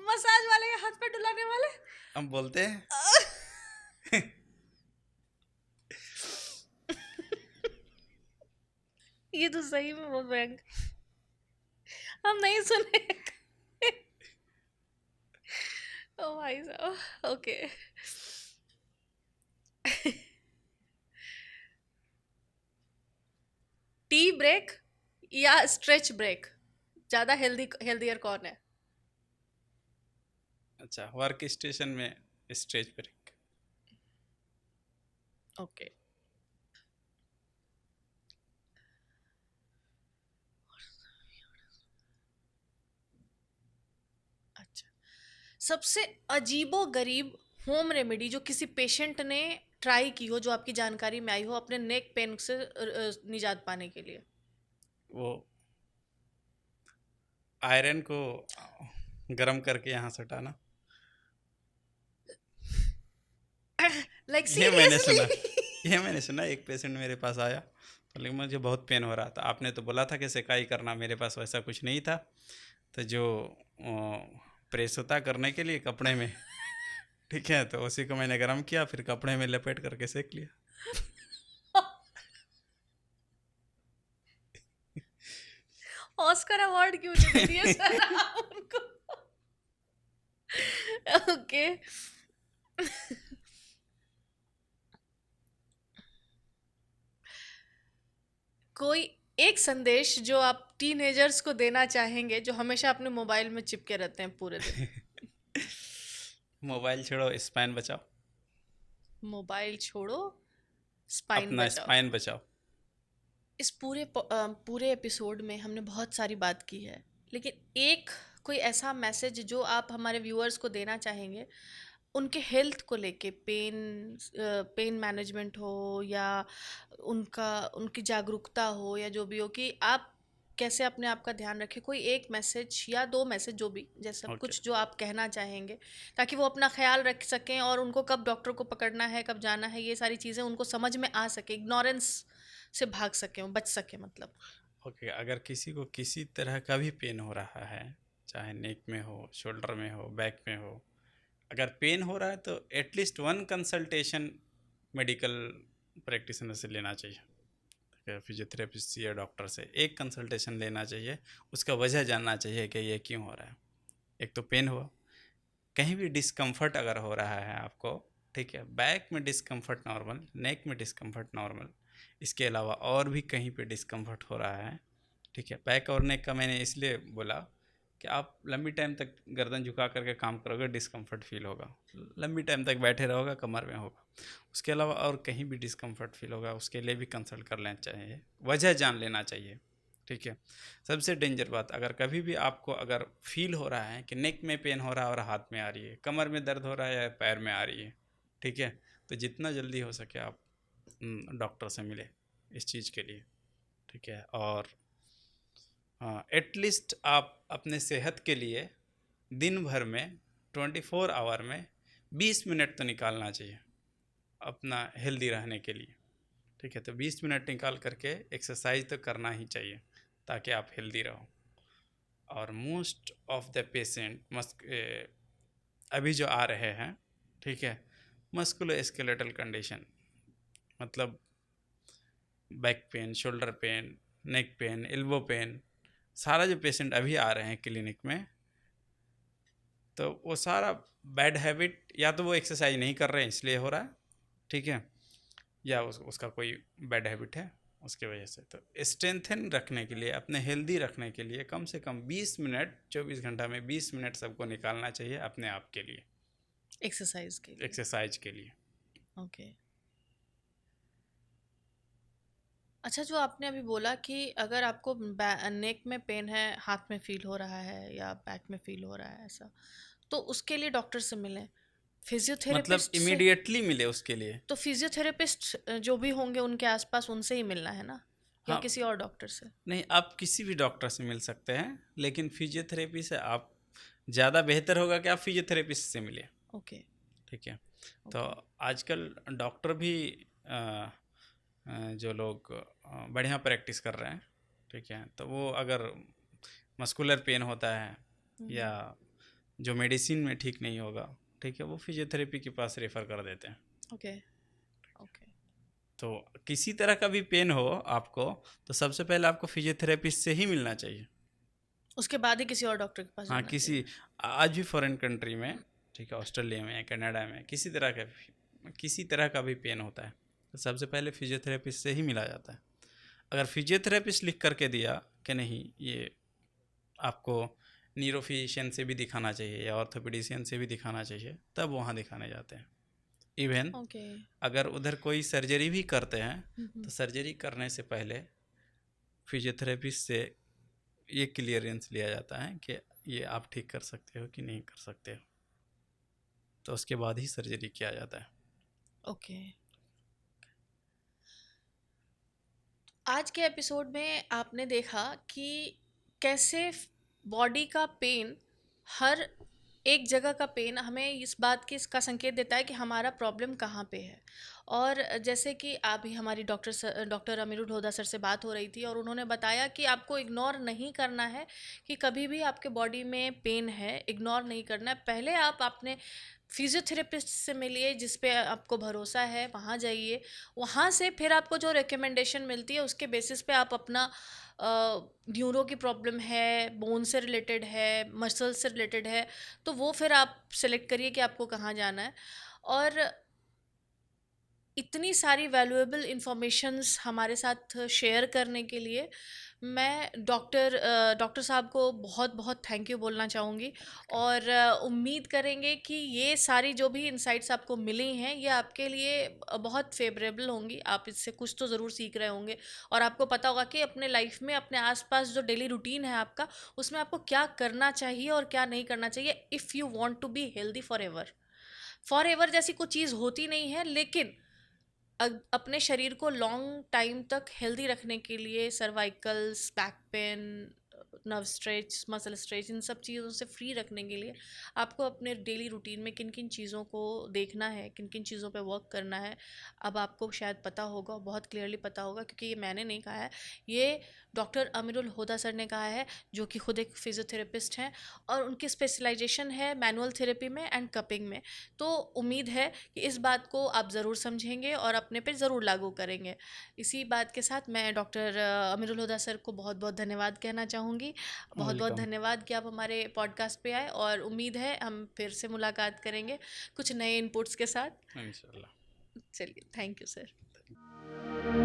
मसाज वाले या हाथ पे डुलाने वाले? हम बोलते हैं। ये तो सही में बहुत भयंकर, हम नहीं सुने। ओ भाई साहब, ओके। टी ब्रेक या स्ट्रेच ब्रेक, ज्यादा हेल्दियर कौन है? अच्छा, वर्क स्टेशन में स्टेज पर। ओके। अच्छा, सबसे अजीबो गरीब होम रेमेडी जो किसी पेशेंट ने ट्राई की हो, जो आपकी जानकारी में आई हो अपने नेक पेन से निजात पाने के लिए? वो आयरन को गरम करके यहाँ सटाना। लाइक ये मैंने सीरियसली? सुना। ये मैंने सुना, एक पेशेंट मेरे पास आया तो लेकिन मुझे बहुत पेन हो रहा था, आपने तो बोला था कि सेकाई करना, मेरे पास वैसा कुछ नहीं था। तो जो प्रेस होता करने के लिए कपड़े में, ठीक है, तो उसी को मैंने गरम किया, फिर कपड़े में लपेट करके सेक लिया। ऑस्कर अवार्ड क्यों नहीं दे दिया सर आप उनको? ओके। कोई एक संदेश जो आप टीनेजर्स को देना चाहेंगे, जो हमेशा अपने मोबाइल में चिपके रहते हैं पूरे दिन? मोबाइल छोड़ो, स्पाइन बचाओ। मोबाइल छोड़ो, स्पाइन अपना बचाओ। स्पाइन बचाओ। इस पूरे एपिसोड में हमने बहुत सारी बात की है, लेकिन एक कोई ऐसा मैसेज जो आप हमारे व्यूअर्स को देना चाहेंगे उनके हेल्थ को लेके, पेन मैनेजमेंट हो या उनकी जागरूकता हो या जो भी हो, कि आप कैसे अपने आप का ध्यान रखें, कोई एक मैसेज या दो मैसेज जो भी, जैसा ओके। कुछ जो आप कहना चाहेंगे, ताकि वो अपना ख्याल रख सकें और उनको कब डॉक्टर को पकड़ना है, कब जाना है, ये सारी चीज़ें उनको समझ में आ सके, इग्नोरेंस से भाग सकें, बच सके मतलब। ओके, अगर किसी को किसी तरह का भी पेन हो रहा है, चाहे नेक में हो, शोल्डर में हो, बैक में हो, अगर पेन हो रहा है तो at least one consultation medical practitioner से लेना चाहिए। फिजियोथेरेपिस्ट या डॉक्टर से एक कंसल्टेशन लेना चाहिए, उसका वजह जानना चाहिए कि ये क्यों हो रहा है। एक तो पेन हुआ, कहीं भी डिस्कम्फर्ट अगर हो रहा है आपको, ठीक है, बैक में डिस्कम्फर्ट नॉर्मल, नेक में डिस्कम्फर्ट नॉर्मल, इसके अलावा और भी कहीं पे डिस्कम्फर्ट हो रहा है, ठीक है, बैक और नेक का मैंने इसलिए बोला कि आप लंबी टाइम तक गर्दन झुका करके काम करोगे, डिस्कम्फर्ट फील होगा, लंबी टाइम तक बैठे रहोगे कमर में होगा। उसके अलावा और कहीं भी डिस्कम्फर्ट फील होगा, उसके लिए भी कंसल्ट कर लेना चाहिए, वजह जान लेना चाहिए, ठीक है। सबसे डेंजर बात, अगर कभी भी आपको अगर फील हो रहा है कि नेक में पेन हो रहा है और हाथ में आ रही है, कमर में दर्द हो रहा है या पैर में आ रही है, ठीक है, तो जितना जल्दी हो सके आप डॉक्टर से मिले इस चीज़ के लिए, ठीक है। और एटलीस्ट आप अपने सेहत के लिए दिन भर में 24 आवर में 20 मिनट तो निकालना चाहिए अपना हेल्दी रहने के लिए, ठीक है। तो 20 मिनट निकाल करके एक्सरसाइज तो करना ही चाहिए ताकि आप हेल्दी रहो। और मोस्ट ऑफ द पेशेंट अभी जो आ रहे हैं, ठीक है, मस्कुलो स्केलेटल कंडीशन, मतलब back pain, shoulder pain, neck pain, elbow pain, सारा जो पेशेंट अभी आ रहे हैं क्लिनिक में, तो वो सारा बैड हैबिट, या तो वो एक्सरसाइज नहीं कर रहे हैं इसलिए हो रहा है, ठीक है, या उसका कोई बैड हैबिट है उसकी वजह से। तो स्ट्रेंथन रखने के लिए, अपने हेल्दी रखने के लिए कम से कम 20 मिनट, 24 घंटा में 20 मिनट सबको निकालना चाहिए अपने आप के लिए, एक्सरसाइज के लिए? एक्सरसाइज के लिए। ओके। अच्छा, जो आपने अभी बोला कि अगर आपको नेक में पेन है, हाथ में फील हो रहा है या बैक में फील हो रहा है ऐसा, तो उसके लिए डॉक्टर से मिलें, मतलब फिजियोथेरेपिस्ट से? इमीडिएटली मिले उसके लिए। तो फिजियोथेरेपिस्ट जो भी होंगे उनके आसपास, उनसे ही मिलना है ना? या हाँ, किसी और डॉक्टर से? नहीं, आप किसी भी डॉक्टर से मिल सकते हैं, लेकिन फिजियोथेरेपी से आप ज़्यादा बेहतर होगा कि आप फिजियोथेरेपिस्ट से मिलिए। ओके। ठीक है। तो ओके। आजकल डॉक्टर भी अ, जो लोग बढ़िया प्रैक्टिस कर रहे हैं, ठीक है, तो वो अगर मस्कुलर पेन होता है या जो मेडिसिन में ठीक नहीं होगा, ठीक है, वो फिजियोथेरेपी के पास रेफ़र कर देते हैं। ओके। ओके। तो किसी तरह का भी पेन हो आपको, तो सबसे पहले आपको फिजियोथेरेपिस्ट से ही मिलना चाहिए। उसके बाद ही किसी और डॉक्टर के पास हाँ, जाना चाहिए। आज भी फॉरेन कंट्री में, ठीक है, ऑस्ट्रेलिया में, कनाडा में, किसी तरह का भी पेन होता है, तो सबसे पहले फिजियोथेरेपिस्ट से ही मिला जाता है। अगर फिजियोथेरेपिस्ट लिख करके दिया कि नहीं, ये आपको न्यूरोफिजिशियन से भी दिखाना चाहिए या ऑर्थोपेडिशियन से भी दिखाना चाहिए, तब वहाँ दिखाने जाते हैं। Even okay. अगर उधर कोई सर्जरी भी करते हैं, तो सर्जरी करने से पहले फिजियोथेरेपिस्ट से ये क्लियरेंस लिया जाता है कि ये आप ठीक कर सकते हो कि नहीं कर सकते हो, तो उसके बाद ही सर्जरी किया जाता है। ओके। आज के एपिसोड में आपने देखा कि कैसे बॉडी का पेन, हर एक जगह का पेन हमें इस बात की इसका संकेत देता है कि हमारा प्रॉब्लम कहाँ पे है। और जैसे कि अभी हमारी डॉक्टर अमीरुल होदा सर से बात हो रही थी और उन्होंने बताया कि आपको इग्नोर नहीं करना है कि कभी भी आपके बॉडी में पेन है, इग्नोर नहीं करना है। पहले आप अपने फिजियोथेरेपिस्ट से मिलिए जिस पे आपको भरोसा है, वहाँ जाइए। वहाँ से फिर आपको जो रिकमेंडेशन मिलती है उसके बेसिस पे आप अपना न्यूरो की प्रॉब्लम है, बोन से रिलेटेड है, मसल से रिलेटेड है, तो वो फिर आप सेलेक्ट करिए कि आपको कहाँ जाना है। और इतनी सारी वैल्यूएबल इंफॉर्मेशंस हमारे साथ शेयर करने के लिए मैं डॉक्टर साहब को बहुत बहुत थैंक यू बोलना चाहूँगी। और उम्मीद करेंगे कि ये सारी जो भी इंसाइट्स आपको मिली हैं ये आपके लिए बहुत फेवरेबल होंगी। आप इससे कुछ तो ज़रूर सीख रहे होंगे और आपको पता होगा कि अपने लाइफ में अपने आसपास जो डेली रूटीन है आपका, उसमें आपको क्या करना चाहिए और क्या नहीं करना चाहिए if you want to be healthy forever. Forever जैसी कोई चीज़ होती नहीं है, लेकिन अपने शरीर को लॉन्ग टाइम तक हेल्दी रखने के लिए cervicals, back pain, nerve stretch, muscle stretch, इन सब चीज़ों से फ्री रखने के लिए आपको अपने डेली रूटीन में किन किन चीज़ों को देखना है, किन किन चीज़ों पे वर्क करना है। अब आपको शायद पता होगा, बहुत क्लियरली पता होगा, क्योंकि ये मैंने नहीं कहा है, ये डॉक्टर अमीरुल होदा सर ने कहा है, जो कि खुद एक फिजियोथेरेपिस्ट हैं और उनकी स्पेशलाइजेशन है मैनुअल थेरेपी में एंड कपिंग में। तो उम्मीद है कि इस बात को आप ज़रूर समझेंगे और अपने पे ज़रूर लागू करेंगे। इसी बात के साथ मैं डॉक्टर अमीरुल हुदा सर को बहुत बहुत धन्यवाद कहना चाहूँगी। बहुत बहुत वेलकम। धन्यवाद कि आप हमारे पॉडकास्ट पे आए और उम्मीद है हम फिर से मुलाकात करेंगे कुछ नए इनपुट्स के साथ। इंशाल्लाह। चलिए, थैंक यू सर।